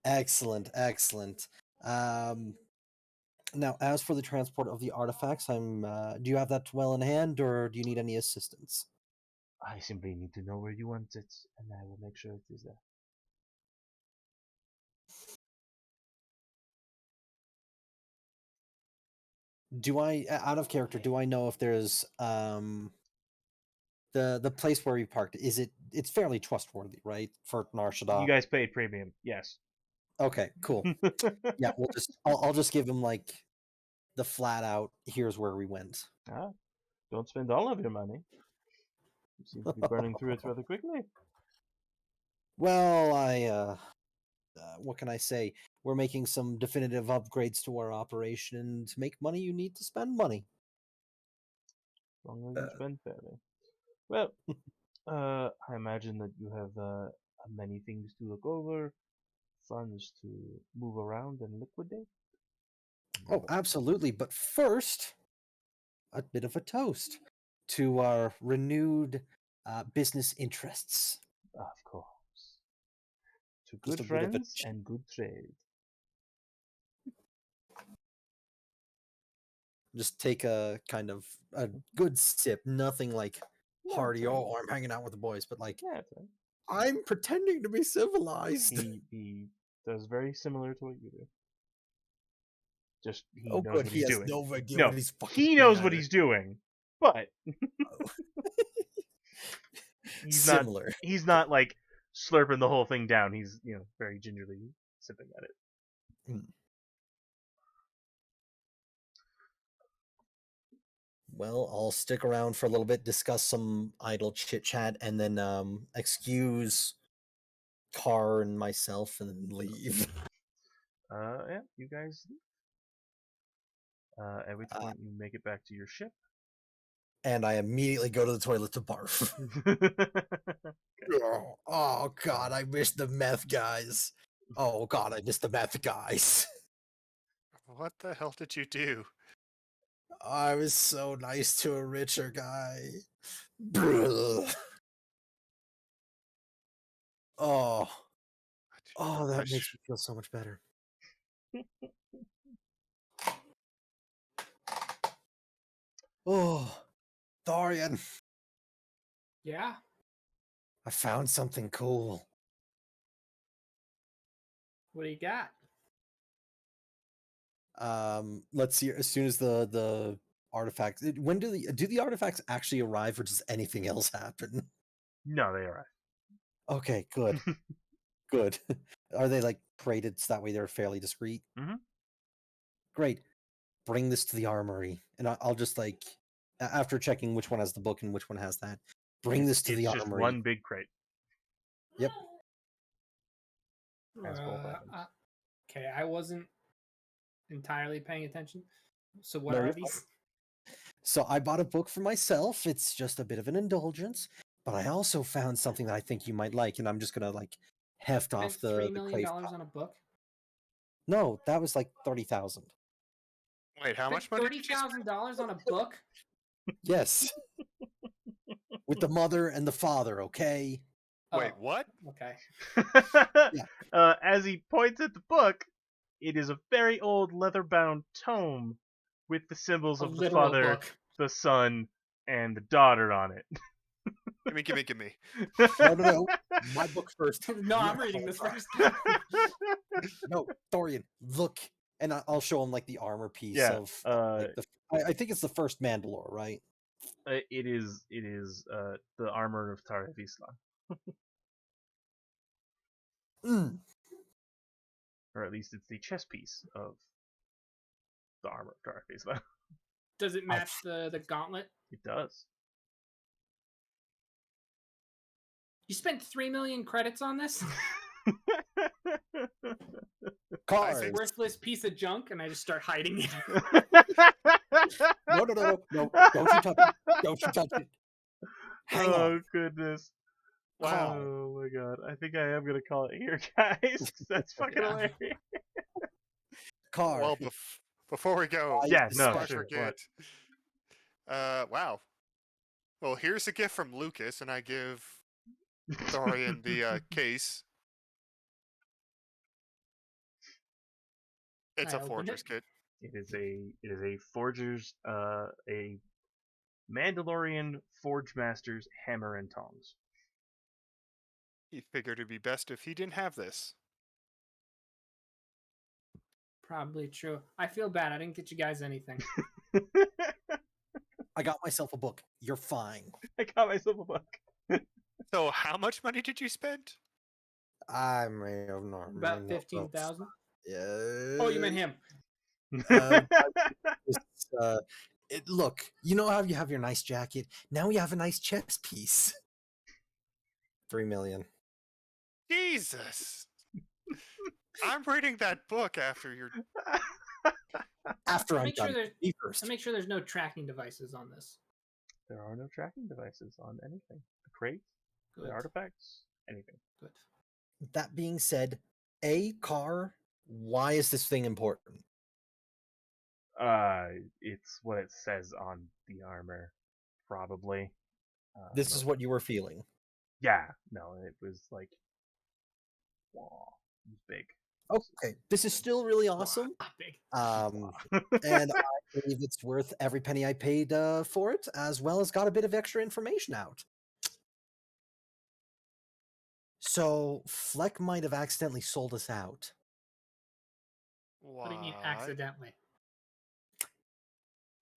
Excellent, excellent. Now, as for the transport of the artifacts, do you have that well in hand, or do you need any assistance? I simply need to know where you want it, and I will make sure it is there. Do I, out of character, do I know if there's the place where we parked? It's fairly trustworthy, right? For Nar-Shada. You guys paid premium, yes. Okay, cool. Yeah, I'll just give him like the flat out. Here's where we went. Don't spend all of your money. You seem to be burning through it rather quickly. Well, what can I say? We're making some definitive upgrades to our operation, and to make money, you need to spend money. As long as you spend fairly. Well, I imagine that you have many things to look over, funds to move around and liquidate. Oh, absolutely. But first, a bit of a toast to our renewed business interests. Of course. To Just good a bit of a friends and good trade. just take a kind of a good sip, nothing like Yeah, hearty. it's Oh, I'm hanging out with the boys, but like Yeah, it's right. I'm pretending to be civilized. He does very similar to what you do. Just he Oh, knows good. what He he's has doing. no idea No, what he's fucking he doing knows what either. he's doing, but Similar. he's not like slurping the whole thing down. He's very gingerly sipping at it. Mm. Well, I'll stick around for a little bit, discuss some idle chit chat, and then excuse Carr and myself, and then leave. Yeah, you guys leave. At which point you make it back to your ship. And I immediately go to the toilet to barf. Oh God, I miss the meth guys. Oh God, I miss the meth guys. What the hell did you do? I was so nice to a richer guy. Bruh. Oh, oh, that makes me feel so much better. Oh, Thorian, Yeah. I found something cool. What do you got? Let's see. As soon as the artifacts, when do the artifacts actually arrive, or does anything else happen? No, they arrive. Okay, good, good. Are they like crated so that way they're fairly discreet? Mhm. Great. Bring this to the armory, and I'll just like after checking which one has the book and which one has that. Bring this to It's the just armory. one big crate. Yep. Has both items. Okay, I wasn't entirely paying attention. So what No, are you're these? So I bought a book for myself. It's just a bit of an indulgence, but I also found something that I think you might like, and I'm just gonna like heft Spent off $3 the million crave. on a book. No, that was like 30,000. Wait, how much money did you spend? $30,000 on a book? Yes, with the mother and the father. Okay. Wait, Oh, what? okay. Yeah. As he points at the book, it is a very old leather-bound tome with the symbols A of the literal father, book. the son, and the daughter on it. Gimme. No. My book first. No, I'm reading this first. No, Thorian, look, and I'll show him like the armor piece Yeah, of like the. I think it's the first Mandalore, right? It is the armor of Tarek Islam, Mm. or at least it's the chest piece of the armor of Tarek Islam. Does it match the gauntlet? It does. You spent 3 million credits on this? Cars. think- Worthless piece of junk, and I just start hiding it. No! Don't you touch it! Don't you touch it! Hang Oh on. goodness. Wow. Oh my god. I think I am gonna call it here, guys, 'cause that's fucking Yeah. hilarious. Car. Well, before we go, Yeah, no, before I sure. forget. Wow. Well, here's a gift from Lucas, and I give Thorian the case. It's I a opened forger's it. kit. It is a forger's a Mandalorian Forge Master's hammer and tongs. He figured it'd be best if he didn't have this. Probably true. I feel bad. I didn't get you guys anything. I got myself a book. You're fine. I got myself a book. So, how much money did you spend? I may have not. About 15,000. Yeah. Oh, you meant him. Look, you know how you have your nice jacket? Now you have a nice chest piece. 3 million. Jesus. I'm reading that book after you're. After I'm Make sure done. there's Me first. and make sure there's no tracking devices on this. There are no tracking devices on anything. The crate, Good. the artifacts, anything. Good. That being said, car, why is this thing important? It's what it says on the armor, probably. This is what you were feeling. Yeah, no, it was like, wow, it was big. Okay, this is still really awesome. Big. And I believe it's worth every penny I paid for it, as well as got a bit of extra information out. So Fleck might have accidentally sold us out. What do you mean Why? accidentally?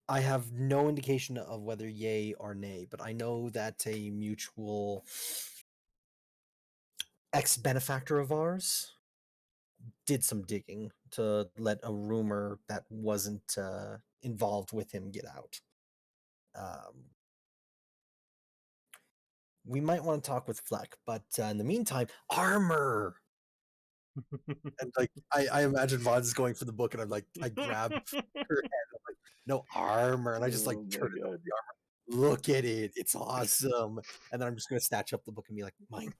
I have no indication of whether yay or nay, but I know that a mutual ex-benefactor of ours did some digging to let a rumor that wasn't involved with him get out. We might want to talk with Fleck, but in the meantime, armor. And like I imagine Von's going for the book, and I'm like, I grab her head. I'm like, no armor, and I just like Oh my turn it over God. the armor. Look at it, it's awesome. And then I'm just gonna snatch up the book and be like, mine.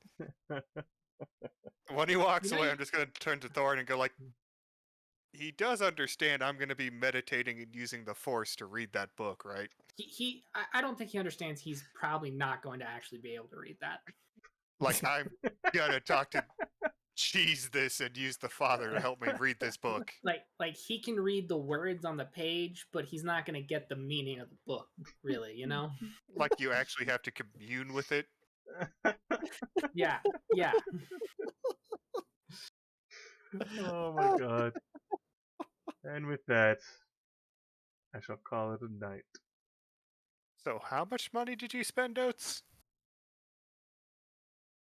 When he walks You know, away, you- I'm just gonna turn to Thorin and go like, he does understand I'm gonna be meditating and using the Force to read that book, right? I don't think he understands he's probably not going to actually be able to read that. Like I'm gonna talk to cheese this and use the Father to help me read this book. Like he can read the words on the page, but he's not going to get the meaning of the book, really, you know? Like you actually have to commune with it. Yeah. Oh my God. And with that, I shall call it a night. So how much money did you spend, Oates?